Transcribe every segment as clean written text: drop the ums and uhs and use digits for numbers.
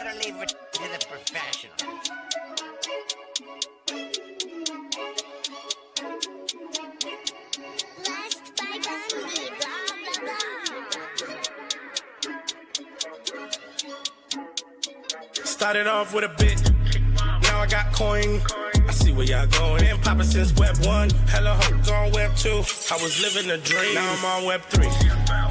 gotta leave it to the professionals. Blessed by Gondi, blah, blah, blah. Started off with a bit, now I got coin. I see where y'all going. Ain't poppin' since Web 1. Hella hoes on Web 2. I was living a dream, now I'm on Web 3.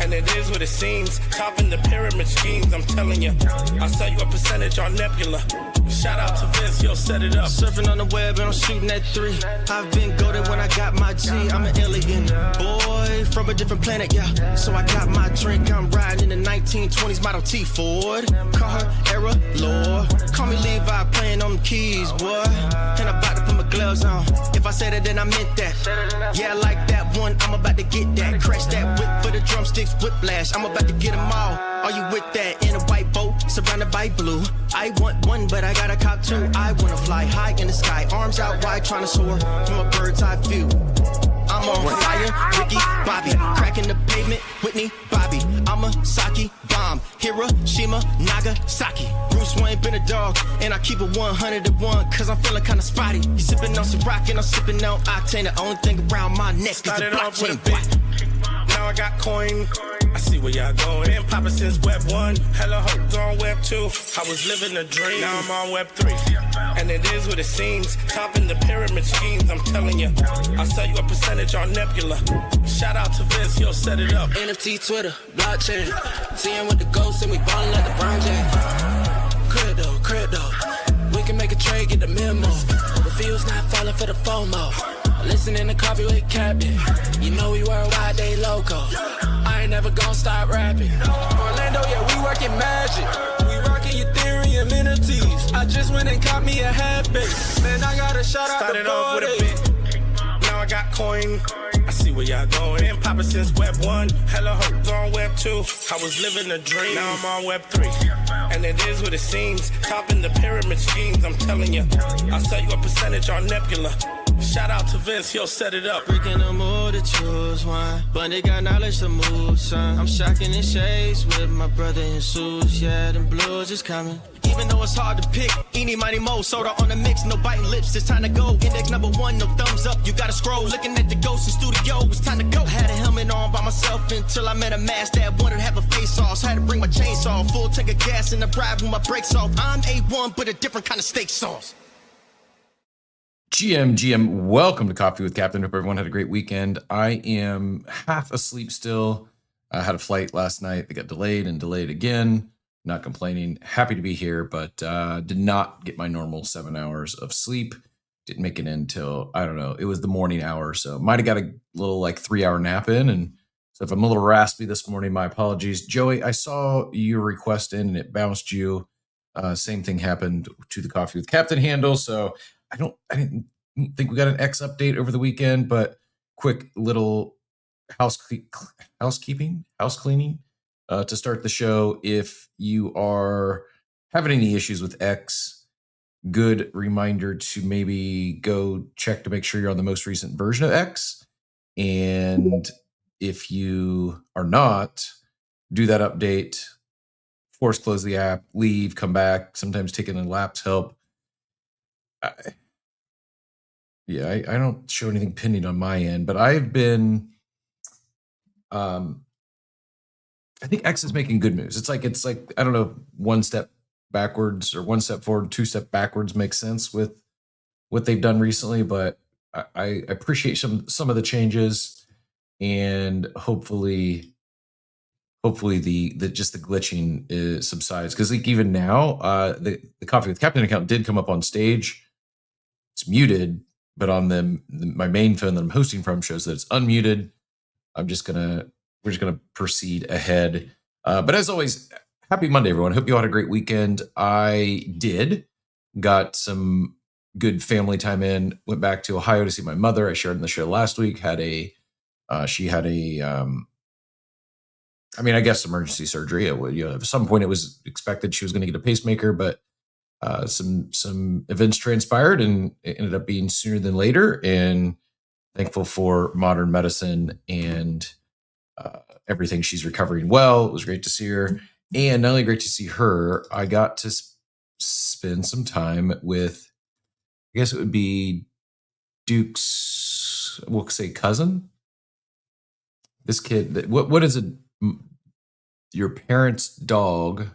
And it is what it seems. Topping the pyramid schemes, I'm telling you. I'll sell you a percentage on Nebula. Shout out to Vince, yo, set it up. Surfing on the web and I'm shooting at 3. I've been goated when I got my G. I'm an alien boy from a different planet, yeah. So I got my drink, I'm riding in the 1920s Model T Ford. Call her Era Lord. Call me Levi, playing on the keys, boy. And I'm about to put my gloves on. If I said it, then I meant that. Yeah, I like that one, I'm about to get that. Crash that whip for the drumsticks, whiplash. I'm about to get them all. Are you with that? In a white boat, surrounded by blue. I want one, but I got a cop too. I wanna fly high in the sky, arms out wide, trying to soar from a bird's eye view. I'm on fire, Ricky, Bobby, cracking the pavement, Whitney, Bobby. I'm a Saki bomb, Hiroshima, Nagasaki. Bruce Wayne been a dog, and I keep it 101, cause I'm feeling kinda spotty. You sipping on some rock, and I'm sipping on octane. The only thing around my neck is the Started off with a blockchain. bit, now I got coin. I see where y'all going. Ain't poppin' since Web 1. Hella hoes on Web 2. I was living a dream, now I'm on Web 3. And it is what it seems. Topping the pyramid schemes, I'm telling you. I'll sell you a percentage on Nebula. Shout out to Vince, yo, set it up. NFT, Twitter, blockchain. Seeing with the ghosts and we ballin' like the Brown James. Crypto. We can make a trade, get the memo. The field's not falling for the FOMO. Listening to Coffee with Captain. You know we worldwide, they loco. I ain't never gonna stop rapping. Orlando, yeah, we working magic. We rocking Ethereum NFTs. I just went and caught me a half base. Man, I got a shout out Started to off with a Gondi. bit, now I got coin. I see where y'all going. Ain't poppin' since Web 1. Hella hoes on Web 2. I was living a dream, now I'm on Web 3. And it is what it seems. Topping the pyramid schemes, I'm telling you. I'll sell you a percentage on Nebula. Shout out to Vince, he'll set it up. Freaking the mood to choose one, but they got knowledge to move, son. I'm shocking in shades with my brother in suits. Yeah, them blues is coming. Even though it's hard to pick, eeny, miny, mo, soda on the mix, no biting lips, it's time to go. Index number 1, no thumbs up, you gotta scroll. Looking at the ghost in studio, it's time to go. Had a helmet on by myself until I met a mask that wanted to have a face off. So had to bring my chainsaw, full tank of gas in the ride with my brakes off. I'm A1, but a different kind of steak sauce. GM, welcome to Coffee with Captain. Hope everyone had a great weekend. I am half asleep still. I had a flight last night. It got delayed and delayed again. Not complaining. Happy to be here, but did not get my normal 7 hours of sleep. Didn't make it in till, I don't know, it was the morning hour. So might have got a little like 3-hour nap in. And so if I'm a little raspy this morning, my apologies. Joey, I saw your request in and it bounced you. Same thing happened to the Coffee with Captain handle. So I didn't think we got an X update over the weekend, but quick little house cleaning to start the show. If you are having any issues with X, good reminder to maybe go check to make sure you're on the most recent version of X. And if you are not, do that update, force close the app, leave, come back. Sometimes taking a lapse help. I don't show anything pending on my end, but I've been, I think X is making good moves. It's like, I don't know, one step backwards or one step forward, two step backwards makes sense with what they've done recently, but I appreciate some of the changes, and hopefully the just the glitching subsides. Cause like even now, the Coffee with Captain account did come up on stage. It's muted, but on my main phone that I'm hosting from shows that it's unmuted. We're just gonna proceed ahead. But as always, happy Monday, everyone. Hope you all had a great weekend. I got some good family time in. Went back to Ohio to see my mother. I shared in the show last week. She had I guess emergency surgery. At some point it was expected she was going to get a pacemaker, but some events transpired and it ended up being sooner than later, and thankful for modern medicine and everything. She's recovering well. It was great to see her. And not only great to see her, I got to spend some time with, I guess it would be Duke's, we'll say cousin. This kid, what is it? Your parents' dog.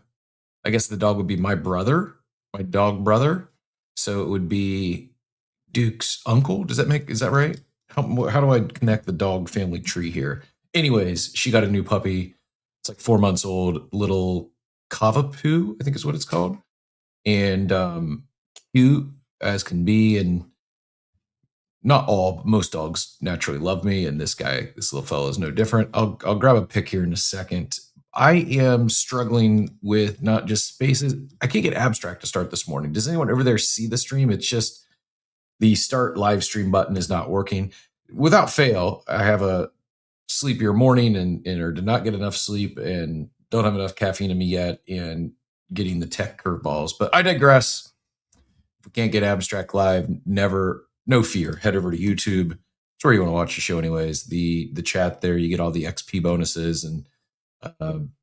I guess the dog would be my brother, my dog brother. So it would be Duke's uncle. Is that right? How do I connect the dog family tree here? Anyways, she got a new puppy. It's like 4 months old, little Cavapoo, I think is what it's called. And cute as can be. And not all, but most dogs naturally love me. And this little fellow is no different. I'll grab a pic here in a second. I am struggling with not just spaces. I can't get abstract to start this morning. Does anyone over there see the stream? It's just the start live stream button is not working. Without fail, I have a sleepier morning and or did not get enough sleep and don't have enough caffeine in me yet and getting the tech curveballs. But I digress. If we can't get abstract live, no fear. Head over to YouTube. It's where you want to watch the show anyways. The chat there, you get all the XP bonuses and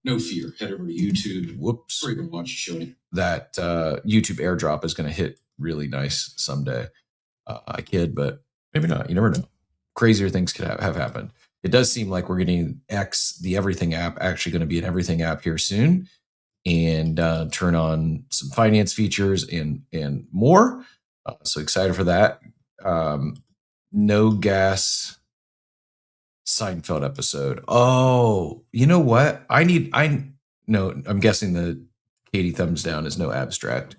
no fear. Head over to YouTube. Whoops. Where you want to watch the show. That YouTube airdrop is going to hit really nice someday. I kid, but maybe not. You never know. Crazier things could have happened. It does seem like we're getting the Everything app, actually going to be an Everything app here soon, and turn on some finance features and more. So excited for that. No gas Seinfeld episode. Oh, you know what? I'm guessing the Katie thumbs down is no abstract.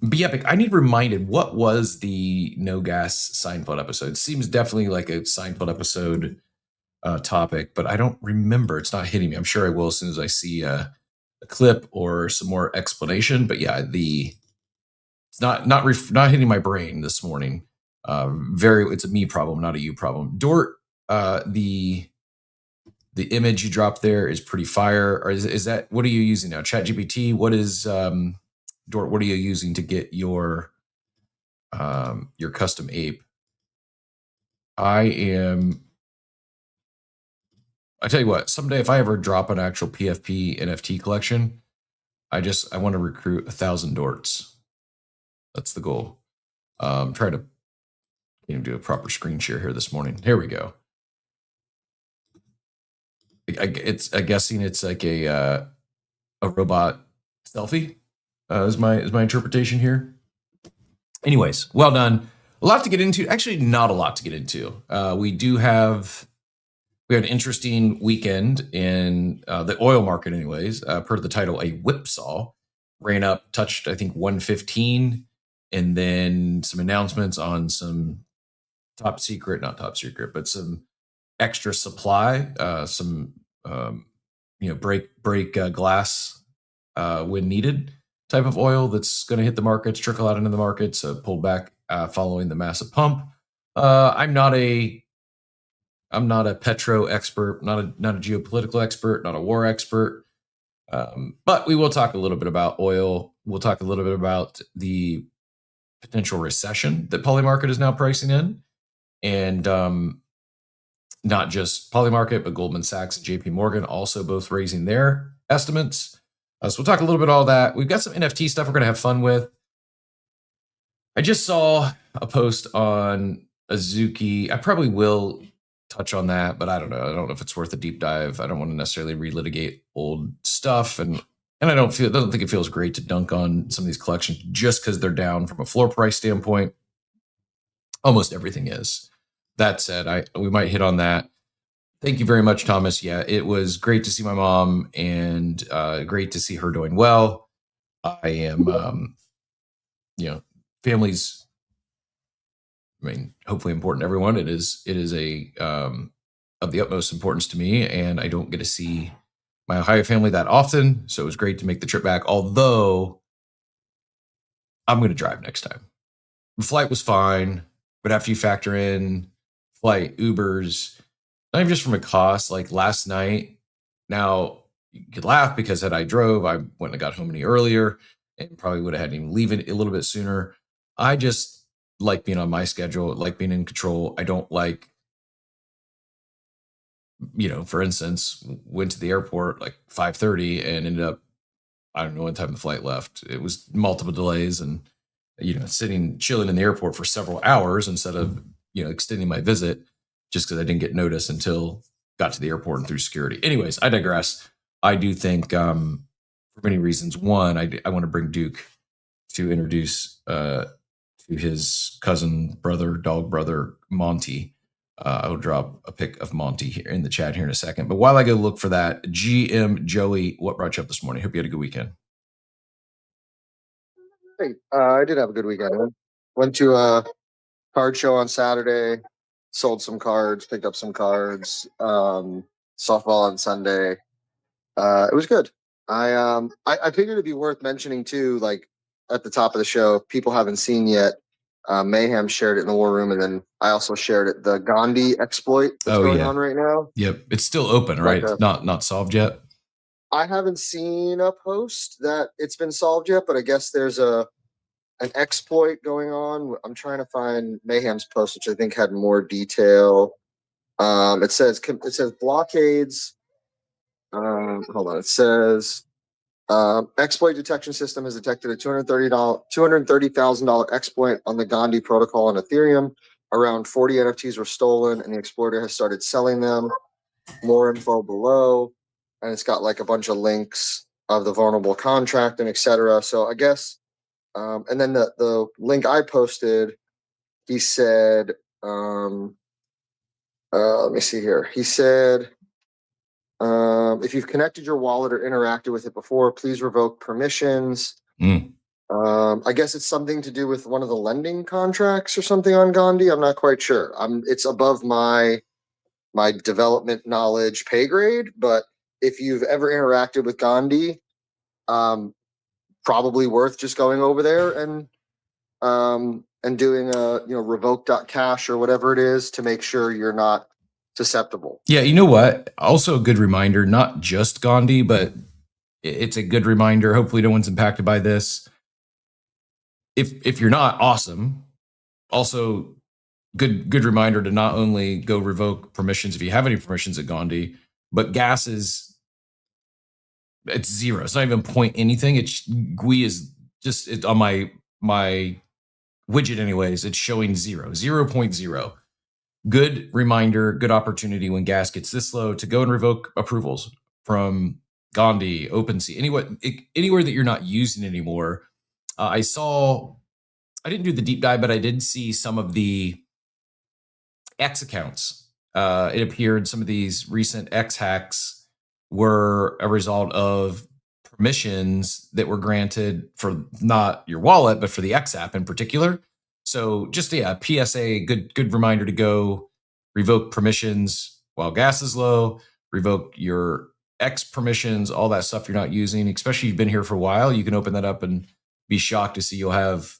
Be epic. I need reminded, what was the no gas Seinfeld episode? Seems definitely like a Seinfeld episode topic, but I don't remember. It's not hitting me. I'm sure I will as soon as I see a clip or some more explanation. But yeah, it's not hitting my brain this morning. It's a me problem, not a you problem. Dort, the image you dropped there is pretty fire. Or is that, what are you using now? ChatGPT? What is Dort, what are you using to get your custom ape? I tell you what, someday if I ever drop an actual PFP NFT collection, I want to recruit 1,000 Dorts. That's the goal. Try to do a proper screen share here this morning. Here we go. I'm guessing it's like a robot selfie. Is my interpretation here. Anyways, well done. A lot to get into. Actually, not a lot to get into. We had an interesting weekend in the oil market anyways. Per the title, a whipsaw ran up, touched, I think, 115, and then some announcements on some not top secret, but some extra supply, some break glass when needed type of oil that's going to hit the markets, trickle out into the markets, pulled back following the massive pump. I'm not a petro expert, not a geopolitical expert, not a war expert, but we will talk a little bit about oil. We'll talk a little bit about the potential recession that Polymarket is now pricing in, and not just Polymarket, but Goldman Sachs and JP Morgan also both raising their estimates. So we'll talk a little bit all that. We've got some NFT stuff we're going to have fun with. I just saw a post on Azuki. I probably will touch on that, but I don't know. I don't know if it's worth a deep dive. I don't want to necessarily relitigate old stuff, and I don't think it feels great to dunk on some of these collections just because they're down from a floor price standpoint. Almost everything is. That said, we might hit on that. Thank you very much, Thomas. Yeah, it was great to see my mom and great to see her doing well. I am, family's, hopefully important to everyone. It is of the utmost importance to me, and I don't get to see my Ohio family that often. So it was great to make the trip back, although I'm going to drive next time. The flight was fine, but after you factor in flight, Ubers, not even just from a cost, like last night. Now, you could laugh because had I drove, I wouldn't have got home any earlier and probably would have had to even leave it a little bit sooner. I just like being on my schedule, like being in control. I don't like, for instance, went to the airport like 5:30 and ended up I don't know what time the flight left. It was multiple delays and, chilling in the airport for several hours instead of, extending my visit just because I didn't get notice until got to the airport and through security. Anyways, I digress. I do think for many reasons. One, I want to bring Duke to introduce to his cousin, dog brother, Monty. I'll drop a pic of Monty here in the chat here in a second. But while I go look for that, GM Joey, what brought you up this morning? Hope you had a good weekend. Hey, I did have a good weekend. Man. Went to a card show on Saturday, sold some cards, picked up some cards, softball on Sunday. It was good. I figured it'd be worth mentioning too, like at the top of the show, if people haven't seen yet. Mayhem shared it in the war room, and then I also shared it. The Gondi exploit that's going on right now. Yep, it's still open, right? It's not solved yet. I haven't seen a post that it's been solved yet, but I guess there's an exploit going on. I'm trying to find Mayhem's post, which I think had more detail. It says blockades. Hold on. It says exploit detection system has detected a $230,000 exploit on the Gondi protocol on Ethereum. Around 40 NFTs were stolen, and the exploiter has started selling them. More info below, and it's got like a bunch of links of the vulnerable contract and etc. So I guess, and then the link I posted, he said, let me see here. He said, if you've connected your wallet or interacted with it before, please revoke permissions. I guess it's something to do with one of the lending contracts or something on Gondi. I'm not quite sure. It's above my development knowledge pay grade, but if you've ever interacted with Gondi, probably worth just going over there and doing a revoke.cash or whatever it is to make sure you're not susceptible. Yeah, you know what? Also a good reminder, not just Gondi, but it's a good reminder. Hopefully no one's impacted by this. If you're not, awesome. Also good reminder to not only go revoke permissions if you have any permissions at Gondi, but gas it's zero. It's not even point anything. GUI is just on my widget anyways. It's showing 0.0. Good reminder, good opportunity when gas gets this low to go and revoke approvals from Gondi, OpenSea, anywhere that you're not using anymore. I didn't do the deep dive, but I did see some of the X accounts. It appeared some of these recent X hacks were a result of permissions that were granted for not your wallet, but for the X app in particular. So just PSA, good reminder to go revoke permissions while gas is low, revoke your X permissions, all that stuff you're not using, especially if you've been here for a while. You can open that up and be shocked to see you'll have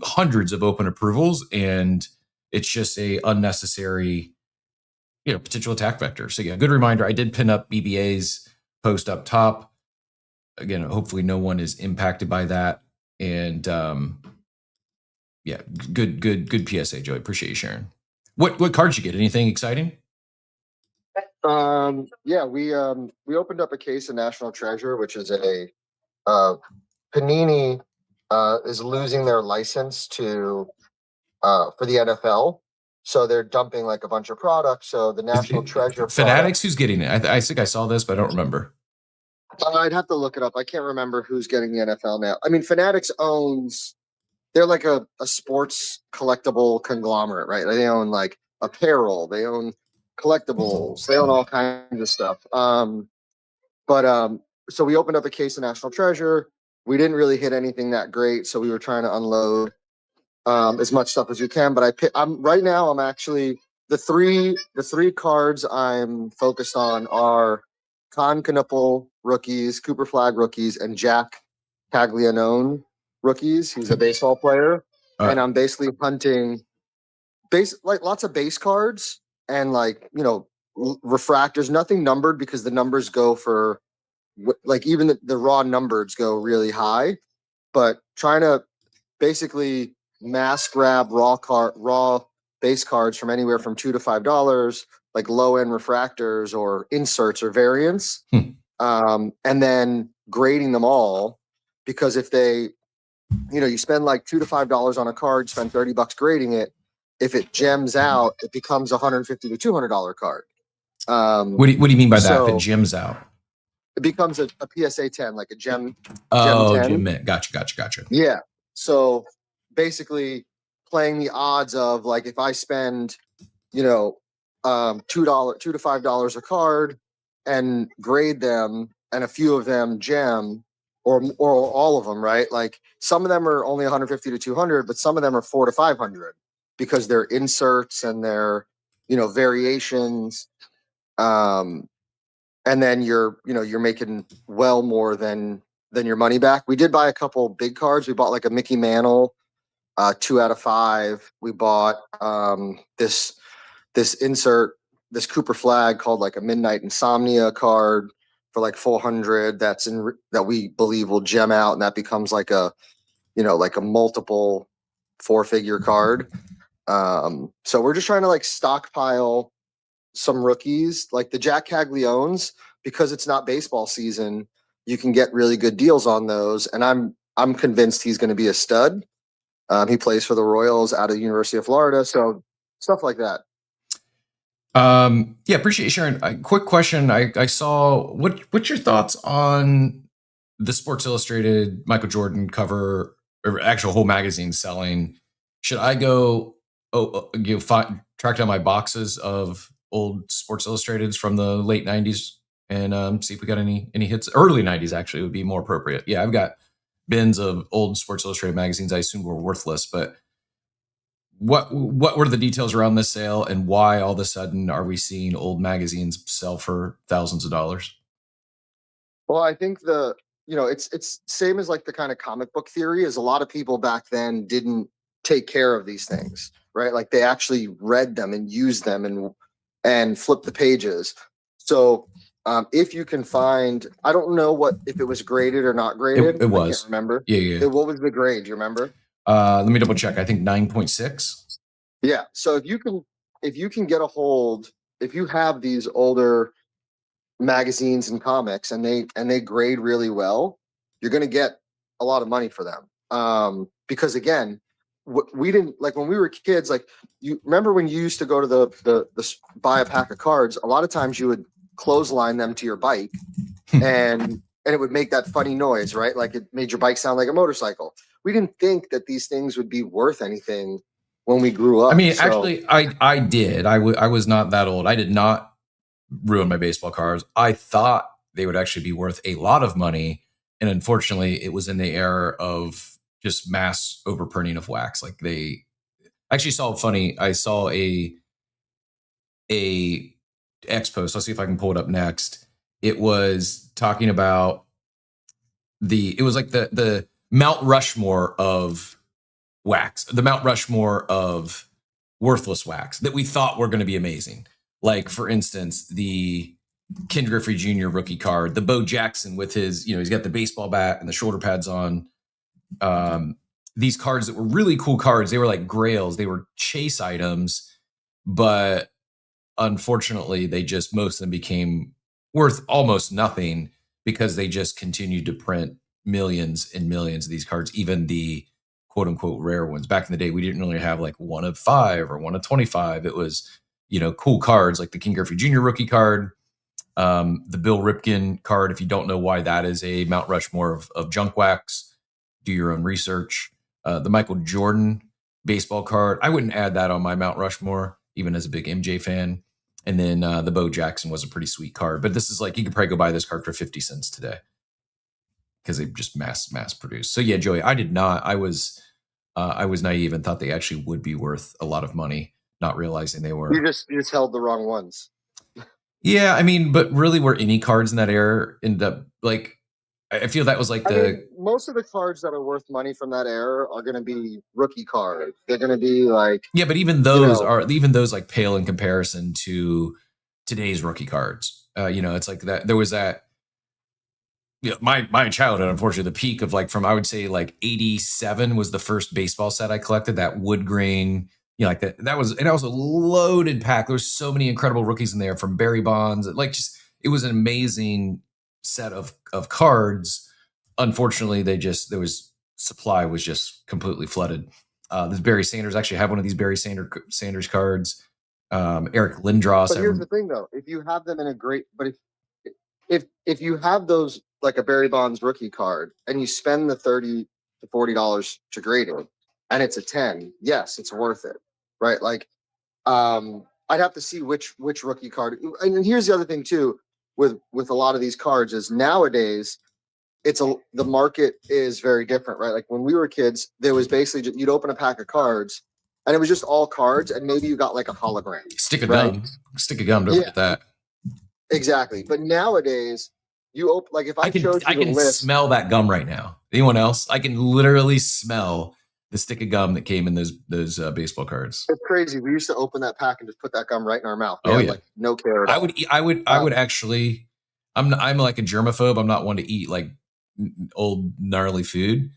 hundreds of open approvals, and it's just a unnecessary, potential attack vector. So good reminder. I did pin up BBA's post up top. Again, hopefully no one is impacted by that. And good PSA, Joey. Appreciate you sharing. What cards you get? Anything exciting? We opened up a case of National Treasure, which is a Panini is losing their license to for the NFL. So they're dumping like a bunch of products. So the National Treasure Fanatics, who's getting it? I think I saw this, but I don't remember. I'd have to look it up. I can't remember who's getting the NFL now. I mean, Fanatics they're like a sports collectible conglomerate, right? They own like apparel, they own collectibles, they own all kinds of stuff. So we opened up a case of National Treasure. We didn't really hit anything that great, so we were trying to unload as much stuff as you can. But I'm actually the three cards I'm focused on are Con Knuppel rookies, Cooper Flag rookies, and Jack Caglianone rookies. He's a baseball player, and I'm basically hunting lots of base cards and refractors, nothing numbered because the numbers go for even the raw numbers go really high, but trying to basically mass grab raw base cards from anywhere from $2 to $5, like low end refractors or inserts or variants. and then grading them all, because if they, you spend like $2 to $5 on a card, spend $30 grading it. If it gems out, it becomes $150 to $200 card. What do you mean by that? If it So gems out? it becomes a PSA 10, like a gem Oh, 10. gem mint. Gotcha. Yeah. So basically playing the odds of, like, if I spend, $2 to $5 a card and grade them, and a few of them gem, or all of them, right? Like, some of them are only 150 to 200, but some of them are 400 to 500 because they're inserts and they're, variations. And then you're making well more than your money back. We did buy a couple big cards. We bought like a Mickey Mantle, 2 out of 5. We bought this insert, this Cooper Flag called like a Midnight Insomnia card for like 400. That we believe will gem out, and that becomes like a multiple 4-figure card. So we're just trying to like stockpile some rookies, like the Jack Cagliones, because it's not baseball season. You can get really good deals on those, and I'm convinced he's going to be a stud. He plays for the Royals out of the University of Florida, so stuff like that. Yeah, appreciate you sharing. Quick question. I saw what's your thoughts on the Sports Illustrated Michael Jordan cover, or actual whole magazine selling? Should I go track down my boxes of old Sports Illustrateds from the late 90s and see if we got any hits? Early 90s actually would be more appropriate. Yeah, I've got bins of old Sports Illustrated magazines I assume were worthless, but what were the details around this sale, and why all of a sudden are we seeing old magazines sell for thousands of dollars? Well, I think it's same as like the kind of comic book theory, is a lot of people back then didn't take care of these things, right? Like they actually read them and used them and flipped the pages. So if you can find, I don't know if it was graded or not graded. It was. I can't remember. Yeah. What was the grade? Do you remember? Let me double check. I think 9.6. Yeah. So if you can get a hold, if you have these older magazines and comics and they grade really well, you're going to get a lot of money for them. Because again, we didn't, like, when we were kids, like, you remember when you used to go to the buy a pack of cards, a lot of times you would clothesline them to your bike and it would make that funny noise, right? Like it made your bike sound like a motorcycle. We didn't think that these things would be worth anything when we grew up. I mean, actually, I did. I was not that old. I did not ruin my baseball cards. I thought they would actually be worth a lot of money, and unfortunately, it was in the era of just mass overprinting of wax. Like they actually saw funny. I saw a X post. I'll see if I can pull it up next. It was talking about it was like the Mount Rushmore of wax, the Mount Rushmore of worthless wax that we thought were going to be amazing. Like, for instance, the Ken Griffey Jr. rookie card, the Bo Jackson with his, he's got the baseball bat and the shoulder pads on. These cards that were really cool cards. They were like grails. They were chase items, but unfortunately, most of them became worth almost nothing because they just continued to print millions and millions of these cards, even the quote unquote rare ones. Back in the day, we didn't really have like 1 of 5 or 1 of 25. It was, cool cards like the King Griffey Jr. rookie card, the Bill Ripken card. If you don't know why that is a Mount Rushmore of junk wax, do your own research. The Michael Jordan baseball card, I wouldn't add that on my Mount Rushmore, even as a big MJ fan. And then the Bo Jackson was a pretty sweet card. But this is like, you could probably go buy this card for 50 cents today because they just mass produced. So yeah, Joey, I did not. I was naive and thought they actually would be worth a lot of money, not realizing they were. You just held the wrong ones. Yeah, I mean, but really, were any cards in that era end up like? I feel that was like most of the cards that are worth money from that era are going to be rookie cards. They're going to be like, yeah, but even those like pale in comparison to today's rookie cards. It's like that. There was that. My childhood, unfortunately, the peak of like from, I would say like 87 was the first baseball set I collected. That wood grain, like that. That was a loaded pack. There was so many incredible rookies in there, from Barry Bonds. Like, just, it was an amazing set of cards. Unfortunately, supply was just completely flooded. This Barry Sanders, actually have one of these Barry Sanders cards. Eric Lindros. But here's the thing, though: if you have them in a great, but if you have those like a Barry Bonds rookie card, and you spend the $30 to $40 to grade it, and it's a 10, yes, it's worth it, right? Like, I'd have to see which rookie card. And here's the other thing too, with a lot of these cards is nowadays the market is very different, right? Like when we were kids, there was basically you'd open a pack of cards, and it was just all cards, and maybe you got like a hologram, stick of gum, don't forget that. Exactly. But nowadays, you open like if I can smell that gum right now. Anyone else? I can literally smell the stick of gum that came in those baseball cards. It's crazy. We used to open that pack and just put that gum right in our mouth. Oh yeah, like no care at all. I would actually. I'm like a germaphobe. I'm not one to eat like old gnarly food.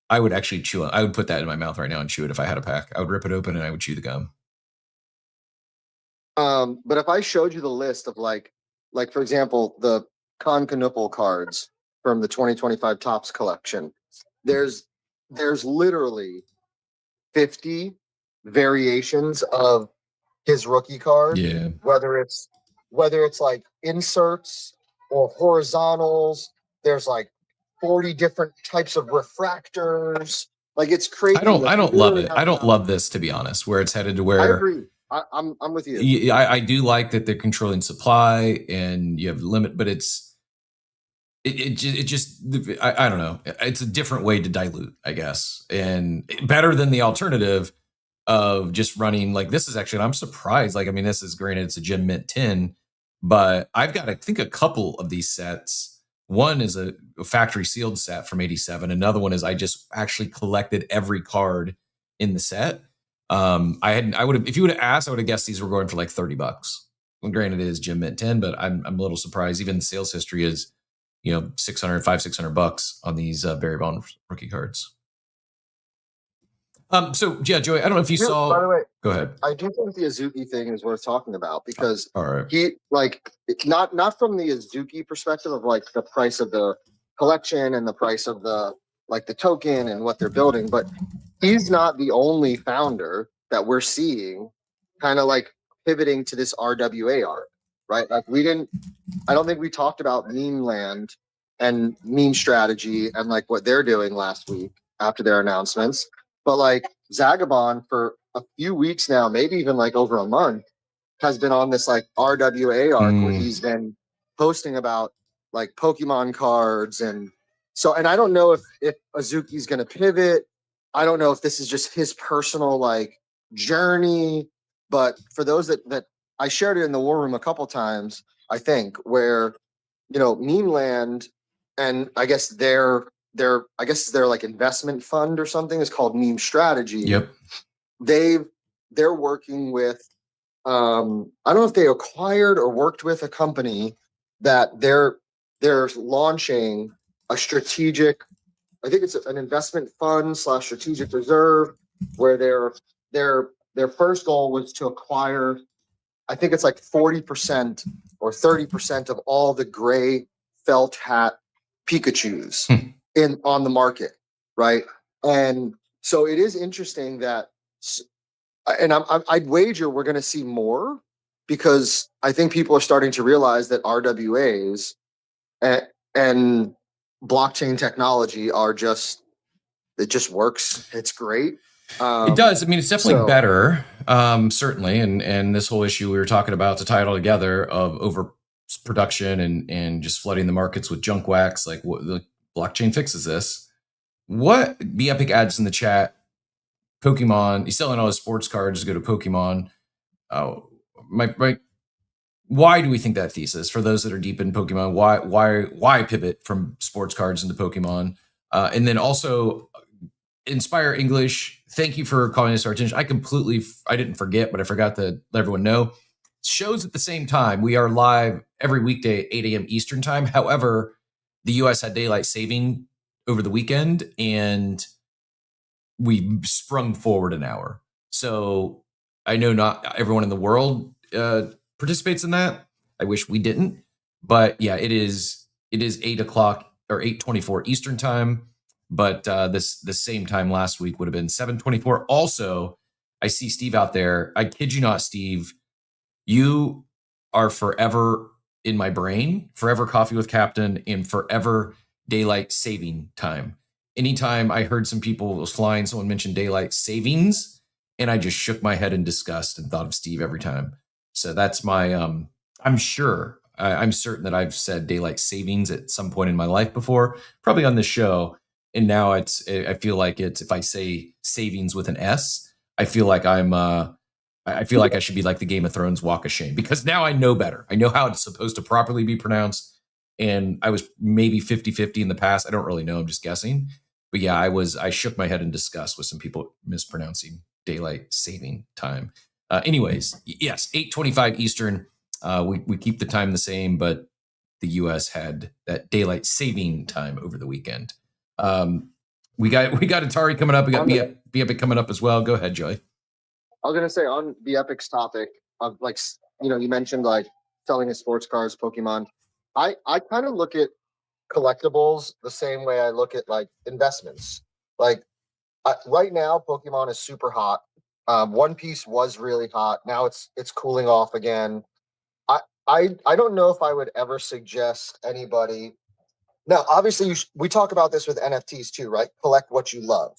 I would actually chew it. I would put that in my mouth right now and chew it if I had a pack. I would rip it open and I would chew the gum. But if I showed you the list of like for example, the Concanupal cards from the 2025 Topps collection, there's literally 50 variations of his rookie card. Yeah. Whether it's like inserts or horizontals, there's like 40 different types of refractors. Like it's crazy. I don't love it. I don't love this, to be honest, where it's headed to where. I agree. I'm with you. I do like that they're controlling supply and you have limit, but it just I don't know. It's a different way to dilute, I guess, and better than the alternative of just running like this is actually. I'm surprised. Like I mean, this is granted it's a Gem Mint 10, but I've got I think a couple of these sets. One is a factory sealed set from '87. Another one is I just actually collected every card in the set. I would have if you would have asked, I would have guessed these were going for like $30. Well, granted, it is Gem Mint 10, but I'm a little surprised. Even the sales history is, $600 on these Barry Bonds rookie cards. So yeah, Joey, I don't know if you saw. By the way, go ahead. I do think the Azuki thing is worth talking about because all right. he like not from the Azuki perspective of like the price of the collection and the price of the token and what they're building, but he's not the only founder that we're seeing kind of like pivoting to this RWA art, right? Like I don't think we talked about Meme Land and Meme Strategy and like what they're doing last week after their announcements. But like Zagabond for a few weeks now, maybe even like over a month, has been on this like RWA arc where he's been posting about like Pokemon cards and I don't know if Azuki's going to pivot. I don't know if this is just his personal like journey, but for those that I shared it in the War Room a couple times, I think, where Meme Land and I guess their like investment fund or something is called Meme Strategy. Yep. They're working with I don't know if they acquired or worked with a company that they're launching a strategic, I think it's an investment fund / strategic reserve where their first goal was to acquire, I think it's like 40% or 30% of all the gray felt hat Pikachus on the market, right? And so it is interesting that, and I'd wager we're going to see more because I think people are starting to realize that RWAs and blockchain technology it just works. It's great. It does. I mean, it's definitely better, certainly. And this whole issue we were talking about to tie it all together of overproduction and just flooding the markets with junk wax. Like what the blockchain fixes this. What Be Epic adds in the chat, Pokemon, he's selling all his sports cards to go to Pokemon. Why do we think that thesis? For those that are deep in Pokemon, why pivot from sports cards into Pokemon? And then also Inspire English. Thank you for calling us our attention. I didn't forget, but I forgot to let everyone know. Shows at the same time. We are live every weekday at 8 a.m. Eastern time. However, the U.S. had daylight saving over the weekend, and we sprung forward an hour. So I know not everyone in the world participates in that. I wish we didn't, but yeah, it is It is 8 o'clock or 8:24 Eastern time, but the same time last week would have been 7:24. Also, I see Steve out there. I kid you not, Steve. You are forever in my brain, forever Coffee with Captain, and forever daylight saving time. Anytime I heard some people was flying, someone mentioned daylight savings, and I just shook my head in disgust and thought of Steve every time. So that's my I'm sure I'm certain that I've said daylight savings at some point in my life before, probably on this show. And now I feel like it's, if I say savings with an S, I feel like I feel like I should be like the Game of Thrones walk of shame, because now I know better. I know how it's supposed to properly be pronounced. And I was maybe 50-50 in the past. I don't really know. I'm just guessing. But yeah, I shook my head in disgust with some people mispronouncing daylight saving time. Anyways, yes, 8:25 Eastern. We keep the time the same, but the U.S. had that daylight saving time over the weekend. We got Atari coming up. We got Be Epic coming up as well. Go ahead, Joey. I was gonna say on the Epic's topic of like, you mentioned like selling his sports cars, Pokemon. I kind of look at collectibles the same way I look at like investments. Like right now, Pokemon is super hot. One Piece was really hot. Now it's cooling off again. I don't know if I would ever suggest anybody. Now, obviously, we talk about this with NFTs too, right? Collect what you love,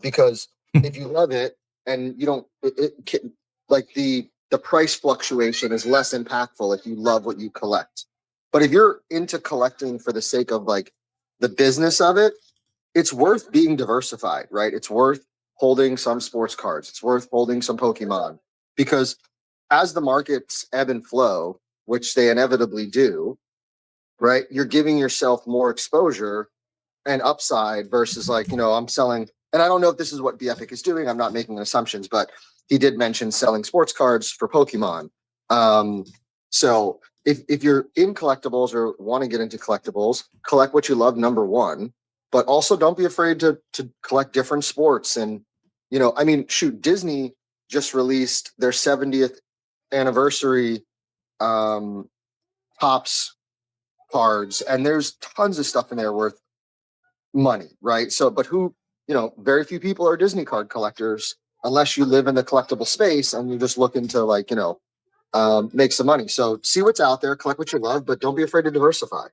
because if you love it and you don't, like the price fluctuation is less impactful if you love what you collect. But if you're into collecting for the sake of like the business of it, it's worth being diversified, right? It's worth holding some sports cards. It's worth holding some Pokemon, because as the markets ebb and flow, which they inevitably do, right? You're giving yourself more exposure and upside versus like, I'm selling, and I don't know if this is what Be Epic is doing. I'm not making assumptions, but he did mention selling sports cards for Pokemon. So if you're in collectibles or want to get into collectibles, collect what you love, number one, but also don't be afraid to collect different sports. And, shoot, Disney just released their 70th anniversary Topps cards, and there's tons of stuff in there worth money, right? So, but very few people are Disney card collectors unless you live in the collectible space and you're just looking to make some money. So see what's out there, collect what you love, but don't be afraid to diversify.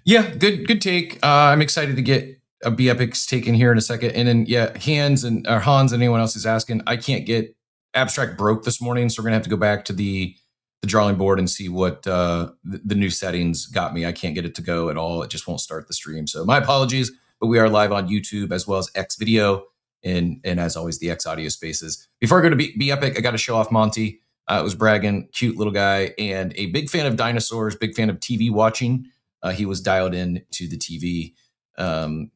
Yeah, good take. I'm excited to get a Be Epic's take in here in a second. And then Hans and anyone else is asking, I can't get Abstract broke this morning, so we're gonna have to go back to the drawing board and see what the new settings got me. I can't get it to go at all. It just won't start the stream. So my apologies, but we are live on YouTube as well as X Video and as always the X Audio Spaces. Before I go to Be Epic, I got to show off Monty. It was bragging, cute little guy, and a big fan of dinosaurs, big fan of TV watching. He was dialed in to the TV.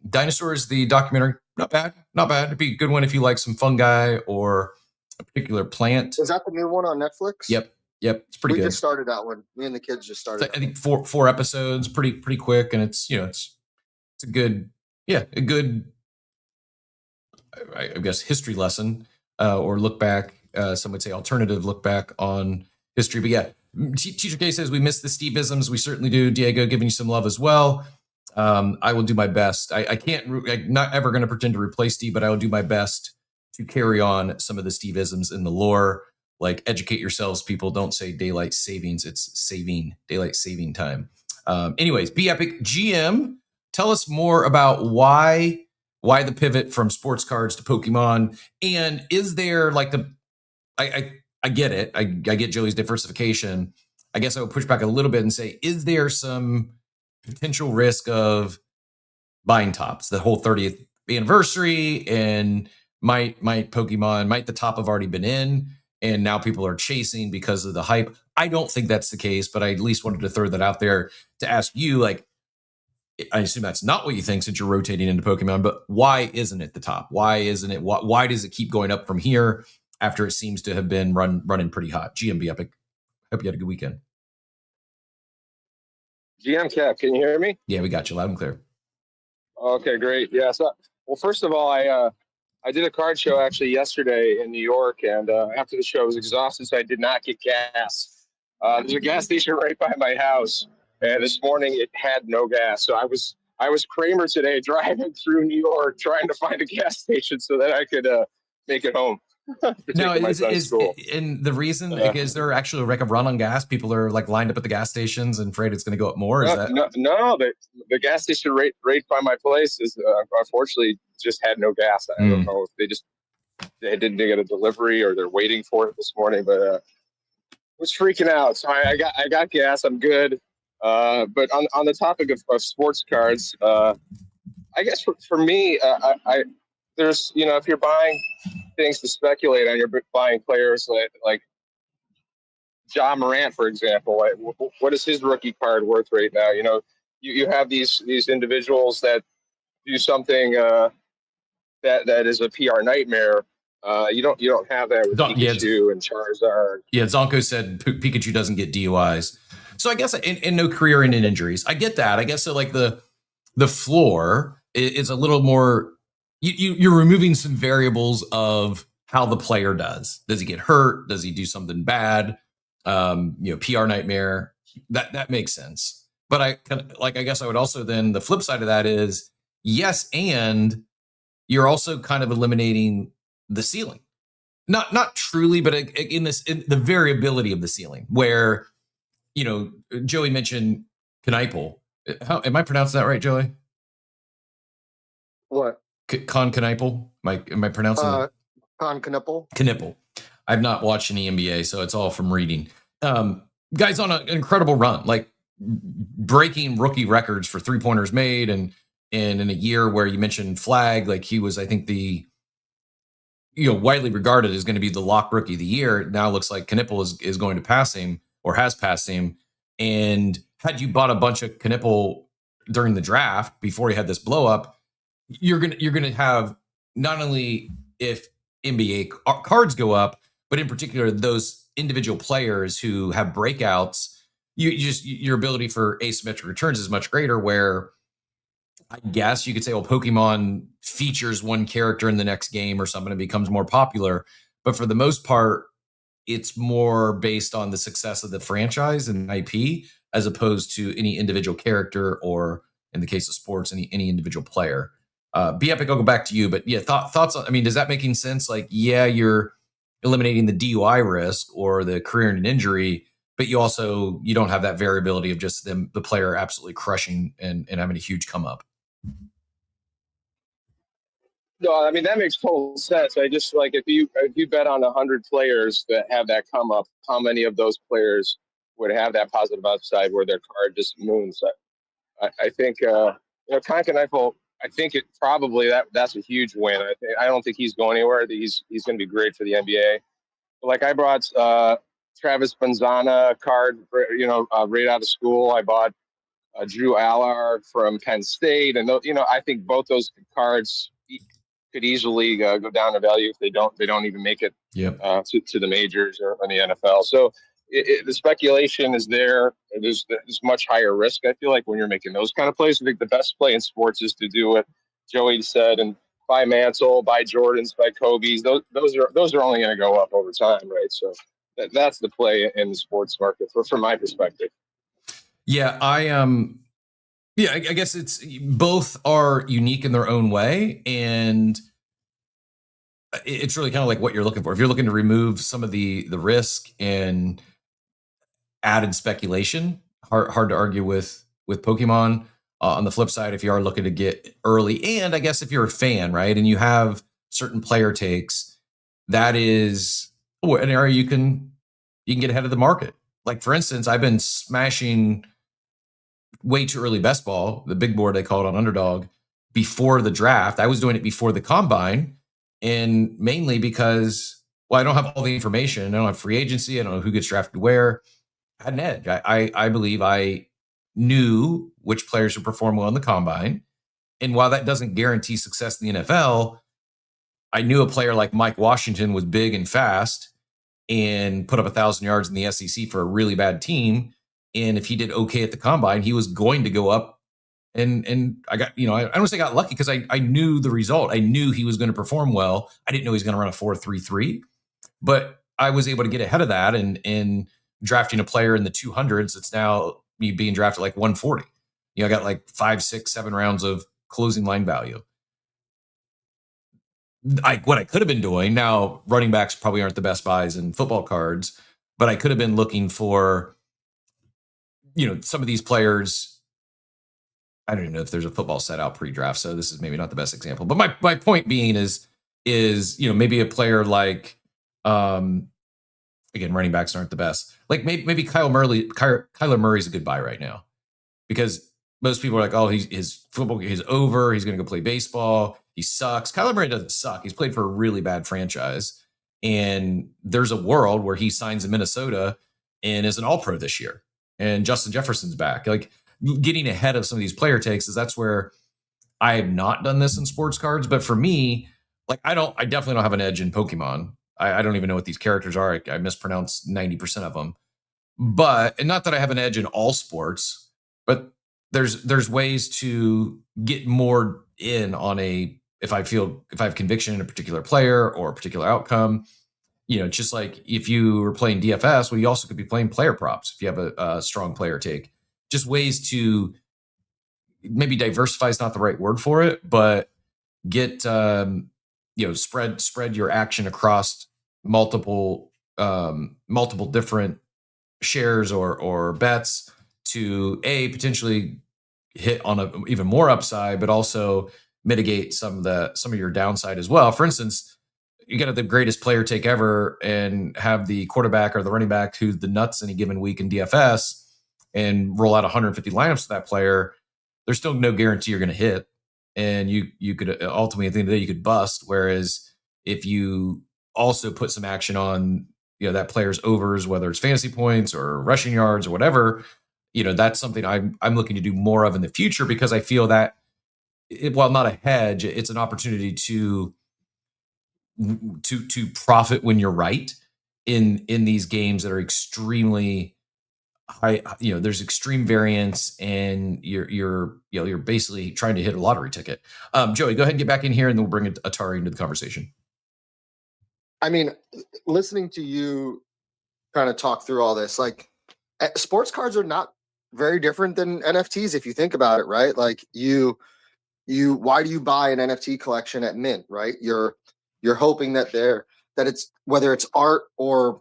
Dinosaurs, the documentary, not bad. It'd be a good one if you like some fungi or a particular plant. Is that the new one on Netflix? Yep. It's pretty good. We just started that one. Me and the kids just started. I think four episodes, pretty quick, and it's a good, I guess, history lesson or look back. Some would say alternative look back on history. But yeah, Teacher K says we miss the Steve-isms. We certainly do. Diego giving you some love as well. I will do my best. I'm not ever going to pretend to replace Steve, but I will do my best to carry on some of the Steve-isms in the lore. Like, educate yourselves, people. Don't say daylight savings. It's daylight saving time. Anyways, Be Epic GM, tell us more about why the pivot from sports cards to Pokemon, and is there like I get it. I get Joey's diversification. I guess I would push back a little bit and say, is there some potential risk of buying tops? The whole 30th anniversary, and might the top have already been in, and now people are chasing because of the hype? I don't think that's the case, but I at least wanted to throw that out there to ask you, like, I assume that's not what you think since you're rotating into Pokemon, but why isn't it the top? Why isn't it? Why does it keep going up from here after it seems to have been running pretty hot? GM Be Epic, hope you had a good weekend. GM Cap, can you hear me? Yeah, we got you loud and clear. Okay, great. Yeah. So, well, first of all, I did a card show actually yesterday in New York, and after the show, I was exhausted, so I did not get gas. There's a gas station right by my house, and this morning it had no gas. So I was Kramer today, driving through New York, trying to find a gas station so that I could make it home. No, My son's is school. and the reason is there actually like a run on gas? People are like lined up at the gas stations and afraid it's going to go up more. Is that no? The gas station right by my place is unfortunately just had no gas. I don't know if they didn't get a delivery or they're waiting for it this morning, but was freaking out. So I got gas. I'm good. But on the topic of sports cards, I guess for me, I there's if you're buying things to speculate on, you're buying players like Ja Morant, for example. Like, what is his rookie card worth right now? You have these individuals that do something that is a PR nightmare. You don't have that with Pikachu and Charizard. Yeah, Zonko said Pikachu doesn't get DUIs. So I guess in no career and in injuries. I get that. I guess so. Like the floor is a little more. You're removing some variables of how the player does. Does he get hurt? Does he do something bad? PR nightmare. That makes sense. But I guess I would also then the flip side of that is yes, and you're also kind of eliminating the ceiling. Not truly, but in the variability of the ceiling, where Joey mentioned Kneipel. How am I pronouncing that right, Joey? What? Con Kneipel? Am I pronouncing that? Con Kneipel. Kneipel. I've not watched any NBA, so it's all from reading. Guy's on an incredible run, like breaking rookie records for 3-pointers made, and in a year where you mentioned Flag, like he was, I think widely regarded as going to be the lock rookie of the year. It now looks like Kneipel is going to pass him or has passed him. And had you bought a bunch of Kneipel during the draft before he had this blow up, you're gonna have not only if NBA cards go up, but in particular those individual players who have breakouts. Your ability for asymmetric returns is much greater. Where I guess you could say, well, Pokemon features one character in the next game or something, it becomes more popular. But for the most part, it's more based on the success of the franchise and IP as opposed to any individual character or, in the case of sports, any individual player. Be Epic, I'll go back to you. But yeah, thoughts on, does that making sense? Like, yeah, you're eliminating the DUI risk or the career and injury, but you don't have that variability of just the player absolutely crushing and having a huge come up. No, that makes total sense. I just like if you bet on 100 players that have that come up, how many of those players would have that positive upside where their card just moons? I think Con Kneipel, I think it probably that's a huge win. I don't think he's going anywhere. He's going to be great for the NBA. But like I brought Travis Banzana card, right out of school. I bought Drew Allard from Penn State, and I think both those cards could easily go down in value if they don't even make it to the majors or in the NFL. So the speculation is there. There's much higher risk. I feel like when you're making those kind of plays, I think the best play in sports is to do what Joey said and buy Mantle, buy Jordans, buy Kobe's. Those are only going to go up over time, right? So that's the play in the sports market from my perspective. Yeah, I guess it's both are unique in their own way, and it's really kind of like what you're looking for. If you're looking to remove some of the risk and added speculation, hard to argue with Pokemon. On the flip side, if you are looking to get early, and I guess if you're a fan, right, and you have certain player takes, that is an area you can get ahead of the market. Like for instance, I've been smashing way too early best ball, the big board they call it on Underdog, before the draft. I was doing it before the combine, and mainly because, well, I don't have all the information. I don't have free agency. I don't know who gets drafted where. I had an edge. I believe I knew which players would perform well in the combine. And while that doesn't guarantee success in the NFL, I knew a player like Mike Washington was big and fast and put up 1,000 yards in the SEC for a really bad team. And if he did okay at the combine, he was going to go up. And I got, I don't say I got lucky because I knew the result. I knew he was going to perform well. I didn't know he was going to run a 4.33, but I was able to get ahead of that and drafting a player in the 200s. It's now me being drafted like 140. I got like 5, 6, 7 rounds of closing line value. What I could have been doing now, running backs probably aren't the best buys in football cards, but I could have been looking for, some of these players. I don't even know if there's a football set out pre-draft, so this is maybe not the best example. But my point being is maybe a player like, again, running backs aren't the best. Like maybe Kyler Murray's a good buy right now, because most people are like, oh, his football is over. He's going to go play baseball. He sucks. Kyler Murray doesn't suck. He's played for a really bad franchise, and there's a world where he signs in Minnesota and is an All-Pro this year, and Justin Jefferson's back. Like, getting ahead of some of these player takes is that's where I have not done this in sports cards. But for me, like, I definitely don't have an edge in Pokemon. I don't even know what these characters are. I mispronounce 90% of them. And not that I have an edge in all sports, but there's ways to get more in on if I have conviction in a particular player or a particular outcome. Just like if you were playing DFS, well, you also could be playing player props if you have a strong player take. Just ways to maybe diversify is not the right word for it, but get spread your action across multiple different shares or bets to potentially hit on a even more upside, but also mitigate some of your downside as well. For instance, you got the greatest player take ever and have the quarterback or the running back who's the nuts any given week in DFS and roll out 150 lineups to that player. There's still no guarantee you're going to hit. And you could ultimately, at the end of the day, you could bust. Whereas if you also put some action on, that player's overs, whether it's fantasy points or rushing yards or whatever, that's something I'm looking to do more of in the future, because I feel that while not a hedge, it's an opportunity to profit when you're right in these games that are extremely high. There's extreme variance, and you're basically trying to hit a lottery ticket. Joey, go ahead and get back in here, and then we'll bring Atari into the conversation. I mean, listening to you kind of talk through all this, like, sports cards are not very different than NFTs if you think about it, right? Like, why do you buy an NFT collection at mint, right? You're hoping that it's, whether it's art or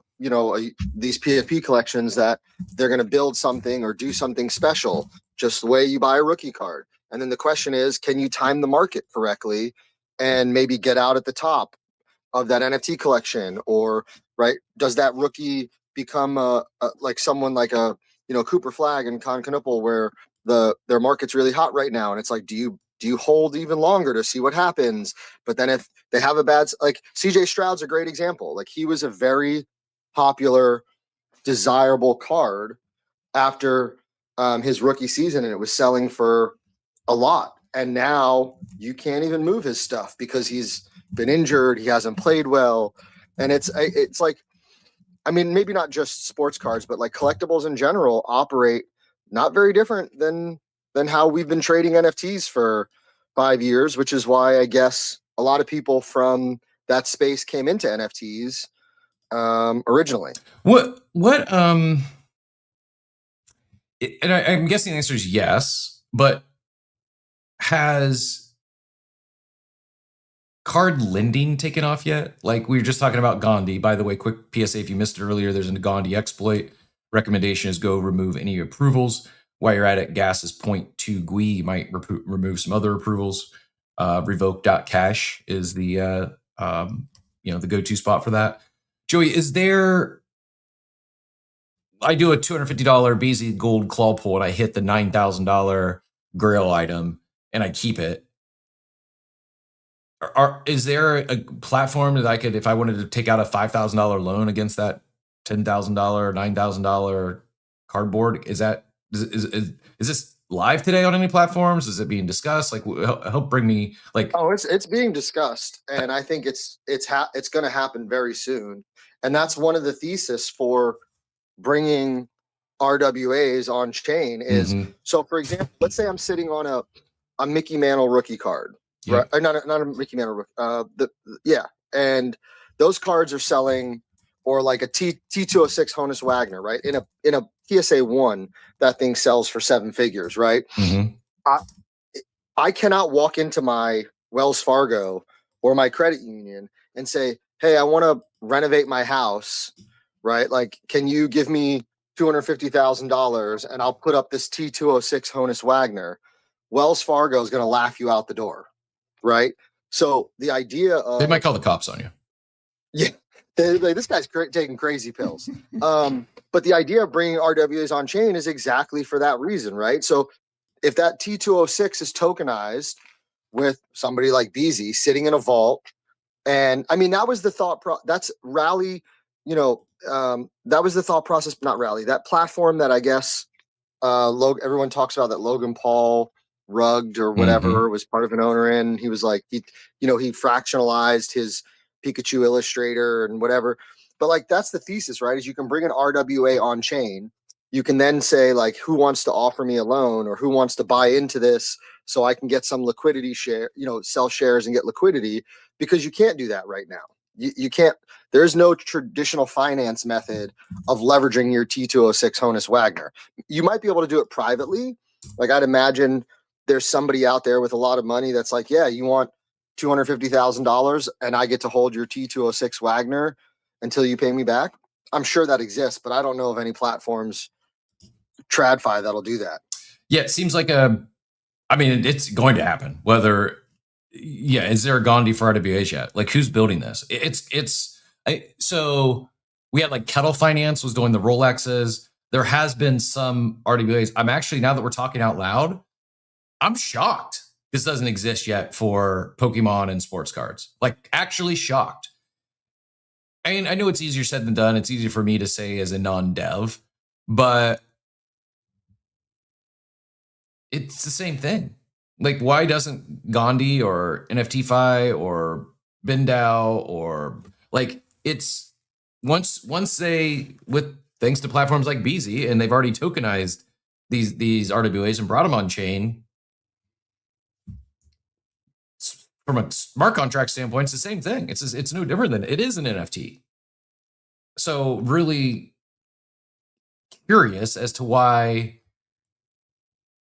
these PFP collections, that they're going to build something or do something special, just the way you buy a rookie card. And then the question is, can you time the market correctly and maybe get out at the top of that NFT collection? Or, right, does that rookie become like someone like a Cooper Flag and Con Canopal, where their market's really hot right now, and it's like, do you hold even longer to see what happens? But then if they have a bad, like CJ Stroud's a great example. Like, he was a very popular, desirable card after his rookie season, and it was selling for a lot. And now you can't even move his stuff because he's been injured. He hasn't played well. And it's like, I mean, maybe not just sports cards, but like collectibles in general operate not very different than how we've been trading NFTs for 5 years, which is why I guess a lot of people from that space came into NFTs originally. And I'm guessing the answer is yes, but has card lending taken off yet? Like, we were just talking about Gondi. By the way, quick PSA, if you missed it earlier, there's a Gondi exploit. Recommendation is go remove any approvals. While you're at it, gas is 0.2 GUI. You might remove some other approvals. Revoke.cash is the the go-to spot for that. Joey, I do a $250 BZ gold claw pull, and I hit the $9,000 Grail item, and I keep it. Is there a platform that I could, if I wanted to take out a $5,000 loan against that $10,000, $9,000 cardboard? Is this live today on any platforms? Is it being discussed? Like, help bring me like. Oh, it's being discussed, and I think it's going to happen very soon. And that's one of the thesis for bringing RWAs on chain is, so for example, let's say I'm sitting on a Mickey Mantle rookie card, right? Not a Mickey Mantle rookie. And those cards are selling, or like a T206 Honus Wagner, right? In a PSA 1, that thing sells for 7 figures, right? Mhm. I cannot walk into my Wells Fargo or my credit union and say, hey, I want to renovate my house, right? Like, can you give me $250,000 and I'll put up this T206 Honus Wagner? Wells Fargo is going to laugh you out the door, right? So the idea of They might call the cops on you. yeah, this guy's taking crazy pills. But the idea of bringing RWAs on chain is exactly for that reason, right? So if that T206 is tokenized with somebody like Beezy sitting in a vault, and I mean that was the thought. That's Rally, that was the thought process. Not Rally, that platform that I guess everyone talks about, that Logan Paul rugged or whatever was part of an owner in. He was like he fractionalized his Pikachu Illustrator and whatever. But like that's the thesis, right? Is you can bring an RWA on chain. You can then say like, who wants to offer me a loan or who wants to buy into this so I can get some liquidity share, sell shares and get liquidity, because you can't do that right now. You can't. There's no traditional finance method of leveraging your T206 Honus Wagner. You might be able to do it privately. Like I'd imagine there's somebody out there with a lot of money that's like, yeah, you want $250,000 and I get to hold your T206 Wagner until you pay me back. I'm sure that exists, but I don't know of any platforms, TradFi, that'll do that. Yeah, it seems like it's going to happen. Is there a Gondi for RWAs yet? Like, who's building this? So we had like Kettle Finance was doing the Rolexes. There has been some RWAs. I'm actually, now that we're talking out loud, I'm shocked this doesn't exist yet for Pokemon and sports cards. Like, actually shocked. I mean, I know it's easier said than done. It's easier for me to say as a non-dev, but it's the same thing. Like, why doesn't Gondi or NFTFi or Bindao or like, it's once they, with thanks to platforms like Beezy, and they've already tokenized these RWAs and brought them on chain. From a smart contract standpoint, it's the same thing. It's no different than it is an NFT. So really curious as to why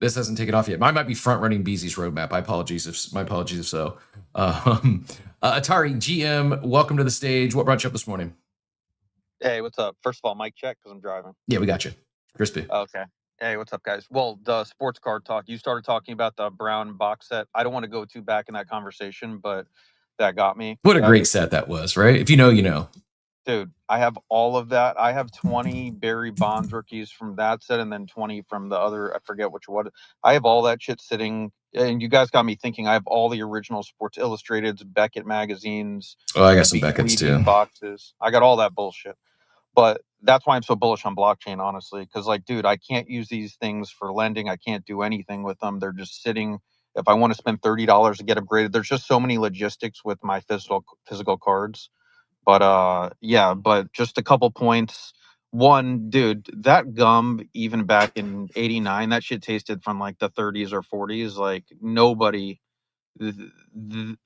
this hasn't taken off yet. I might be front running Beezy's roadmap. My apologies if so. Atari GM, welcome to the stage. What brought you up this morning? Hey, what's up? First of all, mic check because I'm driving. Yeah, we got you. Crispy. Okay. Hey, what's up, guys? Well, the sports card talk, you started talking about the brown box set. I don't want to go too back in that conversation, but that got me. What a great set that was, right? If you know, you know. Dude, I have all of that. I have 20 Barry Bonds rookies from that set and then 20 from the other, I forget which one. I have all that shit sitting, and you guys got me thinking. I have all the original Sports Illustrateds, Beckett magazines. Oh, I got some Beckett's too. Boxes. I got all that bullshit. But that's why I'm so bullish on blockchain, honestly, because like, dude, I can't use these things for lending. I can't do anything with them. They're just sitting. If I want to spend $30 to get upgraded, there's just so many logistics with my physical cards. But but just a couple points. One, dude, that gum, even back in '89, that shit tasted from like the 30s or 40s. Like nobody.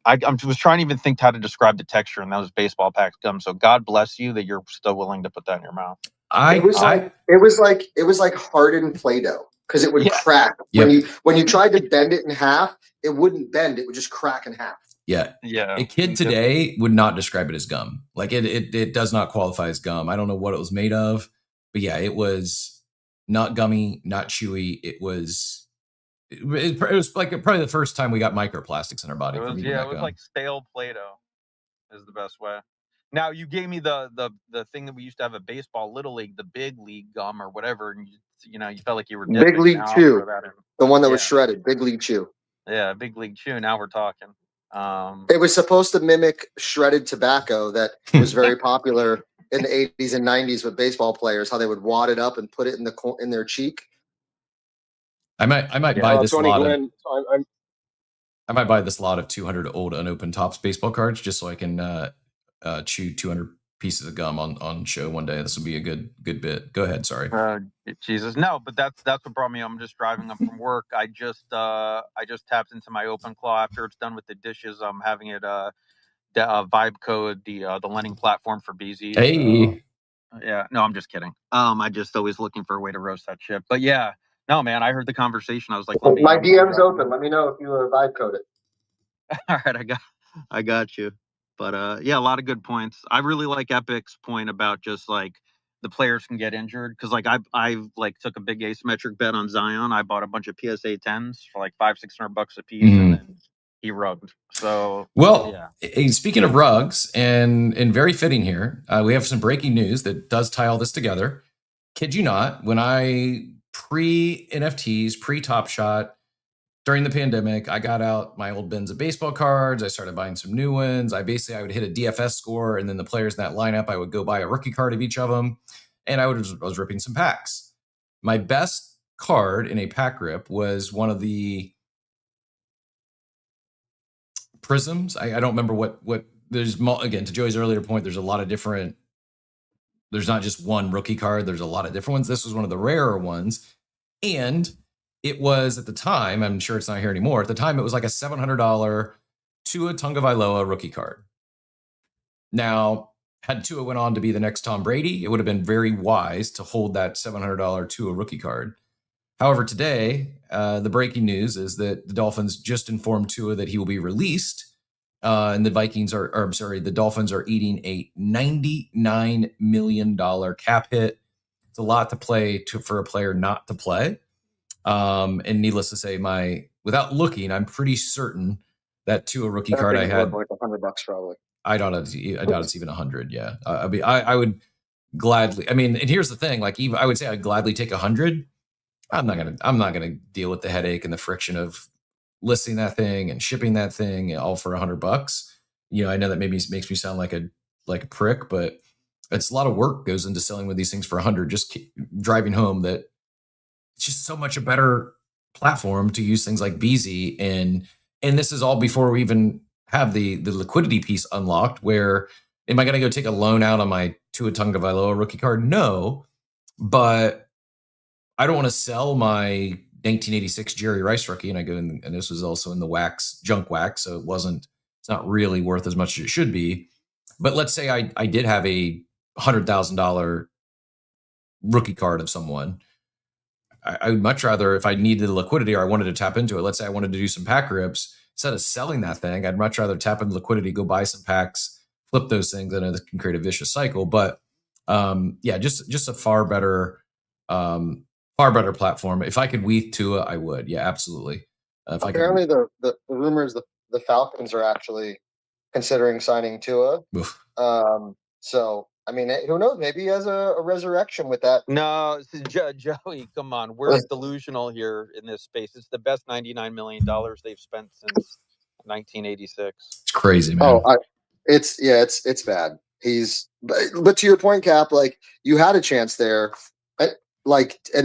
I was trying to even think how to describe the texture, and that was baseball pack gum. So God bless you that you're still willing to put that in your mouth. It was like hardened Play-Doh because it would crack. Yep. When you tried to bend it in half, it wouldn't bend. It would just crack in half. Yeah. Yeah. A kid today would not describe it as gum. Like it does not qualify as gum. I don't know what it was made of, but yeah, it was not gummy, not chewy. It was like probably the first time we got microplastics in our body. It was like stale Play-Doh is the best way. Now you gave me the thing that we used to have at baseball, Little League, the big league gum or whatever, and you felt like you were Big League Chew, the one that was shredded. Big League Chew. Yeah, Big League Chew. Now we're talking. It was supposed to mimic shredded tobacco that was very popular in the 80s and 90s with baseball players. How they would wad it up and put it in their cheek. I might buy this Tony lot. Glenn, I might buy this lot of 200 old unopened Topps baseball cards just so I can chew 200 pieces of gum on show one day. This will be a good bit. Go ahead. Sorry. Jesus, no, but that's what brought me. I'm just driving up from work. I just tapped into my Open Claw after it's done with the dishes. I'm having it vibe code the lending platform for BZ. Hey. Yeah, no, I'm just kidding. I just always looking for a way to roast that shit. But yeah, no, man, I heard the conversation. I was like, let me. My I'm DM's dropping open. Let me know if you vibe code it. All right, I got you. But yeah, a lot of good points. I really like Epic's point about just like the players can get injured because like I like took a big asymmetric bet on Zion. I bought a bunch of PSA 10s for like $500-600 a piece, and then he rugged. So Well, yeah. speaking of rugs, and very fitting here, we have some breaking news that does tie all this together. Kid you not, when I pre NFTs, pre Top Shot, during the pandemic, I got out my old bins of baseball cards. I started buying some new ones. I would hit a DFS score, and then the players in that lineup, I would go buy a rookie card of each of them, and I was ripping some packs. My best card in a pack rip was one of the prisms. I don't remember what there's, again, to Joey's earlier point, there's a lot of different, there's not just one rookie card, there's a lot of different ones. This was one of the rarer ones, and it was, at the time, I'm sure it's not here anymore, at the time it was like a $700 Tua Tagovailoa rookie card. Now, had Tua went on to be the next Tom Brady, it would have been very wise to hold that $700 Tua rookie card. However, today, the breaking news is that the Dolphins just informed Tua that he will be released, and the the Dolphins are eating a $99 million cap hit. It's a lot to play for a player not to play. And needless to say, without looking, I'm pretty certain that Tua rookie card I had like $100 probably. I doubt it's even 100. Yeah, I would gladly. I mean, and here's the thing: like, even I would say I'd gladly take 100. I'm not gonna deal with the headache and the friction of listing that thing and shipping that thing all for $100. You know, I know that maybe makes me sound like a prick, but it's a lot of work goes into selling with these things for 100. Just driving home that it's just so much a better platform to use things like BZ, and this is all before we even have the liquidity piece unlocked. Where am I going to go take a loan out on my Tua Tagovailoa rookie card? No, but I don't want to sell my 1986 Jerry Rice rookie, and I go and this was also in the junk wax, so it's not really worth as much as it should be. But let's say I did have a $100,000 rookie card of someone. I would much rather, if I needed the liquidity or I wanted to tap into it, let's say I wanted to do some pack rips, instead of selling that thing, I'd much rather tap into liquidity, go buy some packs, flip those things, and it can create a vicious cycle. But yeah, just a far better platform. If I could weave to it, I would. Yeah, absolutely. Apparently, the rumors the Falcons are actually considering signing Tua. So I mean, who knows? Maybe he has a resurrection with that. No, Joey, come on. We're delusional here in this space. It's the best $99 million they've spent since 1986. It's crazy, man. It's bad. But to your point, Cap, like, you had a chance there, and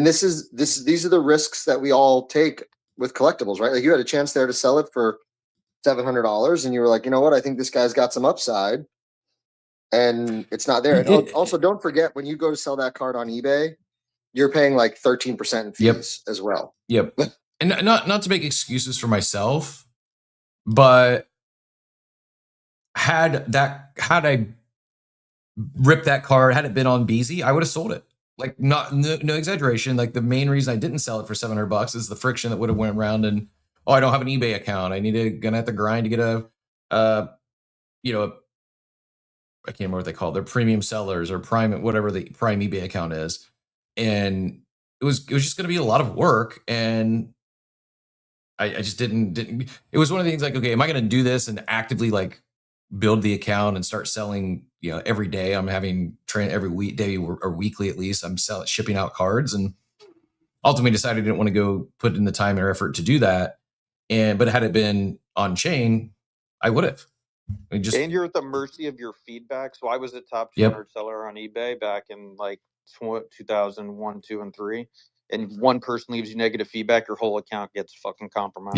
these are the risks that we all take with collectibles, right? Like, you had a chance there to sell it for $700, and you were like, you know what? I think this guy's got some upside. And it's not there. And also, don't forget, when you go to sell that card on eBay, you're paying like 13% in fees as well. Yep. And not to make excuses for myself, but had I ripped that card, had it been on BZ, I would have sold it. Like, no exaggeration. Like, the main reason I didn't sell it for $700 is the friction that would have went around, and I don't have an eBay account. Gonna have to grind to get I can't remember what they call it. They're premium sellers or prime, whatever the prime eBay account is. And it was just going to be a lot of work. And I just didn't, it was one of the things like, okay, am I going to do this and actively like build the account and start selling, every day? I'm having every weekday or weekly, at least I'm shipping out cards, and ultimately decided I didn't want to go put in the time or effort to do that. But had it been on chain, I would have. And you're at the mercy of your feedback. So I was a top 200 seller on eBay back in like 2001, 2, and 3. And one person leaves you negative feedback, your whole account gets fucking compromised.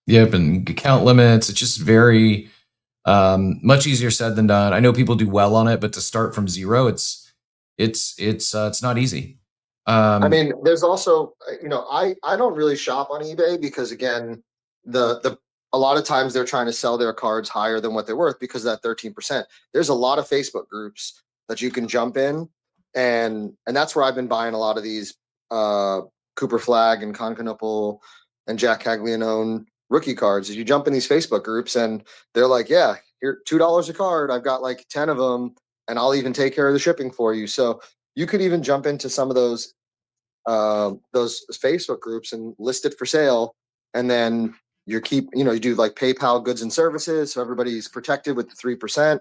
Yep. And account limits. It's just very much easier said than done. I know people do well on it, but to start from zero, it's not easy. I mean, there's also, I don't really shop on eBay because, again, a lot of times they're trying to sell their cards higher than what they're worth because of that 13%. There's a lot of Facebook groups that you can jump in and that's where I've been buying a lot of these Cooper Flag and Concanopal and Jack Caglianone rookie cards. Is you jump in these Facebook groups and they're like, yeah, here $2 a card. I've got like 10 of them, and I'll even take care of the shipping for you. So you could even jump into some of those Facebook groups and list it for sale, and then you do like PayPal goods and services, so everybody's protected with the 3%,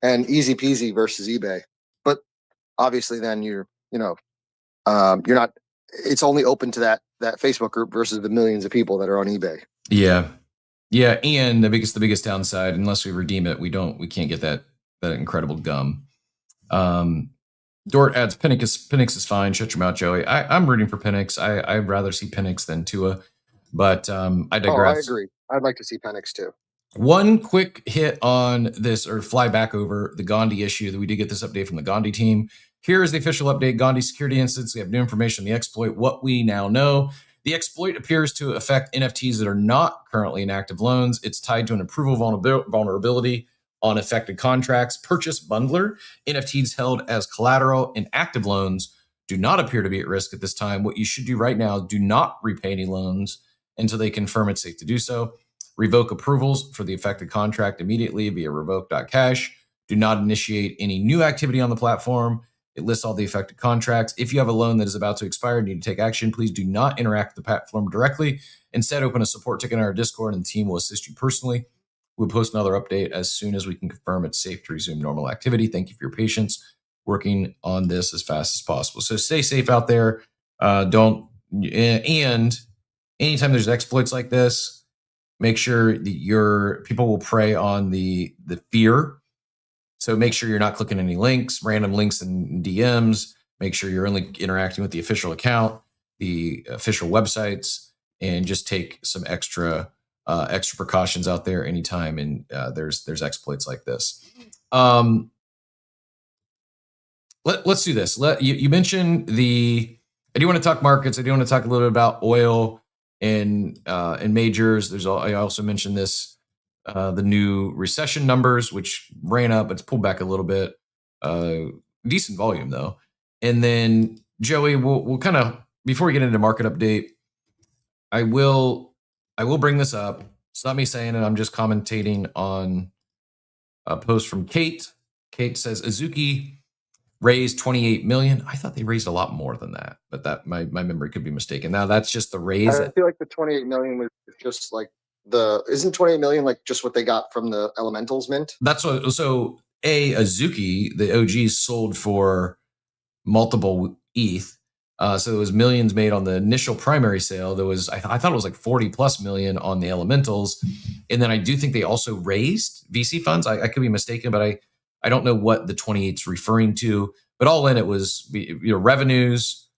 and easy peasy versus eBay. But obviously, then you're not. It's only open to that Facebook group versus the millions of people that are on eBay. Yeah, and the biggest downside, unless we redeem it, we can't get that incredible gum. Dort adds Penix is fine. Shut your mouth, Joey. I'm rooting for Penix. I'd rather see Penix than Tua, but I digress. I agree. I'd like to see Penix too. One quick hit on this, or fly back over the Gondi issue, that we did get this update from the Gondi team. Here is the official update. Gondi security instance. We have new information on the exploit. What we now know. The exploit appears to affect NFTs that are not currently in active loans. It's tied to an approval vulnerability on affected contracts. Purchase bundler. NFTs held as collateral in active loans do not appear to be at risk at this time. What you should do right now, do not repay any loans until they confirm it's safe to do so. Revoke approvals for the affected contract immediately via revoke.cash. Do not initiate any new activity on the platform. It lists all the affected contracts. If you have a loan that is about to expire and need to take action, please do not interact with the platform directly. Instead, open a support ticket on our Discord and the team will assist you personally. We'll post another update as soon as we can confirm it's safe to resume normal activity. Thank you for your patience. Working on this as fast as possible. So stay safe out there. And anytime there's exploits like this, make sure that your people will prey on the fear. So make sure you're not clicking any links, random links and DMs. Make sure you're only interacting with the official account, the official websites, and just take some extra precautions out there anytime. And there's exploits like this. Let's do this. You mentioned I do want to talk markets. I do want to talk a little bit about oil and majors. I also mentioned this. The new recession numbers, which ran up, it's pulled back a little bit. Decent volume though. And then Joey, we'll kind of, before we get into market update, I will bring this up. It's not me saying it. I'm just commentating on a post from Kate. Kate says Azuki raised 28 million. I thought they raised a lot more than that, but that my memory could be mistaken. Now that's just the raise. I feel like the 28 million was just like isn't 28 million like just what they got from the Elementals mint? That's what. So Azuki, the OG, sold for multiple ETH. So it was millions made on the initial primary sale. There was, I thought it was like 40 plus million on the Elementals. And then I do think they also raised VC funds. I could be mistaken, but I don't know what the 28 is referring to. But all in, it was revenues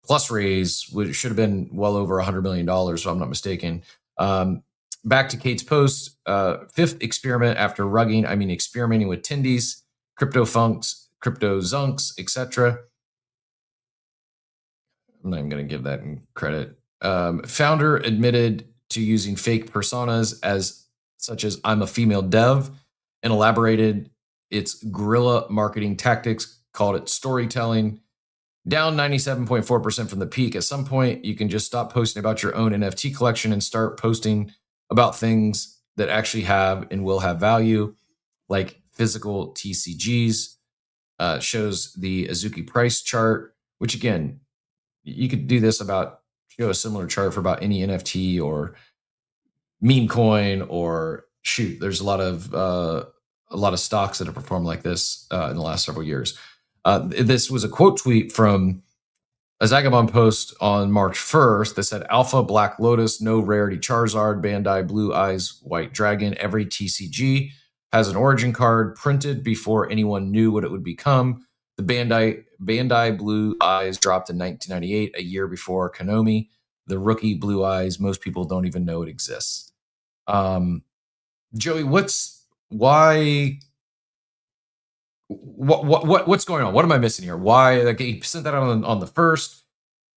plus raise, which should have been well over $100 million, if I'm not mistaken. Back to Kate's post, fifth experiment after experimenting with Tindies, CryptoFunks, CryptoZunks, etc. I'm not even going to give that credit. Founder admitted to using fake personas such as I'm a female dev, and elaborated its guerrilla marketing tactics, called it storytelling. Down 97.4% from the peak. At some point, you can just stop posting about your own NFT collection and start posting about things that actually have and will have value, like physical TCGs. Shows the Azuki price chart, which again, you could do this show a similar chart for about any NFT or meme coin, or there's a lot of stocks that have performed like this in the last several years. This was a quote tweet from a Zagabond post on March 1st that said, Alpha, Black Lotus, No Rarity Charizard, Bandai, Blue Eyes, White Dragon. Every TCG has an origin card printed before anyone knew what it would become. The Bandai Blue Eyes dropped in 1998, a year before Konami. The rookie Blue Eyes, most people don't even know it exists. Joey, what's going on? What am I missing here? Why? Like, he sent that on the first,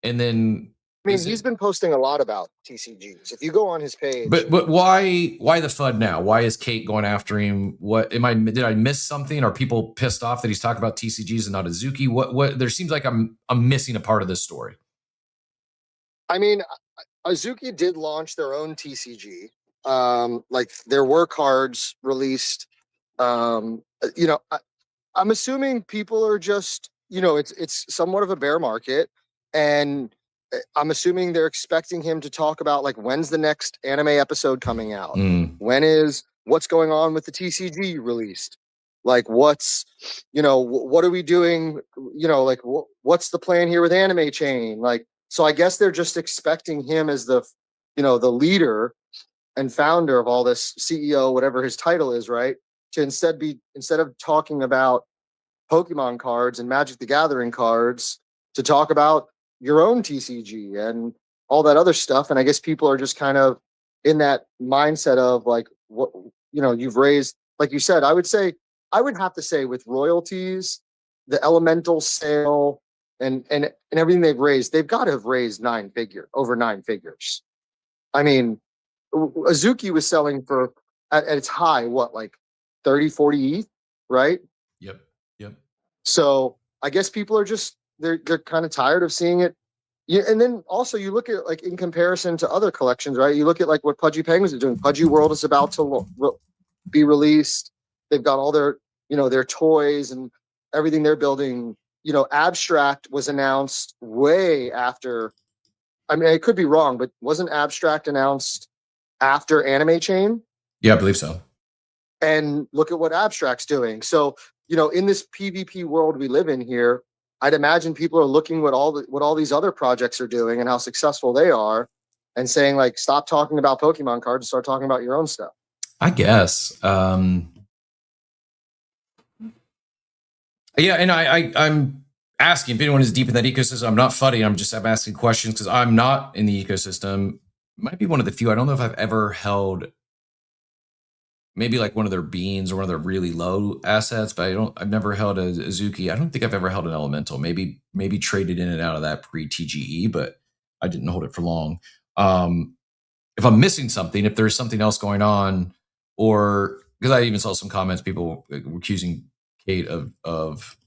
and then I mean, he's been posting a lot about TCGs. If you go on his page, but why the FUD now? Why is Kate going after him? Did I miss something? Are people pissed off that he's talking about TCGs and not Azuki? What there seems like I'm missing a part of this story. I mean, Azuki did launch their own TCG. Like there were cards released. I'm assuming people are just, it's somewhat of a bear market, and I'm assuming they're expecting him to talk about like when's the next anime episode coming out, what's going on with the TCG released, like what are we doing, like what's the plan here with Anime Chain, like. So I guess they're just expecting him as the leader and founder of all this, CEO, whatever his title is, right? To instead of talking about Pokemon cards and Magic the Gathering cards, to talk about your own TCG and all that other stuff. And I guess people are just kind of in that mindset of like, what, you've raised, like you said, I would have to say with royalties, the elemental sale and everything they've raised, they've got to have raised over 9 figures. I mean, Azuki was selling for at its high, what, like 30, 40 ETH, right? Yep. So I guess people are just they're kind of tired of seeing it. Yeah, and then also you look at like in comparison to other collections, right? You look at like what Pudgy Penguins are doing. Pudgy World is about to be released. They've got all their their toys and everything they're building. Abstract was announced way after. I mean, I could be wrong, but wasn't Abstract announced after Anime Chain? Yeah, I believe so. And look at what Abstract's doing. So, in this PvP world we live in here, I'd imagine people are looking what all these other projects are doing and how successful they are, and saying like, stop talking about Pokemon cards and start talking about your own stuff. I guess. Yeah, and I'm asking if anyone is deep in that ecosystem. I'm not funny. I'm asking questions because I'm not in the ecosystem. Might be one of the few. I don't know if I've ever held maybe like one of their beans or one of their really low assets, but I've never held a Azuki. I don't think I've ever held an elemental. Maybe traded in and out of that pre-TGE, but I didn't hold it for long. If I'm missing something, if there's something else going on, or because I even saw some comments, people were accusing Kate of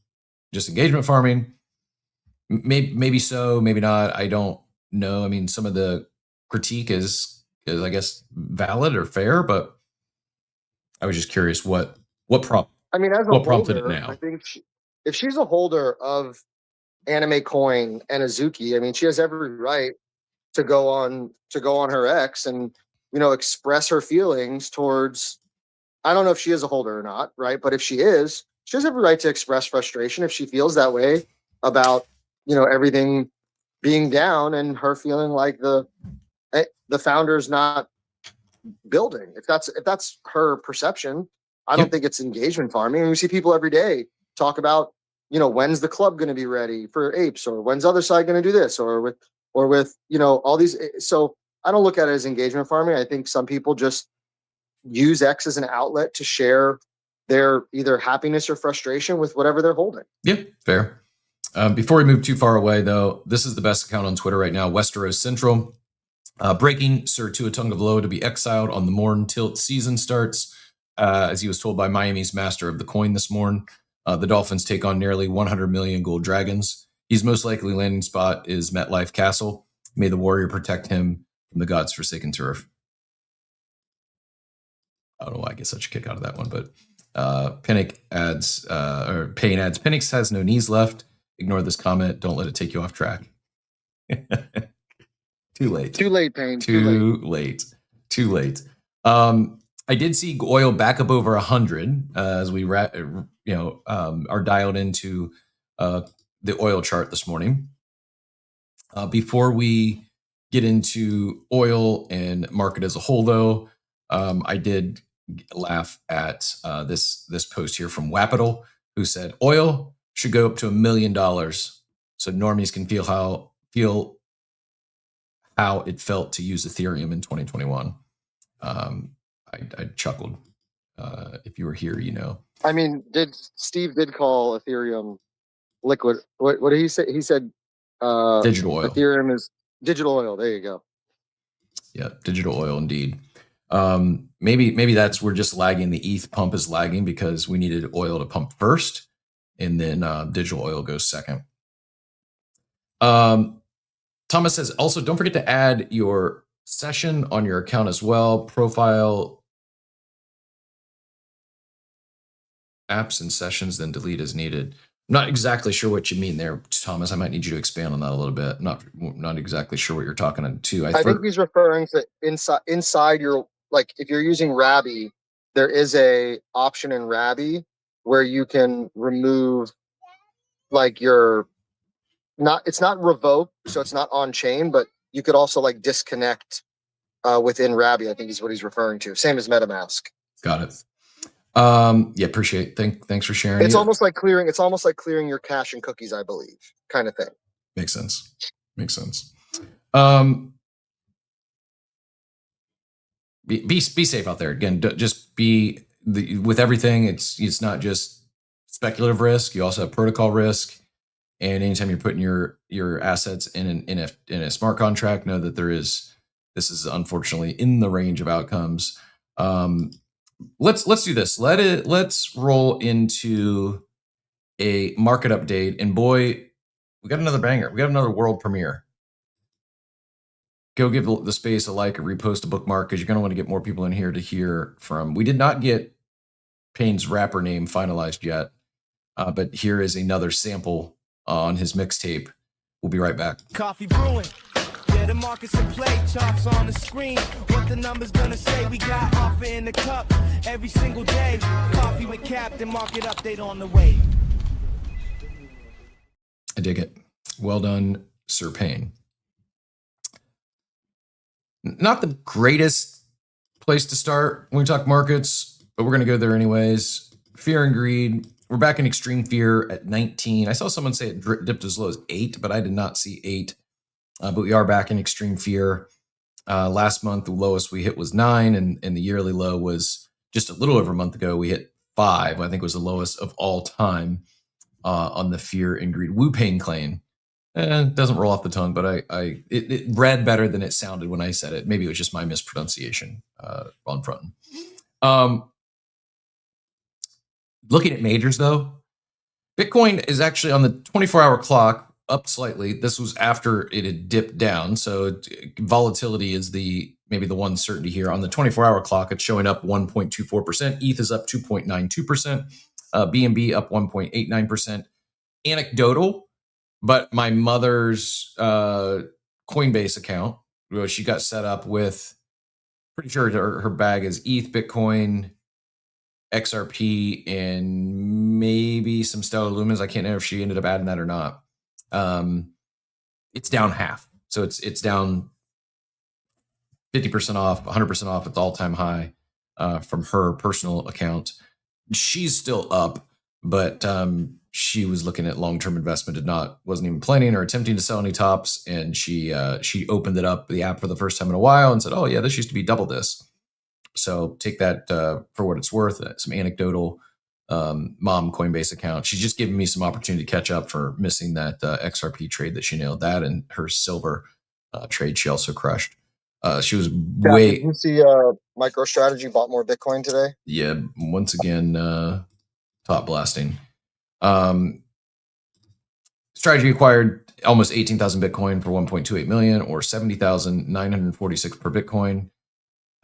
just engagement farming. Maybe so, maybe not. I don't know. I mean, some of the critique is I guess valid or fair, but I was just curious what prompted it now. I think if she's a holder of Anime Coin and Azuki, I mean, she has every right to go on her X and express her feelings towards. I don't know if she is a holder or not, right? But if she is, she has every right to express frustration if she feels that way about everything being down and her feeling like the founder's not building. If that's her perception, I don't think it's engagement farming. We see people every day talk about when's the club going to be ready for apes, or when's other side going to do this, or with all these. So I don't look at it as engagement farming. I think some people just use X as an outlet to share their either happiness or frustration with whatever they're holding. Yeah, fair. Before we move too far away, though, this is the best account on Twitter right now, Westeros Central. Breaking Sir Tuatunga Valoa to be exiled on the morn tilt season starts, as he was told by Miami's master of the coin this morn. The Dolphins take on nearly 100 million gold dragons. His most likely landing spot is MetLife Castle. May the warrior protect him from the God's forsaken turf. I don't know why I get such a kick out of that one, but Pinnock adds, Payne adds, Pinnock has no knees left. Ignore this comment. Don't let it take you off track. Too late. Too late, Payne. Too late. I did see oil back up over 100 as we are dialed into the oil chart this morning. Before we get into oil and market as a whole, though, I did laugh at this post here from Wapital, who said oil should go up to $1 million so normies can feel how it felt to use Ethereum in 2021. I chuckled. If you were here, I mean, Steve did call Ethereum liquid. What did he say? He said digital oil. Ethereum is Digital oil. There you go. Yeah, digital oil indeed. Maybe that's we're just lagging. The ETH pump is lagging because we needed oil to pump first, and then digital oil goes second. Thomas says also don't forget to add your session on your account as well. Profile, apps, and sessions, then delete as needed. I'm not exactly sure what you mean there, Thomas. I might need you to expand on that a little bit. Not exactly sure what you're talking to. I think he's referring to inside your, like, if you're using Rabby, there is a option in Rabby where you can remove, like, your it's not revoke, so it's not on chain, but you could also like disconnect within Rabby. I think is what he's referring to. Same as MetaMask. Got it. Yeah, appreciate. Thanks for sharing. It's almost like clearing. It's almost like clearing your cache and cookies, I believe, kind of thing. Makes sense. Be safe out there. Again, just be with everything. It's not just speculative risk. You also have protocol risk. And anytime you're putting your assets in a smart contract, know that this is unfortunately in the range of outcomes. Let's do this. Let's roll into a market update. And boy, we got another banger. We got another world premiere. Go give the space a like, or repost, a bookmark, because you're going to want to get more people in here to hear from. We did not get Payne's rapper name finalized yet, but here is another sample on his mixtape. We'll be right back. Coffee brewing. Yeah, the market's in play. Charts on the screen. What the numbers gonna say? We got offer in the cup every single day. Coffee with Captain. Market update on the way. I dig it. Well done, Sir Payne. Not the greatest place to start when we talk markets, but we're going to go there anyways. Fear and greed. We're back in extreme fear at 19. I saw someone say it dipped as low as 8, but I did not see 8. But we are back in extreme fear. Last month, the lowest we hit was 9, and the yearly low was just a little over a month ago. We hit 5. I think it was the lowest of all time on the fear and greed. Wu Payne claim. It doesn't roll off the tongue, but it read better than it sounded when I said it. Maybe it was just my mispronunciation on front. Looking at majors, though, Bitcoin is actually on the 24-hour clock up slightly. This was after it had dipped down, so volatility is maybe the one certainty here. On the 24-hour clock, it's showing up 1.24%. ETH is up 2.92%. BNB up 1.89%. Anecdotal, but my mother's Coinbase account, she got set up with, pretty sure her bag is ETH, Bitcoin, XRP, and maybe some Stellar Lumens. I can't know if she ended up adding that or not. It's down half. So it's down 50% off, 100% off its all-time high from her personal account. She's still up, but she was looking at long-term investment, wasn't even planning or attempting to sell any tops, and she opened it up, the app, for the first time in a while, and said, "Oh yeah, this used to be double this." So take that for what it's worth. Some anecdotal mom Coinbase account. She's just giving me some opportunity to catch up for missing that XRP trade that she nailed. That and her silver trade she also crushed. She was way. Did you see MicroStrategy bought more Bitcoin today? Yeah, once again, top blasting. Strategy acquired almost 18,000 Bitcoin for 1.28 million, or 70,946 per Bitcoin.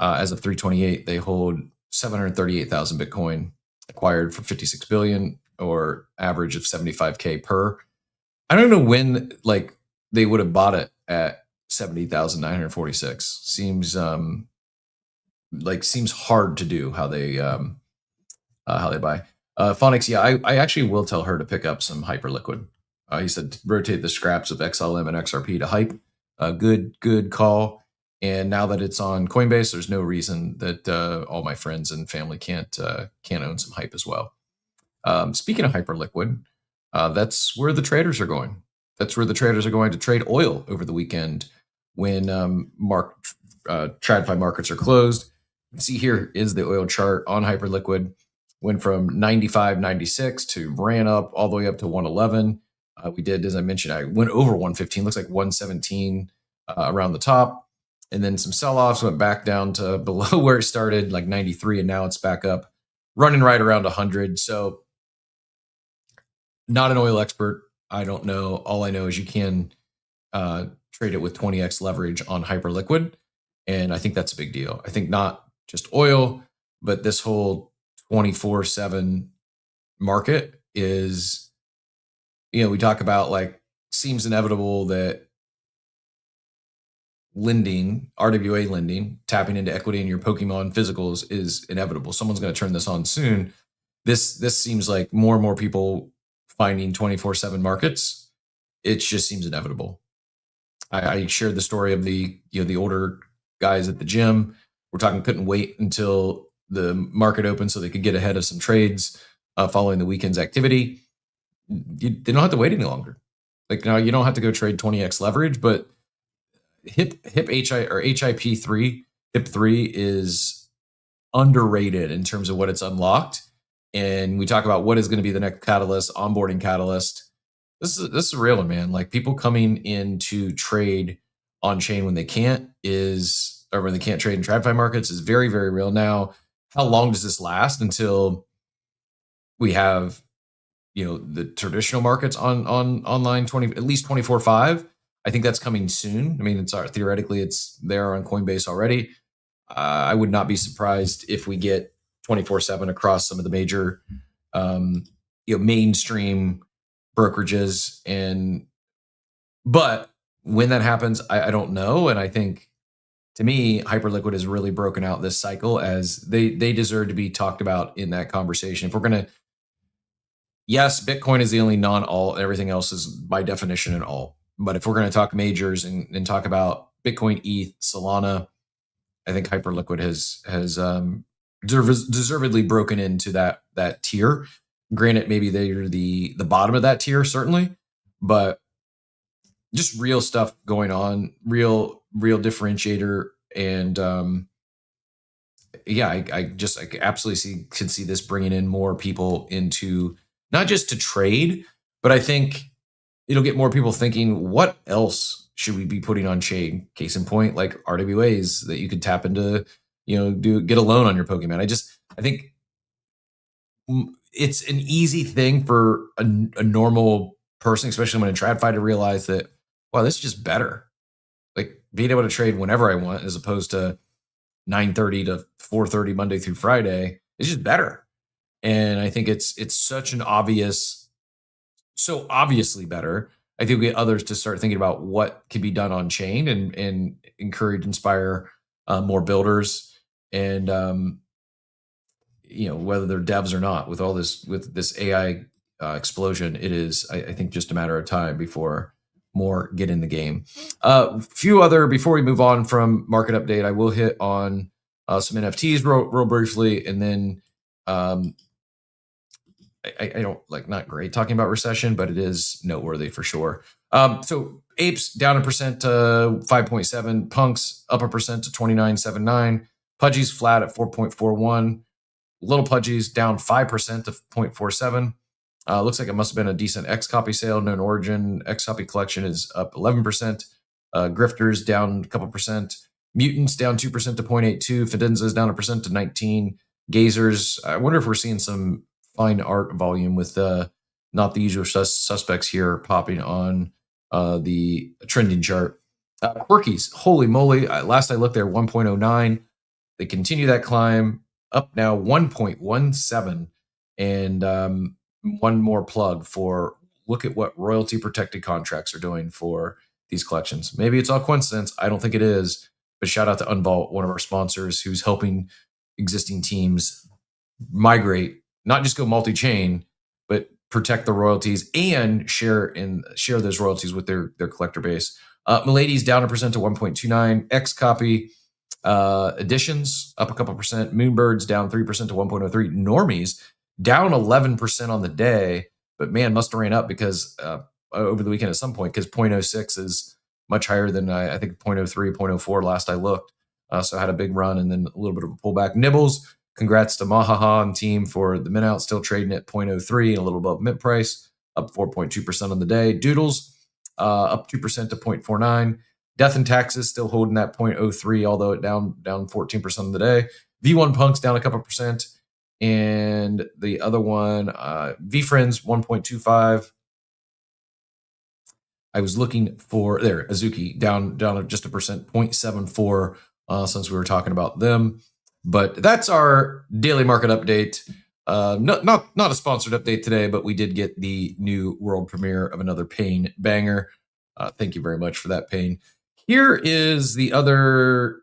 As of 3/28, they hold 738,000 Bitcoin, acquired for 56 billion, or average of 75K per. I don't know when they would have bought it at 70,946. Seems seems hard to do how they buy. Phonics, yeah, I actually will tell her to pick up some Hyperliquid. He said rotate the scraps of XLM and XRP to Hype. Good call. And now that it's on Coinbase, there's no reason that all my friends and family can't own some Hype as well. Speaking of Hyperliquid, that's where the traders are going. That's where the traders are going to trade oil over the weekend when TradFi markets are closed. You can see here is the oil chart on Hyperliquid. Went from 95.96 to ran up all the way up to 111. We did, as I mentioned, I went over 115. Looks like 117 around the top, and then some sell-offs went back down to below where it started, like 93, and now it's back up, running right around 100. So, not an oil expert. I don't know. All I know is you can trade it with 20x leverage on Hyperliquid, and I think that's a big deal. I think not just oil, but this whole 24/7 market is, we talk about, like, seems inevitable that lending, RWA lending, tapping into equity in your Pokemon physicals is inevitable. Someone's going to turn this on soon. This seems like more and more people finding 24/7 markets. It just seems inevitable. I shared the story of the older guys at the gym. We're talking couldn't wait until the market opened so they could get ahead of some trades following the weekend's activity. They don't have to wait any longer. Like, now you don't have to go trade 20x leverage, but HIP HIP3 HIP3 is underrated in terms of what it's unlocked. And we talk about what is going to be the next catalyst, onboarding catalyst. This is a real one, man. Like, people coming in to trade on chain when they can't or when they can't trade in TradFi markets is very, very real. Now, how long does this last until we have, the traditional markets on online at least 24/5? I think that's coming soon. I mean, theoretically it's there on Coinbase already. I would not be surprised if we get 24/7 across some of the major, mainstream brokerages. But when that happens, I don't know. And I think, to me, Hyperliquid has really broken out this cycle as they deserve to be talked about in that conversation. If we're going to, yes, Bitcoin is the only non-alt. Everything else is by definition an alt. But if we're going to talk majors and talk about Bitcoin, ETH, Solana, I think Hyperliquid has deservedly broken into that tier. Granted, maybe they're the bottom of that tier, certainly, but just real stuff going on, real differentiator. And I absolutely can see this bringing in more people into, not just to trade, but I think it'll get more people thinking, what else should we be putting on chain? Case in point, like RWAs that you could tap into, get a loan on your Pokemon. I think it's an easy thing for a normal person, especially when in TradFi, to realize that, wow, this is just better. Like, being able to trade whenever I want as opposed to 9:30 to 4:30 Monday through Friday is just better. And I think it's such an so obviously better. I think we get others to start thinking about what can be done on chain and encourage, inspire more builders, and whether they're devs or not. With this AI explosion, it is, I think, just a matter of time before more get in the game. Few other, before we move on from market update, I will hit on some NFTs real briefly, and then I don't not great talking about recession, but it is noteworthy for sure. So Apes down 1% to 5.7, Punks up 1% to 29.79, Pudgies flat at 4.41, Little Pudgies down 5% to 0.47. Looks like it must have been a decent X copy sale. Known origin. X copy collection is up 11%. Grifters down a couple percent. Mutants down 2% to 0.82. Fidenzas down 1% to 19. Gazers. I wonder if we're seeing some fine art volume with not the usual suspects here popping on the trending chart. Quirkies. Holy moly. Last I looked, they're 1.09. They continue that climb up now 1.17. And one more plug for, look at what royalty protected contracts are doing for these collections. Maybe it's all coincidence. I don't think it is. But shout out to Unvault, one of our sponsors, who's helping existing teams migrate, not just go multi-chain, but protect the royalties and share those royalties with their collector base. Milady's down 1% to 1.29. X copy additions up a couple percent. Moonbirds down 3% to 1.03. Normies down 11% on the day, but man, must have ran up because over the weekend at some point, because 0.06 is much higher than I think 0.03, 0.04 last I looked. So I had a big run and then a little bit of a pullback. Nibbles, congrats to Mahaha and team for the mint out, still trading at 0.03 and a little above mint price, up 4.2% on the day. Doodles up 2% to 0.49. Death and Taxes still holding that 0.03, although it down 14% of the day. V1 Punk's down a couple percent. And the other one, VFriends 1.25. I was looking for there, Azuki down just a percent, 0.74, since we were talking about them. But that's our daily market update. Not a sponsored update today, but we did get the new world premiere of another Pain banger. Thank you very much for that, Pain. Here is the other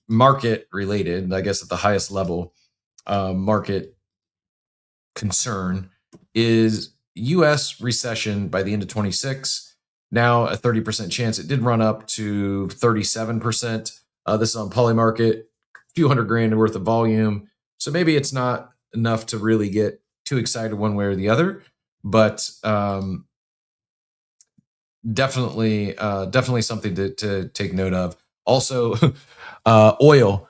market related, I guess at the highest level, market concern is U.S. recession by the end of 26. Now a 30% chance. It did run up to 37%. This is on Polymarket, a few $100,000 worth of volume. So maybe it's not enough to really get too excited one way or the other, but definitely something to take note of. Also, oil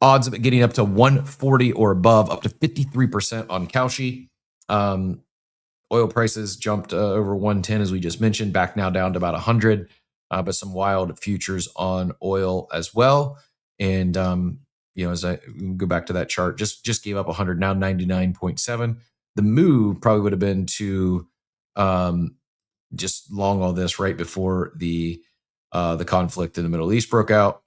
odds of it getting up to 140 or above, up to 53% on Kalshi. Oil prices jumped over 110, as we just mentioned, back now down to about 100, but some wild futures on oil as well. And, as I go back to that chart, just gave up 100, now 99.7. The move probably would have been to just long all this right before the conflict in the Middle East broke out.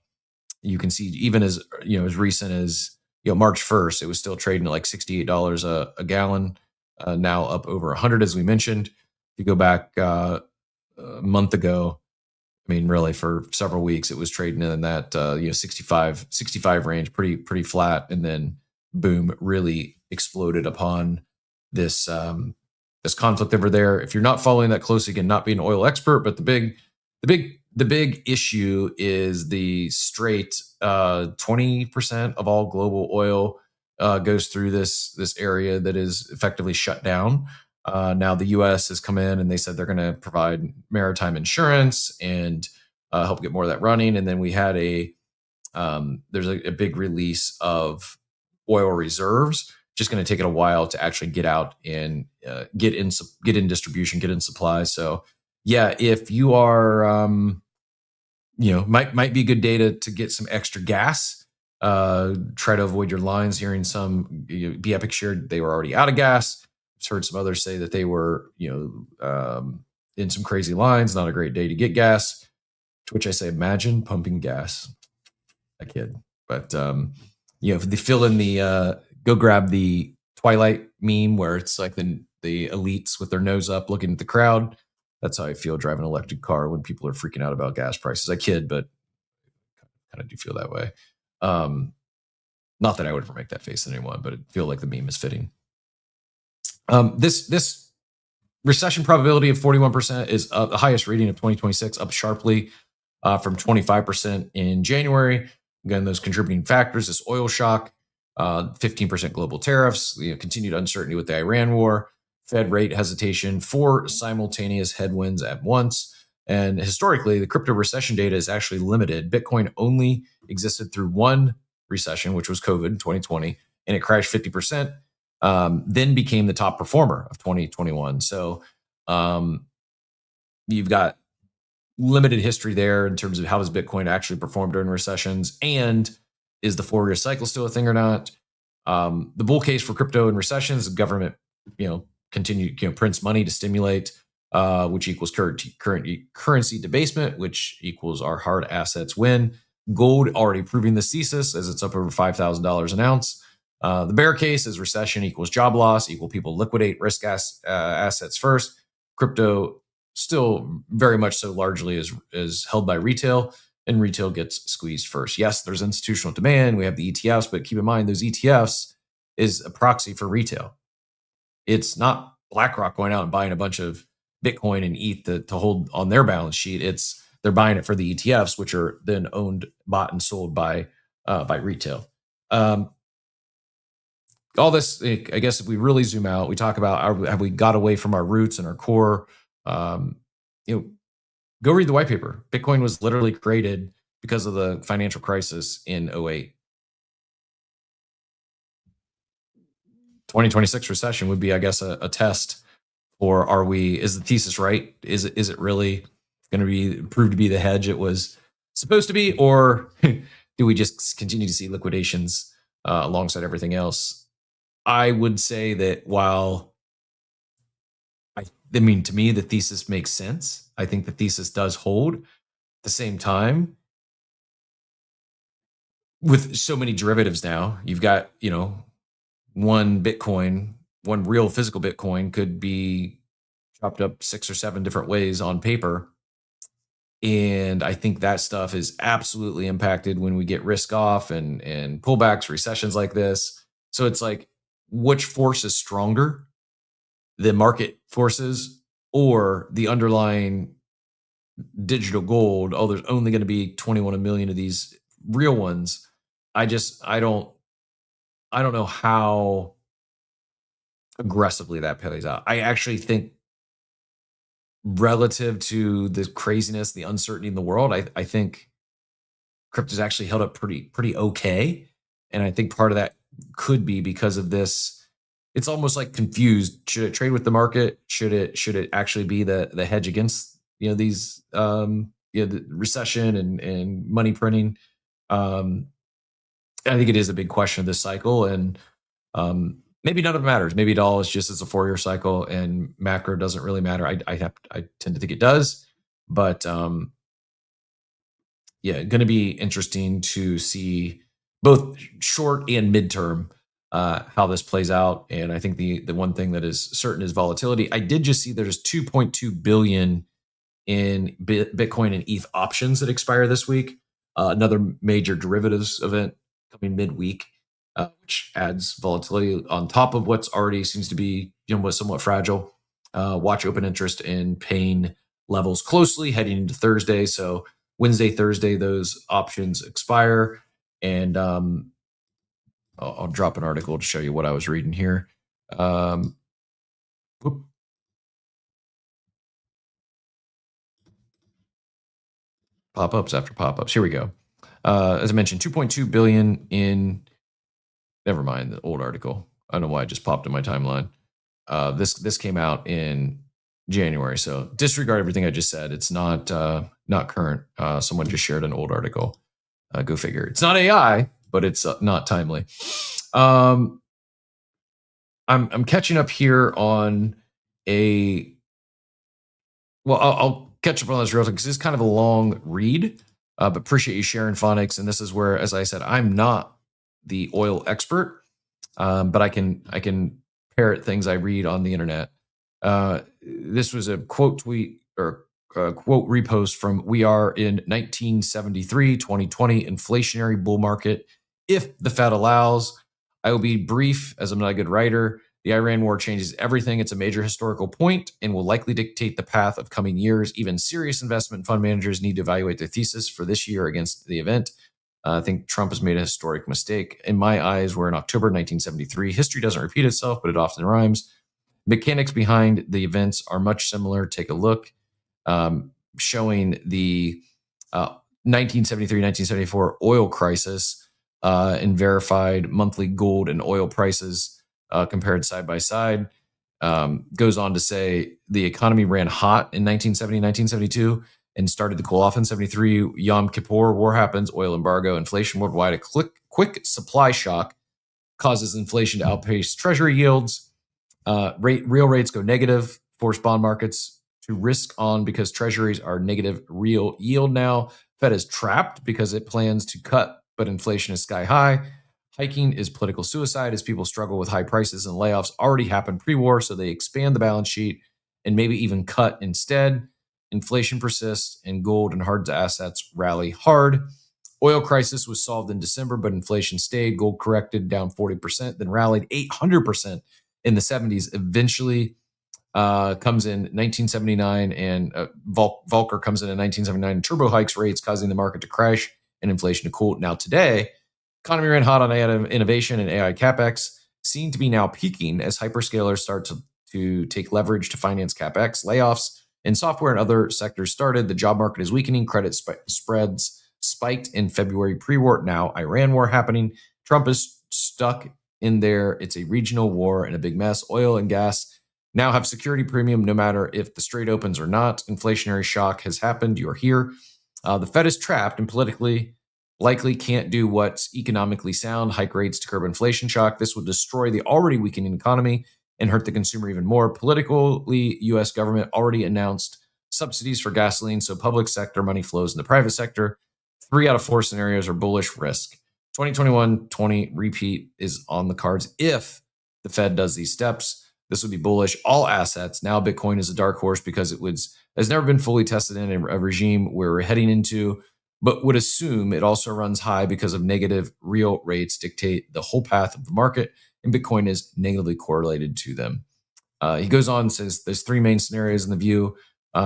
You can see even as recent as March 1st, it was still trading at like $68 a gallon. Now up over 100, as we mentioned. If you go back a month ago, I mean, really for several weeks, it was trading in that 65 range, pretty flat, and then boom, really exploded upon this conflict over there. If you're not following that closely, again, not being an oil expert, but the big issue is the straight 20% of all global oil goes through this area that is effectively shut down. Now the U.S. has come in and they said they're going to provide maritime insurance and help get more of that running. And then we had there's a big release of oil reserves. Just going to take it a while to actually get out and get in distribution, get in supply. So yeah, if you are, might be good data to get some extra gas. Try to avoid your lines. Hearing some, Be Epic shared they were already out of gas. I've heard some others say that they were, in some crazy lines. Not a great day to get gas. To which I say, imagine pumping gas. I kid, but if they fill in the go grab the Twilight meme where it's like the elites with their nose up looking at the crowd. That's how I feel driving an electric car when people are freaking out about gas prices. I kid, but kind of do feel that way. Not that I would ever make that face at anyone, but I feel like the meme is fitting. This recession probability of 41% is the highest reading of 2026, up sharply from 25% in January. Again, those contributing factors: this oil shock, 15% global tariffs, continued uncertainty with the Iran war, Fed rate hesitation, 4 simultaneous headwinds at once. And historically, the crypto recession data is actually limited. Bitcoin only existed through one recession, which was COVID in 2020, and it crashed 50%, then became the top performer of 2021. So you've got limited history there in terms of how does Bitcoin actually perform during recessions, and is the 4-year cycle still a thing or not? The bull case for crypto in recessions, the government, prints money to stimulate, which equals currency debasement, which equals our hard assets win. Gold already proving this thesis as it's up over $5,000 an ounce. The bear case is recession equals job loss, equal people liquidate risk assets first. Crypto still very much so largely is held by retail, and retail gets squeezed first. Yes, there's institutional demand. We have the ETFs, but keep in mind those ETFs is a proxy for retail. It's not BlackRock going out and buying a bunch of Bitcoin and ETH to hold on their balance sheet. They're buying it for the ETFs, which are then bought and sold by retail. All this, I guess, if we really zoom out, we talk about have we got away from our roots and our core? Go read the white paper. Bitcoin was literally created because of the financial crisis in 08. 2026 recession would be, I guess, a test for is the thesis right? Is it really going to prove to be the hedge it was supposed to be, or do we just continue to see liquidations alongside everything else? I would say that while I mean, to me, the thesis makes sense. I think the thesis does hold. At the same time, with so many derivatives now, you've got, one Bitcoin, one real physical Bitcoin could be chopped up 6 or 7 different ways on paper. And I think that stuff is absolutely impacted when we get risk off and pullbacks, recessions like this. So it's like, which force is stronger? The market forces or the underlying digital gold? Oh, there's only going to be 21 million of these real ones. I don't know how aggressively that plays out. I actually think relative to the craziness, the uncertainty in the world, I think crypto's actually held up pretty okay. And I think part of that could be because of this. It's almost like confused. Should it trade with the market? Should it actually be the hedge against these the recession and money printing? I think it is a big question of this cycle, and maybe none of it matters. Maybe it all is just as a 4-year cycle, and macro doesn't really matter. I tend to think it does, but going to be interesting to see both short and midterm how this plays out. And I think the one thing that is certain is volatility. I did just see there's 2.2 billion in Bitcoin and ETH options that expire this week. Another major derivatives event coming midweek, which adds volatility on top of what's already seems to be somewhat fragile. Watch open interest and pain levels closely heading into Thursday. So Wednesday, Thursday, those options expire. And I'll drop an article to show you what I was reading here. Pop-ups after pop-ups. Here we go. As I mentioned, 2.2 billion in. Never mind the old article. I don't know why it just popped in my timeline. This came out in January, so disregard everything I just said. It's not current. Someone just shared an old article. Go figure. It's not AI, but it's not timely. I'm catching up here on a. Well, I'll catch up on this real quick because it's kind of a long read, but appreciate you sharing phonics. And this is where, as I said, I'm not the oil expert, but I can parrot things I read on the internet. This was a quote tweet or quote repost from "We are in 1973, 2020 inflationary bull market. If the Fed allows." I will be brief, as I'm not a good writer. The Iran war changes everything. It's a major historical point and will likely dictate the path of coming years. Even serious investment fund managers need to evaluate their thesis for this year against the event. I think Trump has made a historic mistake. In my eyes, we're in October 1973. History doesn't repeat itself, but it often rhymes. Mechanics behind the events are much similar. Take a look, showing the 1973-1974 oil crisis and verified monthly gold and oil prices compared side by side. Goes on to say the economy ran hot in 1970, 1972 and started to cool off in 73. Yom Kippur, war happens, oil embargo, inflation worldwide. A quick supply shock causes inflation to outpace treasury yields. Real rates go negative, force bond markets to risk on because treasuries are negative real yield now. Fed is trapped because it plans to cut, but inflation is sky high. Hiking is political suicide as people struggle with high prices, and layoffs already happened pre-war, so they expand the balance sheet and maybe even cut instead. Inflation persists and gold and hard assets rally hard. Oil crisis was solved in December, but inflation stayed. Gold corrected down 40%, then rallied 800% in the 70s. Eventually comes in 1979, and Volcker comes in 1979. Turbo hikes rates, causing the market to crash and inflation to cool. Now today, economy ran hot on AI innovation and AI capex, seem to be now peaking as hyperscalers start to take leverage to finance capex. Layoffs in software and other sectors started. The job market is weakening. Credit spreads spiked in February pre-war. Now Iran war happening. Trump is stuck in there. It's a regional war and a big mess. Oil and gas now have security premium no matter if the Strait opens or not. Inflationary shock has happened. You are here. The Fed is trapped and politically likely can't do what's economically sound, hike rates to curb inflation shock. This would destroy the already weakening economy and hurt the consumer even more. Politically, U.S. government already announced subsidies for gasoline, so public sector money flows in the private sector. 3 out of 4 scenarios are bullish risk. 2021-20 repeat is on the cards if the Fed does these steps. This would be bullish. All assets. Now Bitcoin is a dark horse because has never been fully tested in a regime we're heading into, but would assume it also runs high because of negative real rates dictate the whole path of the market, and Bitcoin is negatively correlated to them. He goes on and says there's 3 main scenarios in the view.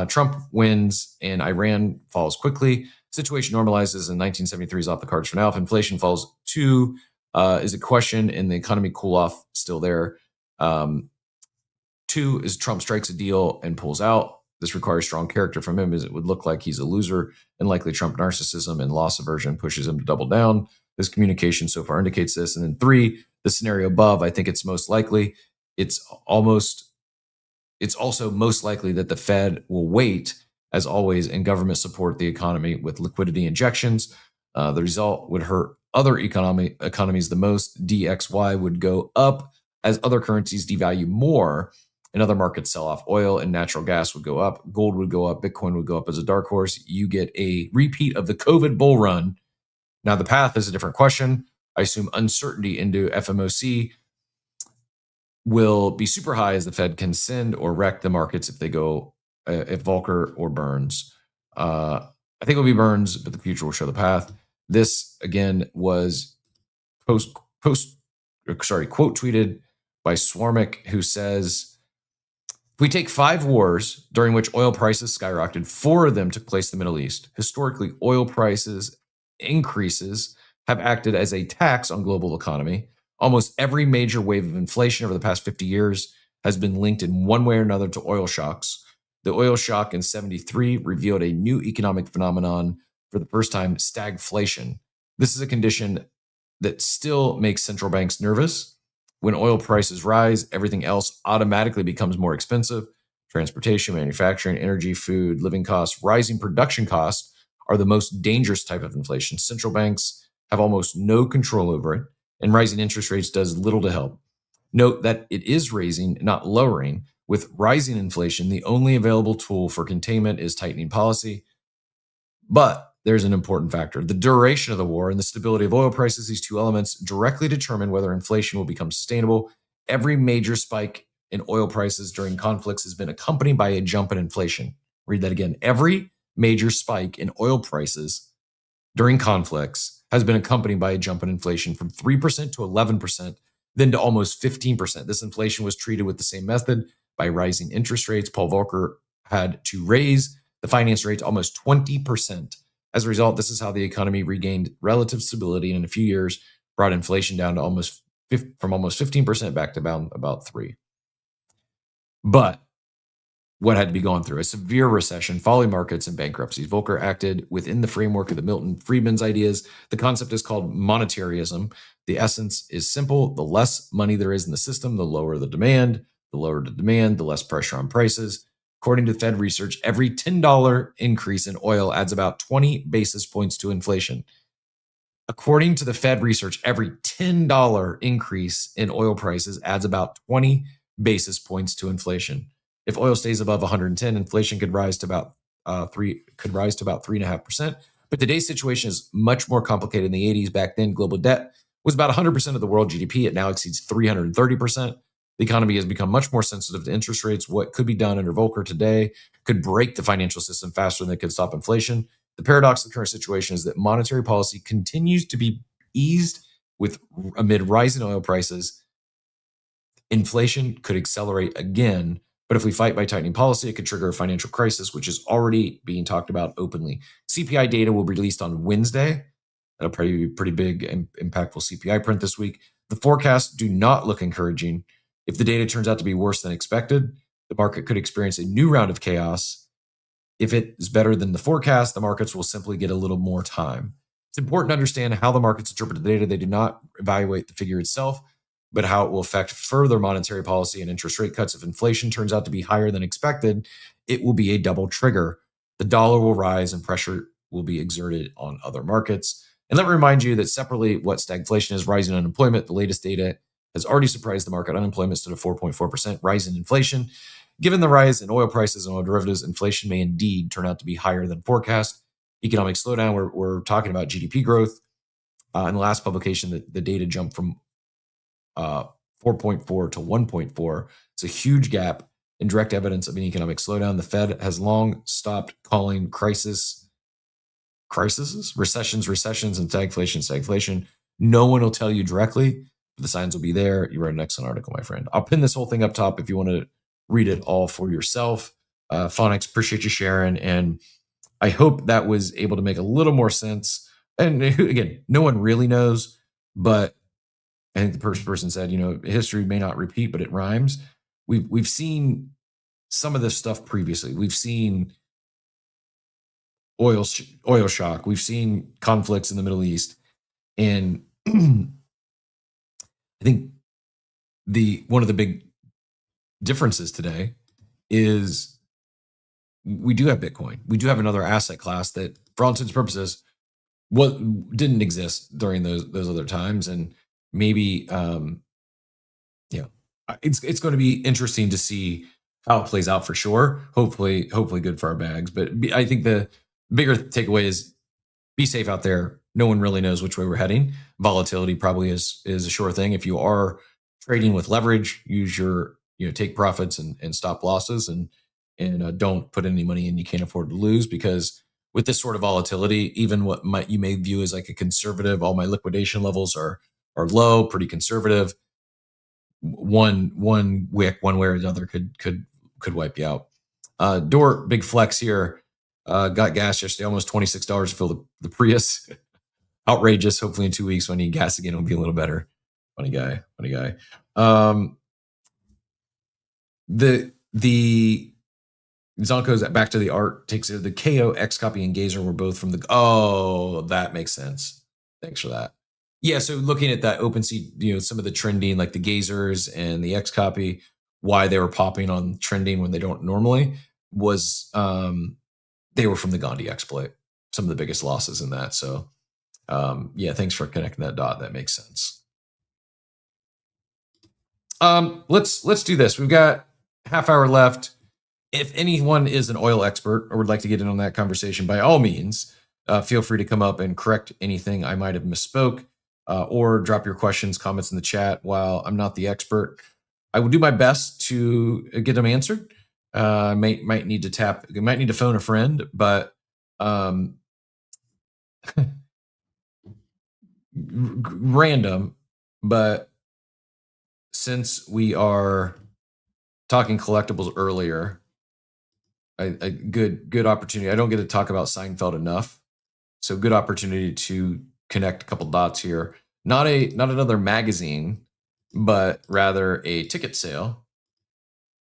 Trump wins and Iran falls quickly. Situation normalizes and 1973 is off the cards for now. If inflation falls, 2 is a question and the economy cool off still there. 2 is Trump strikes a deal and pulls out. This requires strong character from him as it would look like he's a loser, and likely Trump narcissism and loss aversion pushes him to double down. This communication so far indicates this. And then 3, the scenario above, I think it's most likely. It's also most likely that the Fed will wait, as always, and government support the economy with liquidity injections. The result would hurt other economies the most. DXY would go up as other currencies devalue more and other markets sell off. Oil and natural gas would go up. Gold would go up. Bitcoin would go up as a dark horse. You get a repeat of the COVID bull run. Now, the path is a different question. I assume uncertainty into FOMC will be super high as the Fed can send or wreck the markets if they go, if Volcker or Burns. I think it'll be Burns, but the future will show the path. This, again, was quote tweeted by Swarmick, who says, if we take 5 wars during which oil prices skyrocketed, 4 of them took place in the Middle East. Historically, oil prices increases have acted as a tax on global economy. Almost every major wave of inflation over the past 50 years has been linked in one way or another to oil shocks. The oil shock in 73 revealed a new economic phenomenon for the first time, stagflation. This is a condition that still makes central banks nervous. When oil prices rise, everything else automatically becomes more expensive. Transportation, manufacturing, energy, food, living costs, rising production costs are the most dangerous type of inflation. Central banks have almost no control over it, and rising interest rates does little to help. Note that it is raising, not lowering. With rising inflation, the only available tool for containment is tightening policy. But there's an important factor. The duration of the war and the stability of oil prices, these 2 elements directly determine whether inflation will become sustainable. Every major spike in oil prices during conflicts has been accompanied by a jump in inflation. Read that again. Every major spike in oil prices during conflicts has been accompanied by a jump in inflation from 3% to 11%, then to almost 15%. This inflation was treated with the same method by rising interest rates. Paul Volcker had to raise the finance rates almost 20%. As a result, this is how the economy regained relative stability and in a few years brought inflation down to almost 15% back to about 3%. But what had to be gone through? A severe recession, falling markets, and bankruptcies. Volcker acted within the framework of the Milton Friedman's ideas. The concept is called monetarism. The essence is simple. The less money there is in the system, the lower the demand. The lower the demand, the less pressure on prices. According to Fed research, every $10 increase in oil adds about 20 basis points to inflation. According to the Fed research, every $10 increase in oil prices adds about 20 basis points to inflation. If oil stays above 110, inflation could rise to about 3.5%. But today's situation is much more complicated. In the 80s, back then, global debt was about 100% of the world GDP. It now exceeds 330%. The economy has become much more sensitive to interest rates. What could be done under Volcker today could break the financial system faster than it could stop inflation. The paradox of the current situation is that monetary policy continues to be eased amid rising oil prices. Inflation could accelerate again, but if we fight by tightening policy, it could trigger a financial crisis, which is already being talked about openly. CPI data will be released on Wednesday. That'll probably be a pretty big and impactful CPI print this week. The forecasts do not look encouraging. If the data turns out to be worse than expected, the market could experience a new round of chaos. If it is better than the forecast, the markets will simply get a little more time. It's important to understand how the markets interpret the data. They do not evaluate the figure itself. but how it will affect further monetary policy and interest rate cuts. If inflation turns out to be higher than expected, it will be a double trigger. The dollar will rise and pressure will be exerted on other markets. And let me remind you that separately, what stagflation is: rising unemployment. The latest data has already surprised the market. Unemployment stood at 4.4%, rise in inflation. Given the rise in oil prices and oil derivatives, inflation may indeed turn out to be higher than forecast. Economic slowdown, we're talking about GDP growth. In the last publication, the data jumped from 4.4 to 1.4. It's a huge gap in direct evidence of an economic slowdown. The Fed has long stopped calling recessions, and stagflation. No one will tell you directly, but the signs will be there. You wrote an excellent article, my friend. I'll pin this whole thing up top if you want to read it all for yourself. Phonics, appreciate you sharing. And I hope that was able to make a little more sense. And again, no one really knows, but I think the first person said, history may not repeat, but it rhymes. We've seen some of this stuff previously. We've seen oil shock. We've seen conflicts in the Middle East, and I think one of the big differences today is we do have Bitcoin. We do have another asset class that, for all intents and purposes, didn't exist during those other times, and maybe it's going to be interesting to see how it plays out for sure. Hopefully good for our bags. But I think the bigger takeaway is be safe out there. No one really knows which way we're heading. Volatility probably is a sure thing. If you are trading with leverage, use your take profits and stop losses, and don't put any money in you can't afford to lose, because with this sort of volatility, even what you may view as like a conservative, all my liquidation levels are low, pretty conservative. One wick, one way or another, could wipe you out. Dort, big flex here. Got gas yesterday, almost $26 to fill the Prius. Outrageous. Hopefully in 2 weeks when I need gas again, it'll be a little better. Funny guy. The Zonko's back to the art takes it. The KO, X Copy, and Gazer were both from the. Oh, that makes sense. Thanks for that. Yeah, so looking at that OpenSea, some of the trending, like the Gazers and the X Copy, why they were popping on trending when they don't normally, was they were from the Gondi exploit. Some of the biggest losses in that. So thanks for connecting that dot. That makes sense. Let's do this. We've got half hour left. If anyone is an oil expert or would like to get in on that conversation, by all means, feel free to come up and correct anything I might have misspoke, or drop your questions, comments in the chat. While I'm not the expert, I will do my best to get them answered. Might need to phone a friend, but random. But since we are talking collectibles earlier, a good opportunity. I don't get to talk about Seinfeld enough, so good opportunity to connect a couple dots here. Not another magazine, but rather a ticket sale.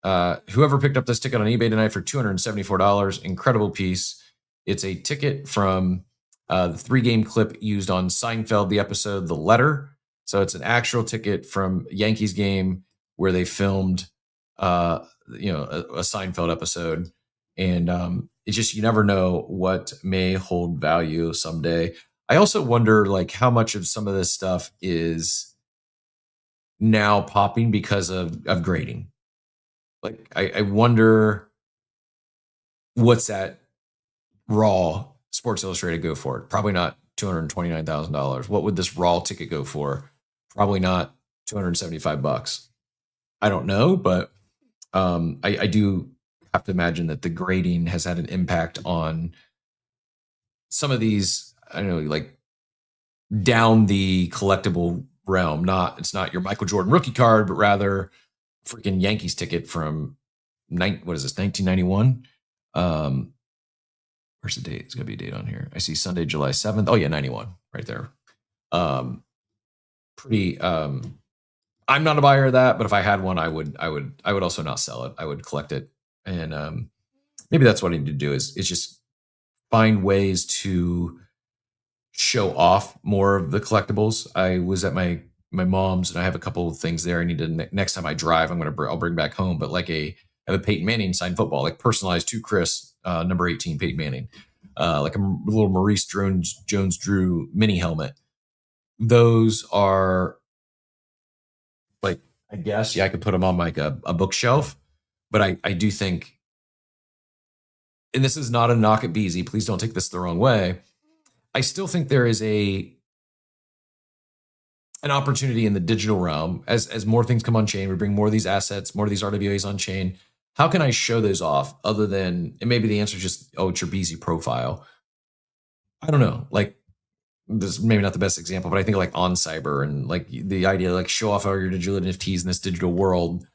Whoever picked up this ticket on eBay tonight for $274, incredible piece. It's a ticket from the 3-game clip used on Seinfeld, the episode The Letter. So it's an actual ticket from Yankees game where they filmed a Seinfeld episode. And it's just, you never know what may hold value someday. I also wonder how much of some of this stuff is now popping because of grading. I wonder what's that raw Sports Illustrated go for? Probably not $229,000. What would this raw ticket go for? Probably not $275. I don't know, but I do have to imagine that the grading has had an impact on some of these, I don't know, down the collectible realm. It's not your Michael Jordan rookie card, but rather freaking Yankees ticket from 1991. Where's the date? It's gonna be a date on here. I see Sunday, July 7th. Oh yeah, 91 right there. Pretty. I'm not a buyer of that, but if I had one, I would also not sell it. I would collect it, and maybe that's what I need to do is just find ways to show off more of the collectibles. I was at my my mom's, and I have a couple of things there. I need to next time I drive, I'll bring back home. But like I have a Peyton Manning signed football, like personalized to Chris, number 18, Peyton Manning, like a little Maurice Jones-Drew mini helmet. Those are like, I guess, yeah, I could put them on like a bookshelf, but I do think, and this is not a knock at Beezy, please don't take this the wrong way. I still think there is an opportunity in the digital realm as more things come on chain. We bring more of these assets, more of these RWAs on chain. How can I show those off other than, and maybe the answer is just, oh, it's your Beezy profile. I don't know. Like, this is maybe not the best example, but I think like on Cyber and like the idea to like show off all your digital NFTs in this digital world.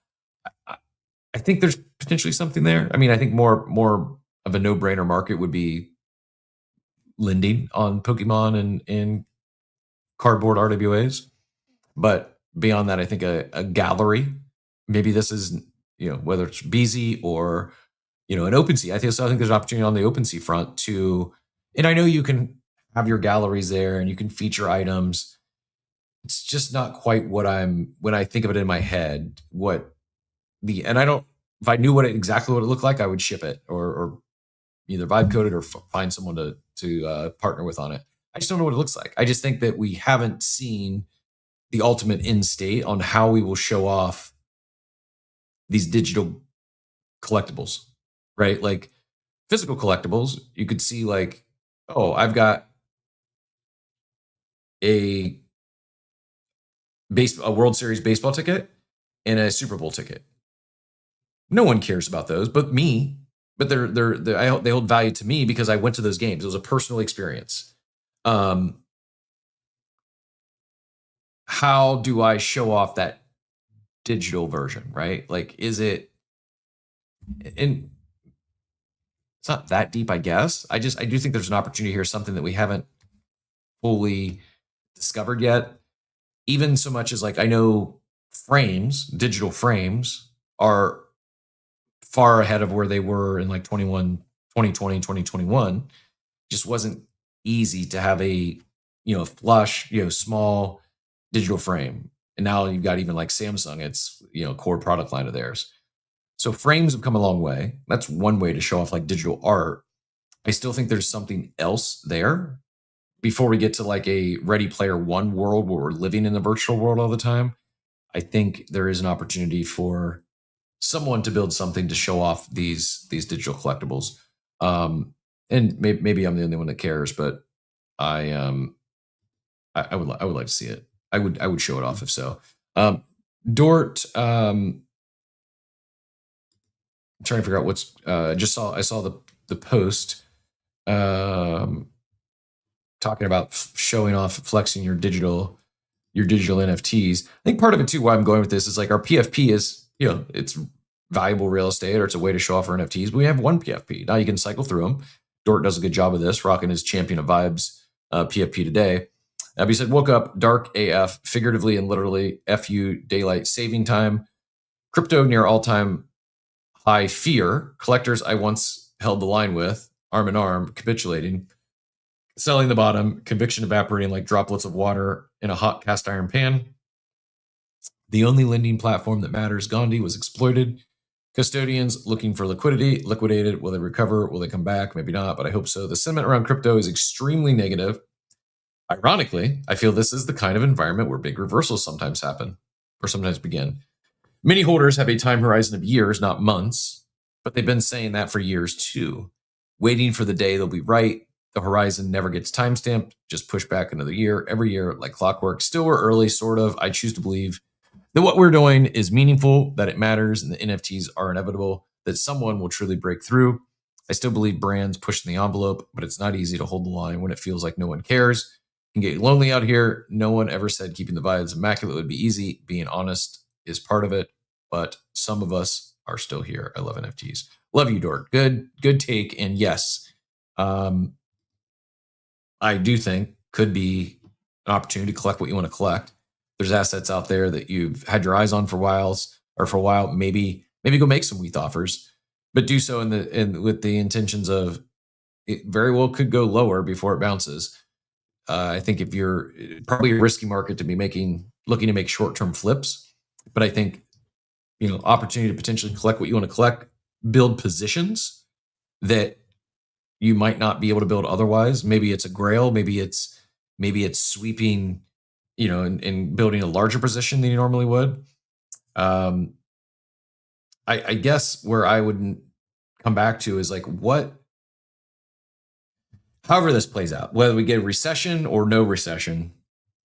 I think there's potentially something there. I mean, I think more of a no-brainer market would be lending on Pokemon and cardboard RWAs. But beyond that, I think a gallery, maybe this is, whether it's Beezy or, an OpenSea. I think there's an opportunity on the OpenSea front to, and I know you can have your galleries there and you can feature items. It's just not quite when I think of it in my head, if I knew exactly what it looked like, I would ship it or either vibe code it or find someone to partner with on it. I just don't know what it looks like. I just think that we haven't seen the ultimate end state on how we will show off these digital collectibles, right? Like physical collectibles, you could see like, oh, I've got a World Series baseball ticket and a Super Bowl ticket. No one cares about those but me. But they hold value to me because I went to those games. It was a personal experience. How do I show off that digital version, right? Like, is it, and it's not that deep, I guess. I do think there's an opportunity here, something that we haven't fully discovered yet. Even so much as like, I know digital frames are far ahead of where they were in like 2020, 2021. Just wasn't easy to have a, flush, small digital frame. And now you've got even like Samsung, it's, core product line of theirs. So frames have come a long way. That's one way to show off like digital art. I still think there's something else there before we get to like a Ready Player One world where we're living in the virtual world all the time. I think there is an opportunity for someone to build something to show off these digital collectibles. And maybe I'm the only one that cares, but I would like to see it. I would show it off if so. Dort, I'm trying to figure out what's I saw the post talking about showing off, flexing your digital NFTs. I think part of it too, why I'm going with this is like our PFP is, it's valuable real estate or it's a way to show off our NFTs. But we have one PFP. Now you can cycle through them. Dort does a good job of this, rocking his Champion of Vibes PFP today. He said, woke up dark AF, figuratively and literally, FU daylight saving time. Crypto near all-time high fear. Collectors I once held the line with, arm in arm, capitulating. Selling the bottom, conviction evaporating like droplets of water in a hot cast iron pan. The only lending platform that matters, Gondi, was exploited. Custodians looking for liquidity, liquidated. Will they recover? Will they come back? Maybe not, but I hope so. The sentiment around crypto is extremely negative. Ironically, I feel this is the kind of environment where big reversals sometimes happen or sometimes begin. Many holders have a time horizon of years, not months, but they've been saying that for years too, waiting for the day they'll be right. The horizon never gets timestamped, just push back another year, every year, like clockwork. Still, we're early, sort of. I choose to believe that what we're doing is meaningful, that it matters, and the NFTs are inevitable, that someone will truly break through. I still believe brands pushing the envelope, but it's not easy to hold the line when it feels like no one cares. It can get lonely out here. No one ever said keeping the vibes immaculate would be easy. Being honest is part of it, but some of us are still here. I love NFTs. Love you, Dort. Good take. And yes, I do think could be an opportunity to collect what you want to collect. There's assets out there that you've had your eyes on for a while. Maybe go make some WETH offers, but do so with the intentions of it very well could go lower before it bounces. I think if you're probably a risky market to be making looking to make short-term flips, but I think, opportunity to potentially collect what you want to collect, build positions that you might not be able to build otherwise. Maybe it's a grail, maybe it's sweeping, and building a larger position than you normally would. I guess where I would come back to is like however this plays out, whether we get a recession or no recession,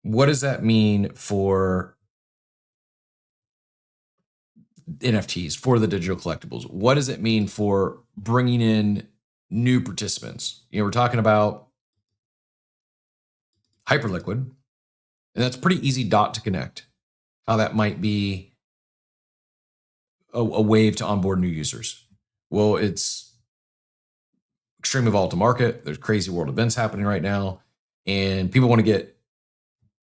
what does that mean for NFTs, for the digital collectibles? What does it mean for bringing in new participants? We're talking about Hyperliquid, and that's a pretty easy dot to connect. How that might be a wave to onboard new users. Well, it's extremely volatile market. There's crazy world events happening right now, and people want to get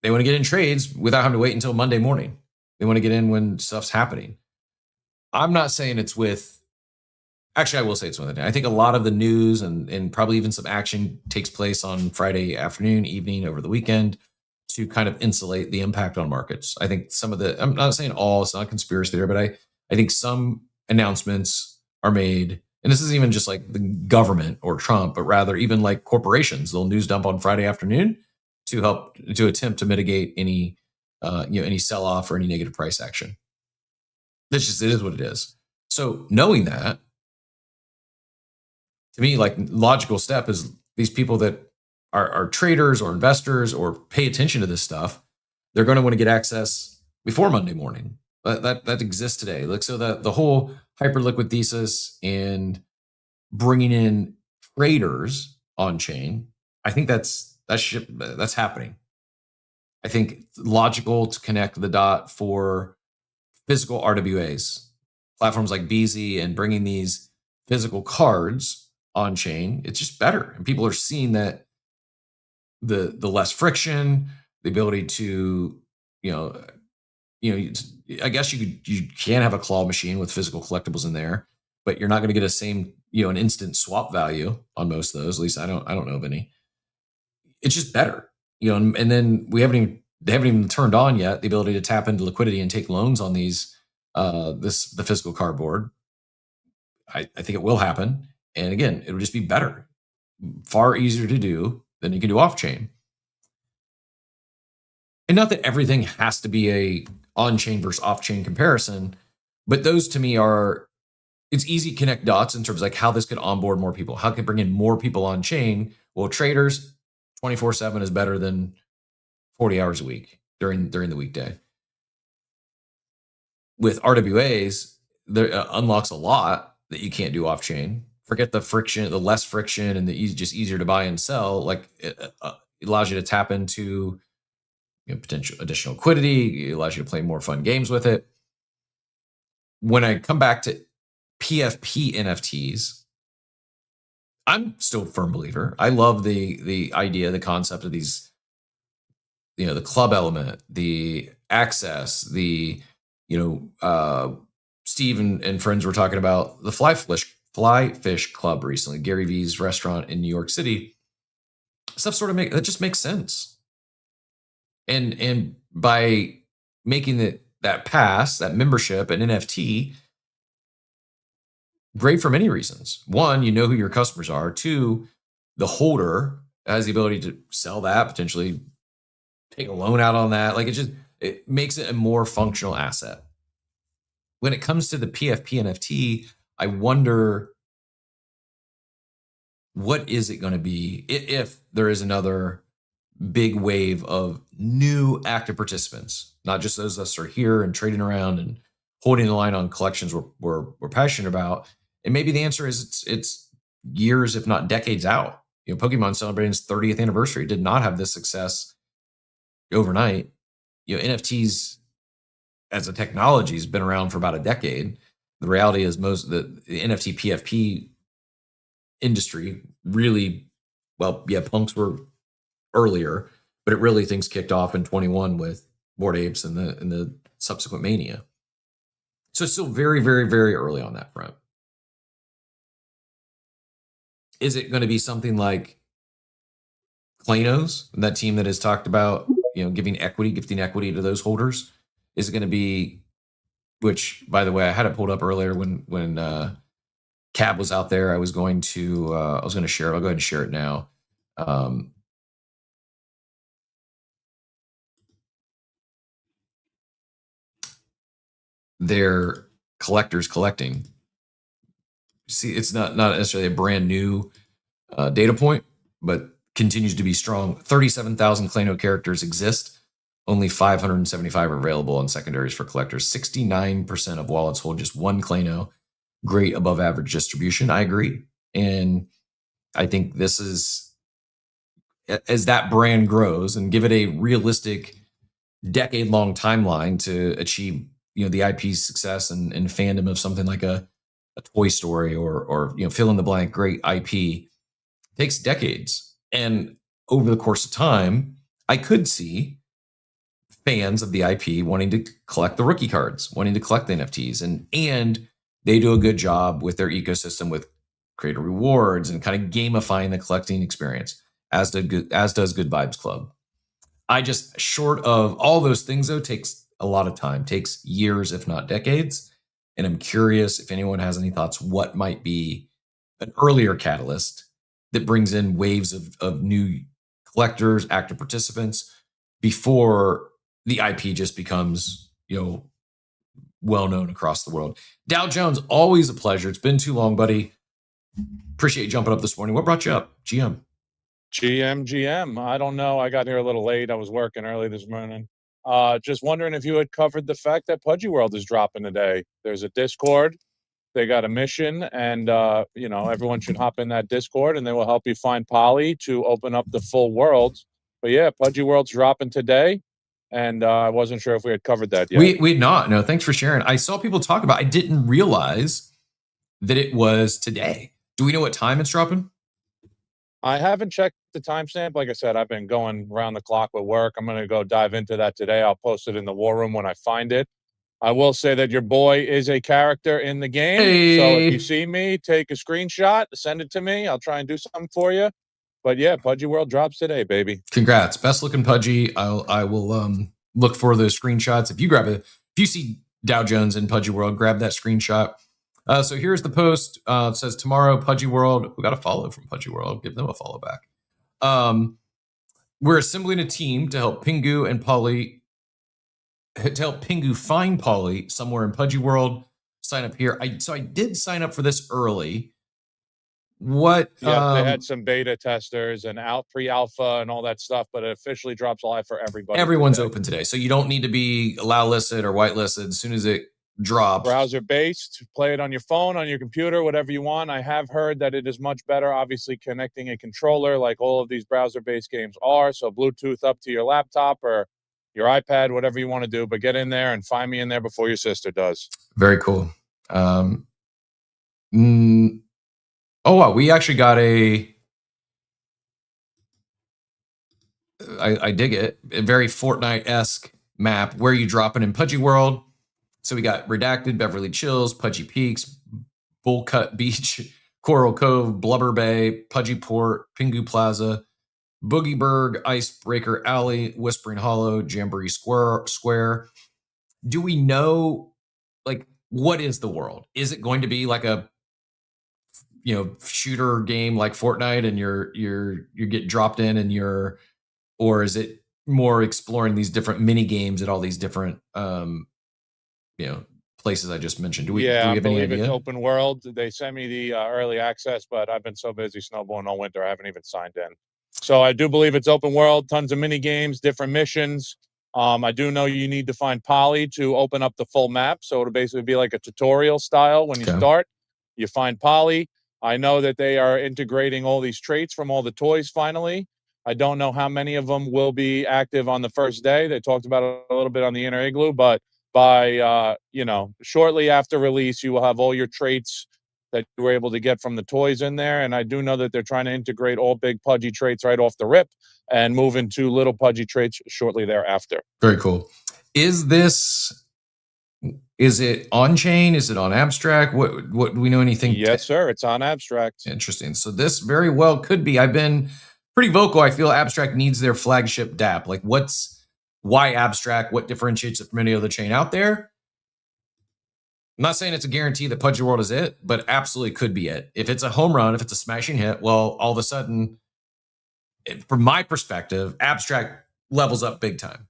in trades without having to wait until Monday morning. They want to get in when stuff's happening. I'm not saying it's with. Actually, I will say it's with it. I think a lot of the news and probably even some action takes place on Friday afternoon, evening, over the weekend to kind of insulate the impact on markets. I think I'm not saying all, it's not a conspiracy there, but I think some announcements are made, and this isn't even just like the government or Trump, but rather even like corporations. They'll news dump on Friday afternoon to attempt to mitigate any any sell off or any negative price action. It is what it is. So knowing that, to me, like, logical step is these people that are traders or investors or pay attention to this stuff, they're going to want to get access before Monday morning. That exists today. Like, so the whole Hyperliquid thesis and bringing in traders on chain, I think that's happening. I think it's logical to connect the dot for physical RWAs, platforms like BZ, and bringing these physical cards on chain. It's just better, and people are seeing that the less friction, the ability to I guess you can have a claw machine with physical collectibles in there, but you're not going to get a same an instant swap value on most of those. At least I don't know of any. It's just better, and then they haven't even turned on yet the ability to tap into liquidity and take loans on these the physical cardboard. I think it will happen. And again, it would just be better, far easier to do than you can do off chain. And not that everything has to be a on chain versus off chain comparison, but those to me it's easy to connect dots in terms of like how this could onboard more people, how it could bring in more people on chain. Well, traders 24/7 is better than 40 hours a week during the weekday. With RWAs, there unlocks a lot that you can't do off chain. Forget the friction, the less friction, and just easier to buy and sell. Like, it allows you to tap into potential additional liquidity. It allows you to play more fun games with it. When I come back to PFP NFTs, I'm still a firm believer. I love the idea, the concept of these, the club element, the access, the Steve and friends were talking about the Fly Fish Club recently, Gary V's restaurant in New York City. Stuff that just makes sense. And by making that pass, that membership, an NFT, great for many reasons. One, who your customers are. Two, the holder has the ability to sell that, potentially take a loan out on that. Like, it makes it a more functional asset. When it comes to the PFP NFT, I wonder, what is it going to be if there is another big wave of new active participants, not just those of us are here and trading around and holding the line on collections we're passionate about. And maybe the answer is it's years, if not decades out. Pokemon celebrating its 30th anniversary did not have this success overnight. NFTs as a technology has been around for about a decade. The reality is the NFT PFP industry really, punks were earlier, but things kicked off in 21 with Bored Apes and the subsequent mania. So it's still very, very, very early on that front. Is it going to be something like Klanos, that team that has talked about gifting equity to those holders? Is it going to be, which by the way, I had it pulled up earlier when Cab was out there. I was going to share it. I'll go ahead and share it now. They're collectors collecting. See, it's not necessarily a brand new data point, but continues to be strong. 37,000 Clano characters exist. Only 575 are available on secondaries for collectors. 69% of wallets hold just one Clano. Great above average distribution. I agree. And I think this is, as that brand grows, and give it a realistic decade-long timeline to achieve, the IP's success and fandom of something like a Toy Story or fill in the blank great IP, takes decades. And over the course of time, I could see fans of the IP wanting to collect the rookie cards, wanting to collect the NFTs, and they do a good job with their ecosystem with creator rewards and kind of gamifying the collecting experience, as does Good Vibes Club. I just, short of all those things though, takes a lot of time, takes years, if not decades. And I'm curious if anyone has any thoughts, what might be an earlier catalyst that brings in waves of new collectors, active participants, before the IP just becomes, well known across the world. Dow Jones, always a pleasure. It's been too long, buddy. Appreciate you jumping up this morning. What brought you up? GM. I don't know. I got here a little late. I was working early this morning. Just wondering if you had covered the fact that Pudgy World is dropping today. There's a Discord. They got a mission, and everyone should hop in that Discord, and they will help you find Polly to open up the full world. But yeah, Pudgy World's dropping today, and I wasn't sure if we had covered that yet. We'd not. No, thanks for sharing. I saw people talk about it. I didn't realize that it was today. Do we know what time it's dropping? I haven't checked the timestamp. Like I said, I've been going around the clock with work. I'm going to go dive into that today. I'll post it in the war room when I find it. I will say that your boy is a character in the game. Hey. So if you see me, take a screenshot, send it to me. I'll try and do something for you. But yeah, Pudgy World drops today, baby. Congrats. Best looking Pudgy. I will look for those screenshots. If you see Dow Jones in Pudgy World, grab that screenshot. So here's the post. It says tomorrow, Pudgy World. We got a follow from Pudgy World. Give them a follow back. We're assembling a team to help Pingu find Polly somewhere in Pudgy World. Sign up here. So I did sign up for this early. What? Yeah, they had some beta testers and pre-alpha and all that stuff, but it officially drops live for everybody. Everyone's open today, so you don't need to be allow listed or whitelisted. As soon as it drops, browser based, play it on your phone, on your computer, whatever you want. I have heard that it is much better, obviously, connecting a controller like all of these browser based games are. So Bluetooth up to your laptop or your iPad, whatever you want to do, but get in there and find me in there before your sister does. Very cool. We actually got I dig it, a very Fortnite-esque map. Where you dropping in Pudgy World? So we got Redacted, Beverly Chills, Pudgy Peaks, Bullcut Beach, Coral Cove, Blubber Bay, Pudgy Port, Pingu Plaza, Boogieburg, Icebreaker Alley, Whispering Hollow, Jamboree Square. Do we know, what is the world? Is it going to be like a shooter game like Fortnite, and you get dropped in or is it more exploring these different mini games at all these different places I just mentioned? Do we have any idea? It's open world. They sent me the early access, but I've been so busy snowballing all winter, I haven't even signed in. So I do believe it's open world, tons of mini games, different missions. I do know you need to find Polly to open up the full map. So it'll basically be like a tutorial style. When you start, you find Polly. I know that they are integrating all these traits from all the toys finally. I don't know how many of them will be active on the first day. They talked about it a little bit on the Inner Igloo, but by shortly after release, you will have all your traits that you were able to get from the toys in there. And I do know that they're trying to integrate all big Pudgy traits right off the rip and move into little Pudgy traits shortly thereafter. Very cool. Is it on chain? Is it on Abstract? What do we know anything? Yes, sir. It's on Abstract. Interesting. So this very well could be. I've been pretty vocal. I feel Abstract needs their flagship DApp. Why abstract? What differentiates it from any other chain out there? I'm not saying it's a guarantee that Pudgy World is it, but absolutely could be it. If it's a home run, if it's a smashing hit, well, all of a sudden, from my perspective, abstract levels up big time.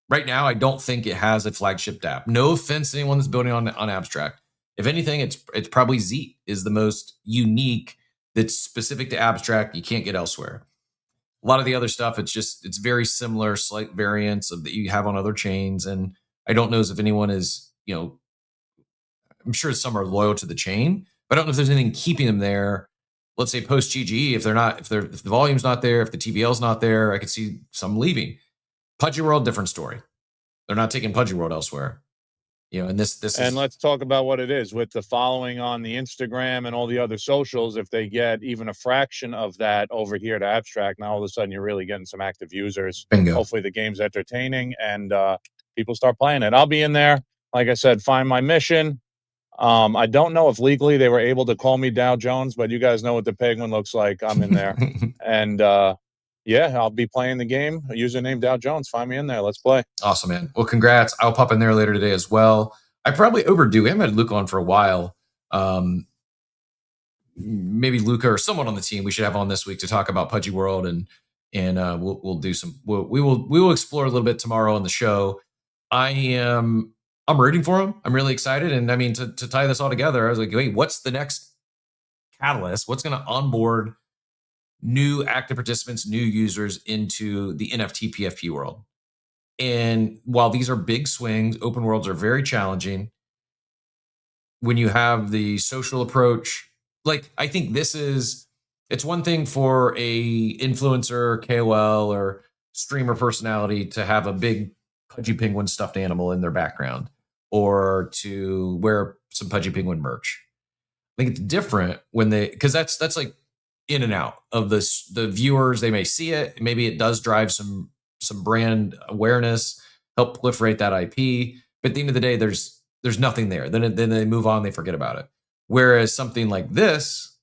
Right now, I don't think it has a flagship DApp. No offense to anyone that's building on abstract. If anything, it's probably Zeet is the most unique that's specific to abstract you can't get elsewhere. A lot of the other stuff, it's very similar, slight variants of that you have on other chains. And I don't know if anyone is, I'm sure some are loyal to the chain, but I don't know if there's anything keeping them there. Let's say post GGE, if the volume's not there, if the TVL's not there, I could see some leaving. Pudgy World, different story. They're not taking Pudgy World elsewhere. And this and let's talk about what it is with the following on the Instagram and all the other socials. If they get even a fraction of that over here to abstract, now all of a sudden you're really getting some active users. Bingo. Hopefully the game's entertaining and people start playing it. I'll be in there. Like I said, find my mission. I don't know if legally they were able to call me Dow Jones, but you guys know what the penguin looks like. I'm in there. And yeah, I'll be playing the game. Username Dow Jones. Find me in there. Let's play. Awesome, man. Well, congrats. I'll pop in there later today as well. I probably overdue. We haven't had Luca on for a while. Maybe Luca or someone on the team we should have on this week to talk about Pudgy World, and we'll do some. We will explore a little bit tomorrow on the show. I'm rooting for him. I'm really excited, and I mean to tie this all together, I was like, wait, what's the next catalyst? What's going to onboard new active participants, new users into the NFT PFP world? And while these are big swings, open worlds are very challenging. When you have the social approach, like I think it's one thing for a influencer, KOL, or streamer personality to have a big Pudgy Penguin stuffed animal in their background, or to wear some Pudgy Penguin merch. I think it's different when because that's like in and out of the viewers. They may see it. Maybe it does drive some brand awareness, help proliferate that IP. But at the end of the day, there's nothing there. Then they move on, they forget about it. Whereas something like this,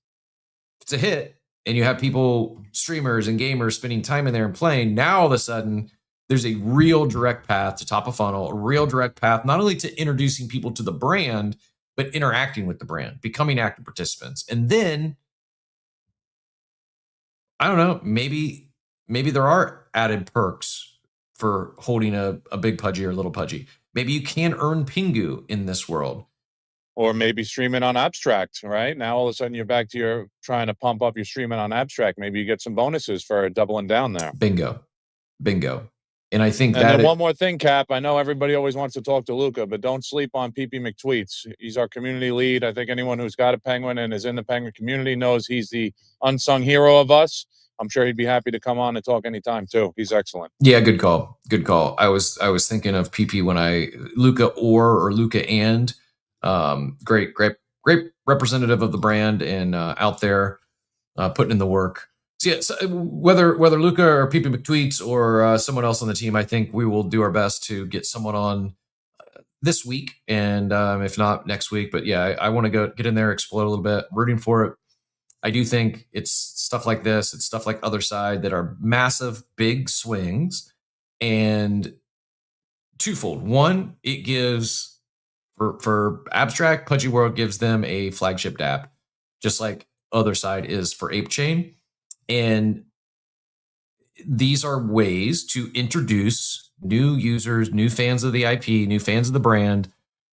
it's a hit, and you have people, streamers and gamers spending time in there and playing. Now all of a sudden, there's a real direct path to top of funnel, a real direct path, not only to introducing people to the brand, but interacting with the brand, becoming active participants. And then, I don't know, maybe there are added perks for holding a big Pudgy or a little Pudgy. Maybe you can earn Pingu in this world. Or maybe streaming on abstract, right? Now all of a sudden you're back to your trying to pump up your streaming on abstract. Maybe you get some bonuses for doubling down there. Bingo. And I think and then one more thing, Cap. I know everybody always wants to talk to Luca, but don't sleep on PP McTweets. He's our community lead. I think anyone who's got a Penguin and is in the Penguin community knows he's the unsung hero of us. I'm sure he'd be happy to come on and talk anytime too. He's excellent. Yeah, good call. I was thinking of PP when Luca or Luca and great representative of the brand and out there putting in the work. So yeah, so whether Luca or PP McTweets or someone else on the team, I think we will do our best to get someone on this week, and if not next week. But yeah, I want to get in there, explore a little bit, rooting for it. I do think it's stuff like this, it's stuff like Other Side that are massive, big swings, and twofold. One, it gives for abstract, Pudgy World gives them a flagship DApp, just like Other Side is for Ape Chain. And these are ways to introduce new users, new fans of the IP, new fans of the brand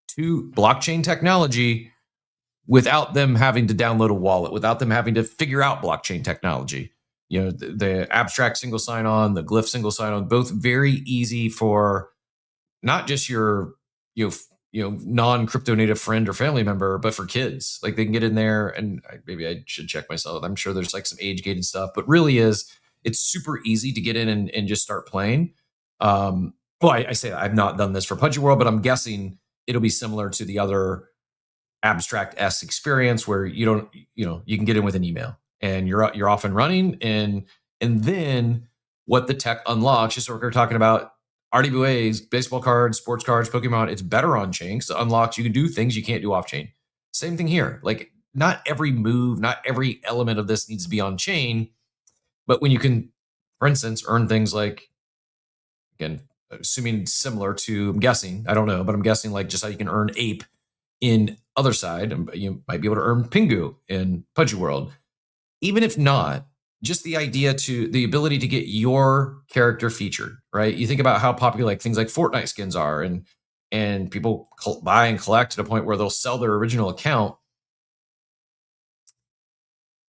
to blockchain technology without them having to download a wallet, without them having to figure out blockchain technology. The abstract single sign-on, the glyph single sign-on, both very easy for not just your non-crypto native friend or family member, but for kids. Like they can get in there, and maybe I should check myself. I'm sure there's like some age-gated stuff, but really it's super easy to get in and just start playing. Well, I say I've not done this for Pudgy World, but I'm guessing it'll be similar to the other abstract-esque experience where you can get in with an email and you're off and running, and then what the tech unlocks, just what we're talking about, RWAs, baseball cards, sports cards, Pokemon, it's better on chain because it unlocks, you can do things you can't do off chain. Same thing here. Like not every move, not every element of this needs to be on chain, but when you can, for instance, earn things like, again, assuming similar to, I'm guessing, I don't know, but I'm guessing like just how you can earn ape in other side, and you might be able to earn Pingu in Pudgy World. Even if not, just the ability to get your character featured, right? You think about how popular like things like Fortnite skins are, and people buy and collect to the point where they'll sell their original account.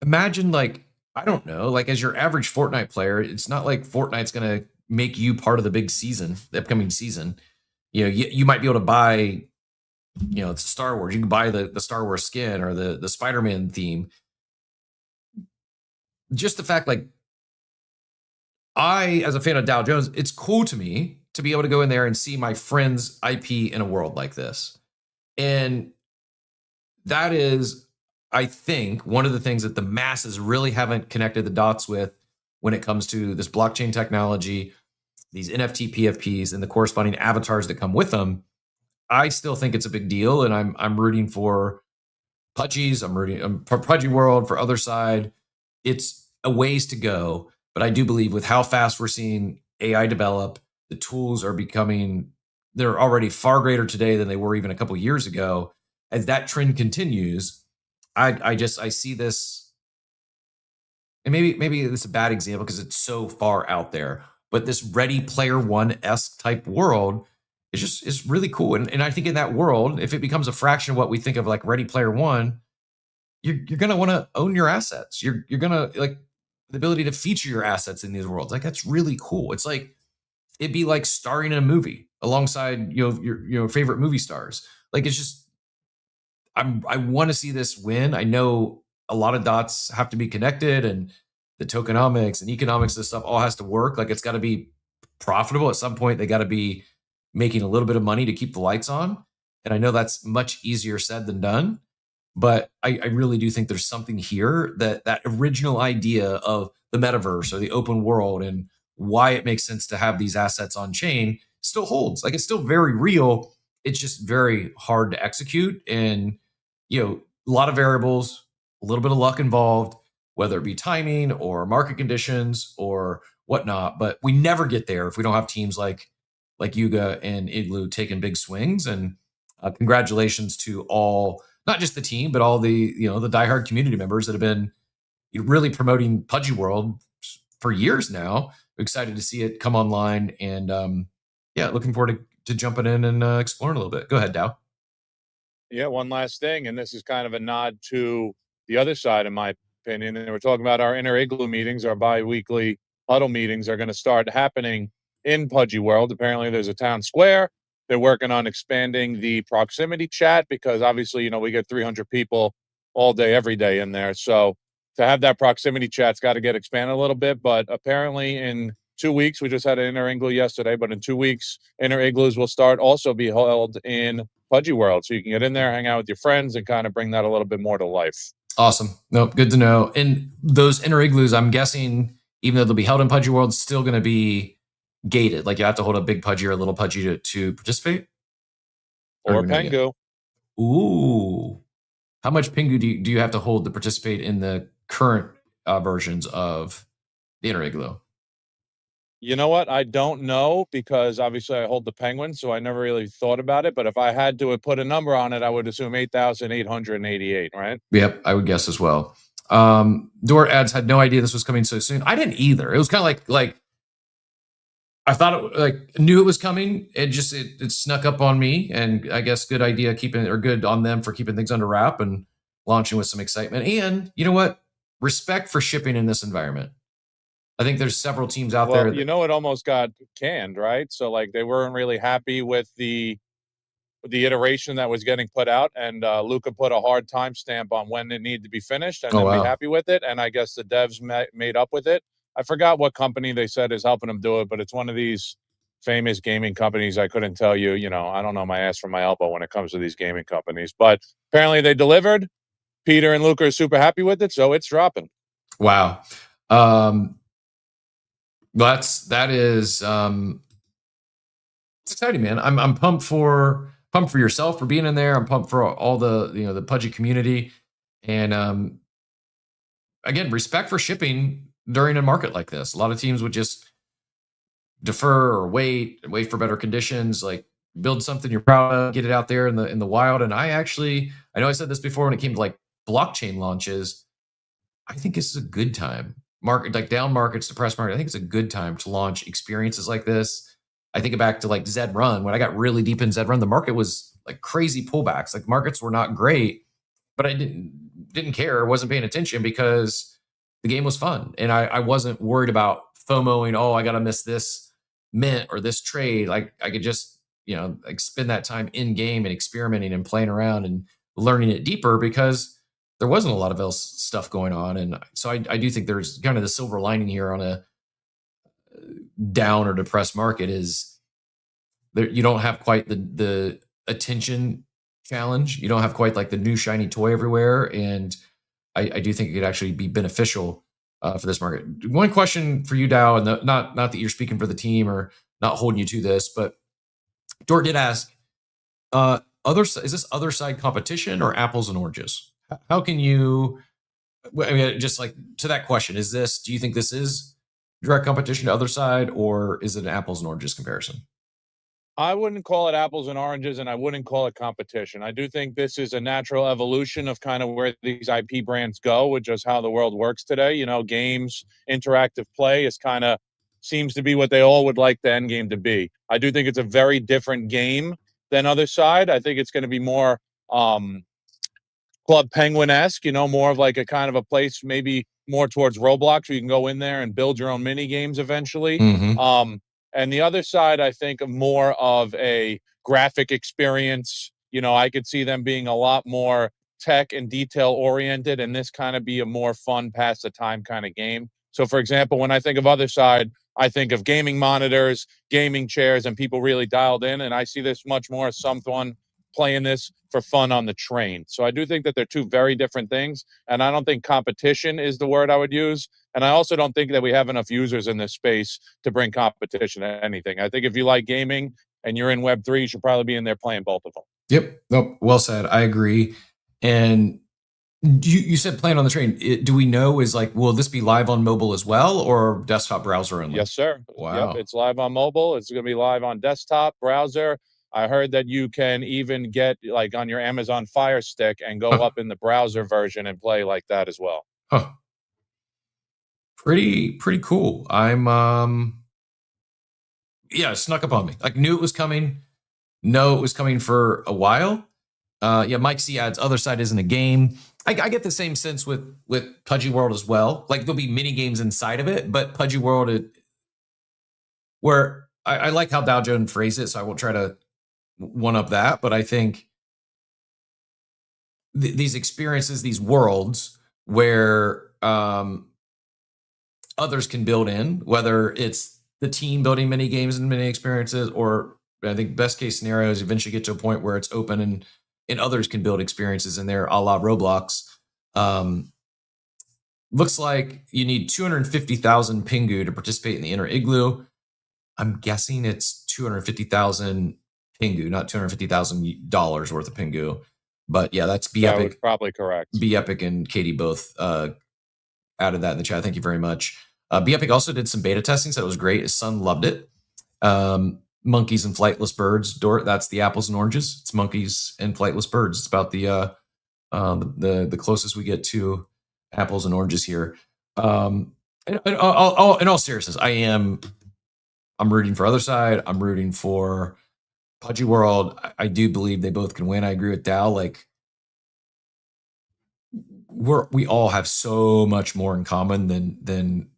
Imagine like, I don't know, like as your average Fortnite player, it's not like Fortnite's gonna make you part of the big season, the upcoming season. You might be able to buy, it's Star Wars. You can buy the Star Wars skin or the Spider-Man theme. Just the fact, like, I, as a fan of Dow Jones, it's cool to me to be able to go in there and see my friend's IP in a world like this. And that is, I think, one of the things that the masses really haven't connected the dots with when it comes to this blockchain technology, these NFT PFPs, and the corresponding avatars that come with them. I still think it's a big deal, and I'm rooting for Pudgies. I'm rooting for Pudgy World, for Other Side. It's a ways to go, but I do believe with how fast we're seeing AI develop, the tools are they're already far greater today than they were even a couple years ago. As that trend continues, I see this, and maybe it's a bad example because it's so far out there, but this Ready Player One-esque type world is really cool. And I think in that world, if it becomes a fraction of what we think of like Ready Player One, you're gonna want to own your assets. You're gonna like the ability to feature your assets in these worlds. Like that's really cool. It's like it'd be like starring in a movie alongside your favorite movie stars. Like it's just I want to see this win. I know a lot of dots have to be connected, and the tokenomics and economics of this stuff all has to work. Like it's got to be profitable at some point. They got to be making a little bit of money to keep the lights on. And I know that's much easier said than done. But I really do think there's something here that original idea of the metaverse or the open world and why it makes sense to have these assets on chain still holds. Like it's still very real. It's just very hard to execute. And, a lot of variables, a little bit of luck involved, whether it be timing or market conditions or whatnot. But we never get there if we don't have teams like Yuga and Igloo taking big swings. And congratulations to all, not just the team, but all the the diehard community members that have been really promoting Pudgy World for years now. Excited to see it come online, and looking forward to jumping in and exploring a little bit. Go ahead, Dow. Yeah, one last thing, and this is kind of a nod to the other side, in my opinion. And we're talking about our inner igloo meetings, our bi-weekly huddle meetings are going to start happening in Pudgy World. Apparently, there's a town square. They're working on expanding the proximity chat because obviously, we get 300 people all day, every day in there. So to have that proximity chat's got to get expanded a little bit. But apparently in 2 weeks, we just had an inner igloo yesterday, but in 2 weeks, inner igloos will also be held in Pudgy World. So you can get in there, hang out with your friends, and kind of bring that a little bit more to life. Awesome. Nope, good to know. And those inner igloos, I'm guessing, even though they'll be held in Pudgy World, still going to be gated. Like you have to hold a big Pudgy or a little Pudgy to participate? Or Pengu. Ooh. How much Pingu do you have to hold to participate in the current versions of the inner igloo? You know what? I don't know because obviously I hold the penguin, so I never really thought about it. But if I had to put a number on it, I would assume 8,888, right? Yep, I would guess as well. Door ads had no idea this was coming so soon. I didn't either. It was kind of like I thought knew it was coming. It snuck up on me, and I guess good idea good on them for keeping things under wrap and launching with some excitement. And you know what? Respect for shipping in this environment. I think there's several teams out there. It almost got canned, right? So they weren't really happy with the iteration that was getting put out, and Luca put a hard timestamp on when it needed to be finished, and be happy with it. And I guess the devs made up with it. I forgot what company they said is helping them do it, but it's one of these famous gaming companies. I couldn't tell you. I don't know my ass from my elbow when it comes to these gaming companies, but apparently they delivered. Peter and Luca are super happy with it, so it's dropping. Wow. That is it's exciting, man. I'm pumped for yourself for being in there. I'm pumped for all the the Pudgy community, and again, respect for shipping during a market like this. A lot of teams would just defer or wait for better conditions, like build something you're proud of, get it out there in the wild. And I know I said this before when it came to like blockchain launches. I think this is a good time. Market, like down markets, depressed market. I think it's a good time to launch experiences like this. I think back to like Zed Run. When I got really deep in Zed Run, the market was like crazy pullbacks. Like markets were not great, but I didn't care. I wasn't paying attention because the game was fun. And I wasn't worried about FOMOing, oh, I gotta miss this mint or this trade. Like I could just, like spend that time in game and experimenting and playing around and learning it deeper because there wasn't a lot of else stuff going on. And so I do think there's kind of the silver lining here on a down or depressed market is there, you don't have quite the attention challenge. You don't have quite like the new shiny toy everywhere. And I do think it could actually be beneficial for this market. One question for you, Dow, and not that you're speaking for the team or not holding you to this, but Dort did ask, is this other side competition or apples and oranges? How can you, I mean, just like to that question, do you think this is direct competition to other side, or is it an apples and oranges comparison? I wouldn't call it apples and oranges, and I wouldn't call it competition. I do think this is a natural evolution of kind of where these IP brands go, which is how the world works today. Games, interactive play is kind of seems to be what they all would like the end game to be. I do think it's a very different game than other side. I think it's going to be more Club Penguin-esque, more of like a kind of a place maybe more towards Roblox where you can go in there and build your own mini games eventually. Mm-hmm. And the other side, I think, more of a graphic experience. I could see them being a lot more tech and detail oriented, and this kind of be a more fun, pass the time kind of game. So, for example, when I think of other side, I think of gaming monitors, gaming chairs, and people really dialed in. And I see this much more as someone playing this for fun on the train. So I do think that they're two very different things. And I don't think competition is the word I would use. And I also don't think that we have enough users in this space to bring competition to anything. I think if you like gaming and you're in Web3, you should probably be in there playing both of them. Yep. Nope. Well said. I agree. And you said playing on the train. Do we know will this be live on mobile as well or desktop browser only? Yes, sir. Wow. Yep. It's live on mobile. It's going to be live on desktop browser. I heard that you can even get like on your Amazon Fire Stick and go up in the browser version and play like that as well. Huh. Pretty cool. I'm it snuck up on me. Like knew it was coming. Know it was coming for a while. Mike C adds other side isn't a game. I get the same sense with Pudgy World as well. Like there'll be mini games inside of it, but Pudgy World where I like how Dow Jones phrased it, so I won't try to one up that, but I think these experiences, these worlds where others can build in, whether it's the team building mini games and mini experiences, or I think best case scenario is eventually get to a point where it's open and others can build experiences in there, a la Roblox. Looks like you need 250,000 Pingu to participate in the Inner Igloo. I'm guessing it's 250,000 Pingu, not $250,000 worth of Pingu. But yeah, that's Be Epic. Probably correct. Be Epic and Katie both added that in the chat. Thank you very much. Be Epic also did some beta testing, so it was great. His son loved it. Monkeys and flightless birds. Dort, that's the apples and oranges. It's monkeys and flightless birds. It's about the closest we get to apples and oranges here. In all seriousness, I'm rooting for other side. I'm rooting for Pudgy World. I do believe they both can win. I agree with Dow. Like we all have so much more in common than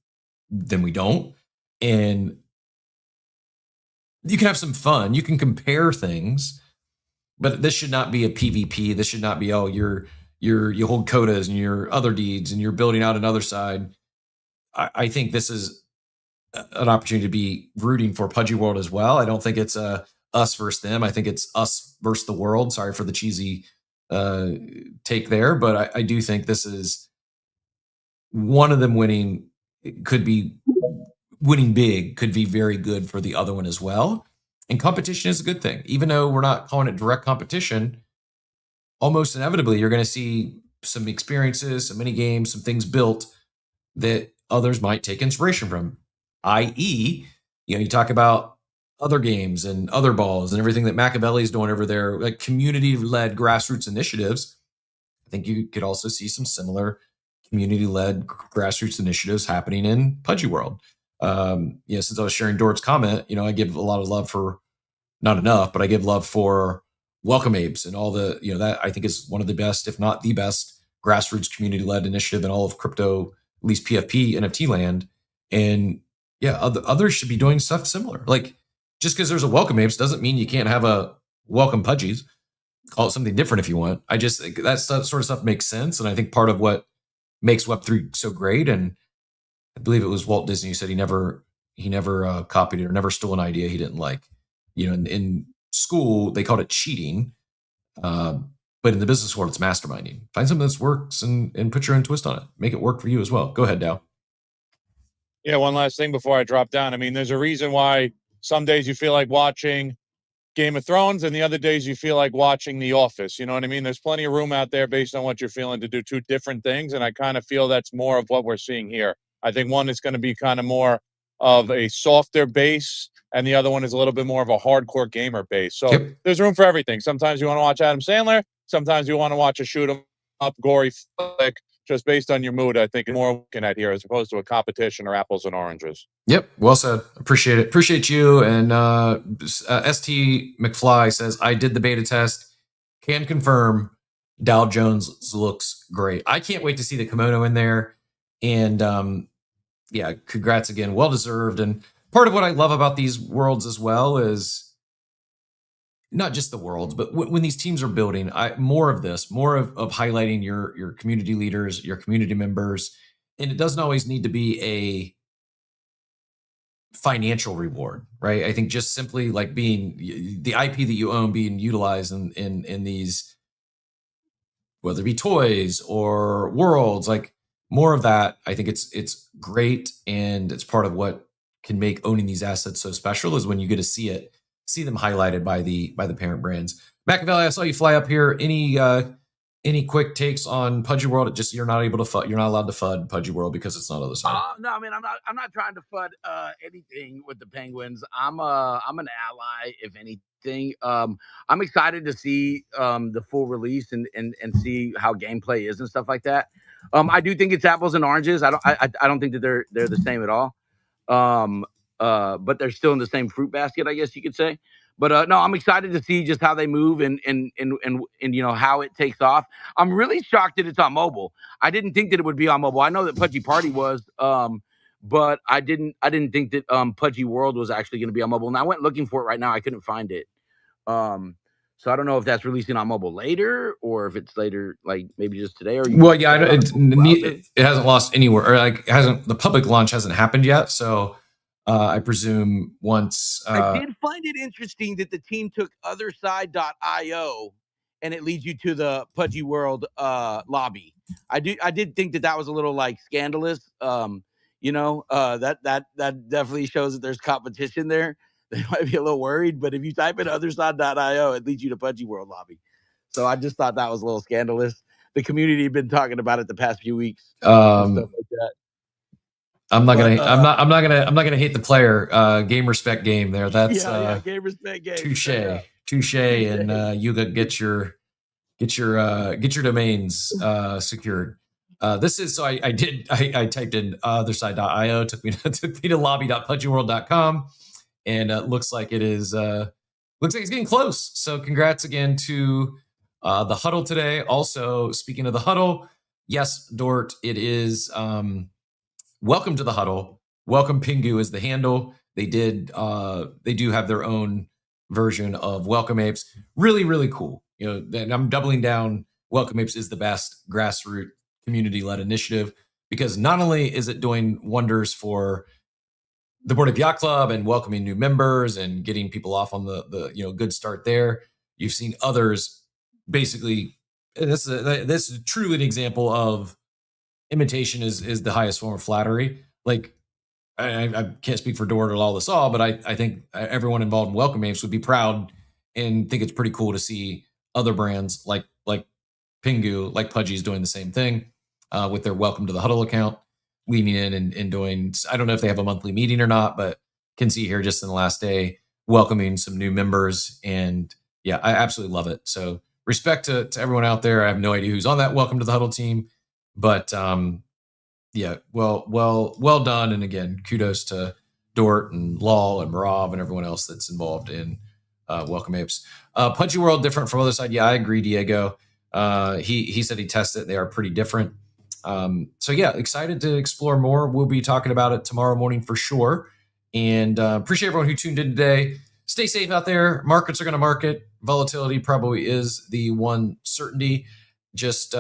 we don't, and you can have some fun. You can compare things, but this should not be a PvP. This should not be you hold quotas and your other deeds and you're building out another side. I think this is an opportunity to be rooting for Pudgy World as well. I don't think it's us versus them. I think it's us versus the world. Sorry for the cheesy take there, but I do think this is one of them winning. Could be winning big, could be very good for the other one as well. And competition is a good thing. Even though we're not calling it direct competition, almost inevitably you're going to see some experiences, some mini games, some things built that others might take inspiration from, i.e., You talk about other games and other balls and everything that Machiavelli's doing over there, like community-led grassroots initiatives. I think you could also see some similar community-led grassroots initiatives happening in Pudgy World. Since I was sharing Dort's comment, I give a lot of love for, not enough, but I give love for Welcome Apes and all the, that I think is one of the best, if not the best, grassroots community-led initiative in all of crypto, at least PFP, NFT land. And yeah, others should be doing stuff similar. Like, just because there's a Welcome Apes doesn't mean you can't have a Welcome Pudgies. Call it something different if you want. I just think that sort of stuff makes sense. And I think part of what makes Web3 so great, and I believe it was Walt Disney who said he never copied it or never stole an idea he didn't like. In school, they called it cheating. But in the business world, it's masterminding. Find something that works and put your own twist on it. Make it work for you as well. Go ahead, Dow. Yeah, one last thing before I drop down. I mean, there's a reason why some days you feel like watching Game of Thrones and the other days you feel like watching The Office. You know what I mean? There's plenty of room out there based on what you're feeling to do two different things. And I kind of feel that's more of what we're seeing here. I think one is going to be kind of more of a softer base, and the other one is a little bit more of a hardcore gamer base. So there's room for everything. Sometimes you want to watch Adam Sandler. Sometimes you want to watch a shoot 'em up, gory flick. Just based on your mood, I think more looking at here as opposed to a competition or apples and oranges. Yep, well said. Appreciate it. Appreciate you. And ST McFly says, I did the beta test. Can confirm Dow Jones looks great. I can't wait to see the kimono in there. And yeah, congrats again. Well deserved. And part of what I love about these worlds as well is not just the worlds, but when these teams are building, more of highlighting your community leaders, your community members. And it doesn't always need to be a financial reward, right? I think just simply like being the IP that you own being utilized in these, whether it be toys or worlds, like more of that. I think it's great, and it's part of what can make owning these assets so special is when you get to see them highlighted by the parent brands. Machiavelli, I saw you fly up here. Any quick takes on Pudgy World? It just you're not allowed to FUD Pudgy World because it's not other side. No, I mean I'm not trying to FUD anything with the Penguins. I'm an ally, if anything. I'm excited to see the full release and see how gameplay is and stuff like that. I do think it's apples and oranges. I don't think that they're the same at all. But they're still in the same fruit basket, I guess you could say. But no, I'm excited to see just how they move and how it takes off. I'm really shocked that it's on mobile. I didn't think that it would be on mobile. I know that Pudgy Party was, but I didn't think that Pudgy World was actually going to be on mobile. And I went looking for it right now. I couldn't find it. So I don't know if that's releasing on mobile later or if it's later, like maybe just today. Or it hasn't lost anywhere, or like the public launch hasn't happened yet. So I presume once. I did find it interesting that the team took otherside.io and it leads you to the Pudgy World lobby. I did think that was a little like scandalous. That definitely shows that there's competition there. They might be a little worried, but if you type in otherside.io, it leads you to Pudgy World lobby. So I just thought that was a little scandalous. The community had been talking about it the past few weeks. And stuff like that. I'm not gonna hate the player. Game respect game there. That's game respect game. Touche. And you get your domains secured. This is so I typed in otherside.io, took me to lobby.pudgyworld.com, and it looks like it's getting close. So congrats again to the huddle today. Also, speaking of the huddle, yes, Dort, it is welcome to the huddle. Welcome Pingu is the handle. They do have their own version of Welcome Apes. Really, really cool. And I'm doubling down. Welcome Apes is the best grassroots community-led initiative because not only is it doing wonders for the Board Ape Yacht Club and welcoming new members and getting people off on the good start there. You've seen others basically. This is truly an example of imitation is the highest form of flattery. Like I can't speak for Dort or all this all, but I think everyone involved in Welcome Apes would be proud and think it's pretty cool to see other brands like Pingu, like Pudgy's doing the same thing with their Welcome to the Huddle account, leaning in and doing. I don't know if they have a monthly meeting or not, but can see here just in the last day, welcoming some new members. And yeah, I absolutely love it. So respect to everyone out there. I have no idea who's on that Welcome to the Huddle team, but yeah, well done. And again, kudos to Dort and Law and Marav and everyone else that's involved in Welcome Apes. Pudgy World different from other side. Yeah, I agree, Diego. He said he tested it. They are pretty different. So yeah, excited to explore more. We'll be talking about it tomorrow morning for sure. And appreciate everyone who tuned in today. Stay safe out there. Markets are going to market. Volatility probably is the one certainty. Just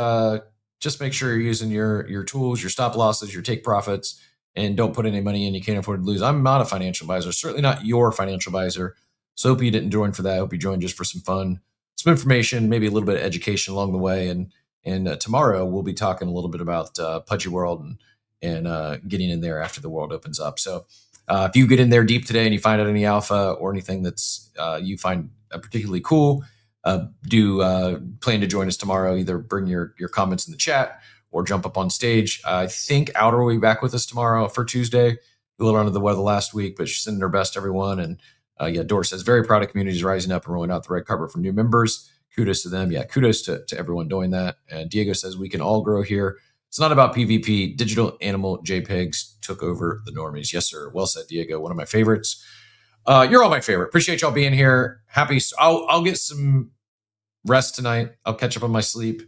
make sure you're using your tools, your stop losses, your take profits, and don't put any money in you can't afford to lose. I'm not a financial advisor, certainly not your financial advisor. So hope you didn't join for that. I hope you joined just for some fun, some information, maybe a little bit of education along the way. And tomorrow we'll be talking a little bit about Pudgy World and getting in there after the world opens up. So if you get in there deep today and you find out any alpha or anything that's you find particularly cool, do plan to join us tomorrow. Either bring your comments in the chat or jump up on stage. I think Outer will be back with us tomorrow for Tuesday. A little under the weather last week, but she's sending her best to everyone. And yeah, Dora says, very proud of communities rising up and rolling out the red carpet for new members. Kudos to them. Yeah, kudos to everyone doing that. And Diego says, we can all grow here. It's not about PvP. Digital animal JPEGs took over the normies. Yes, sir. Well said, Diego. One of my favorites. You're all my favorite. Appreciate y'all being here. Happy. I'll get some rest tonight. I'll catch up on my sleep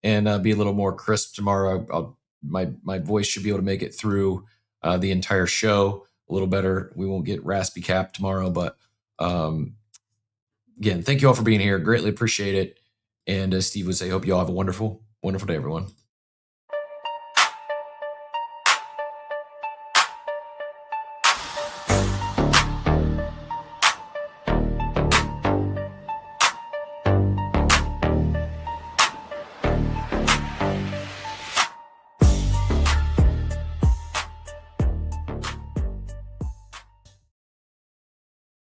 and be a little more crisp tomorrow. My voice should be able to make it through the entire show a little better. We won't get raspy cap tomorrow, but again, thank you all for being here. Greatly appreciate it. And as Steve would say, hope you all have a wonderful, wonderful day, everyone.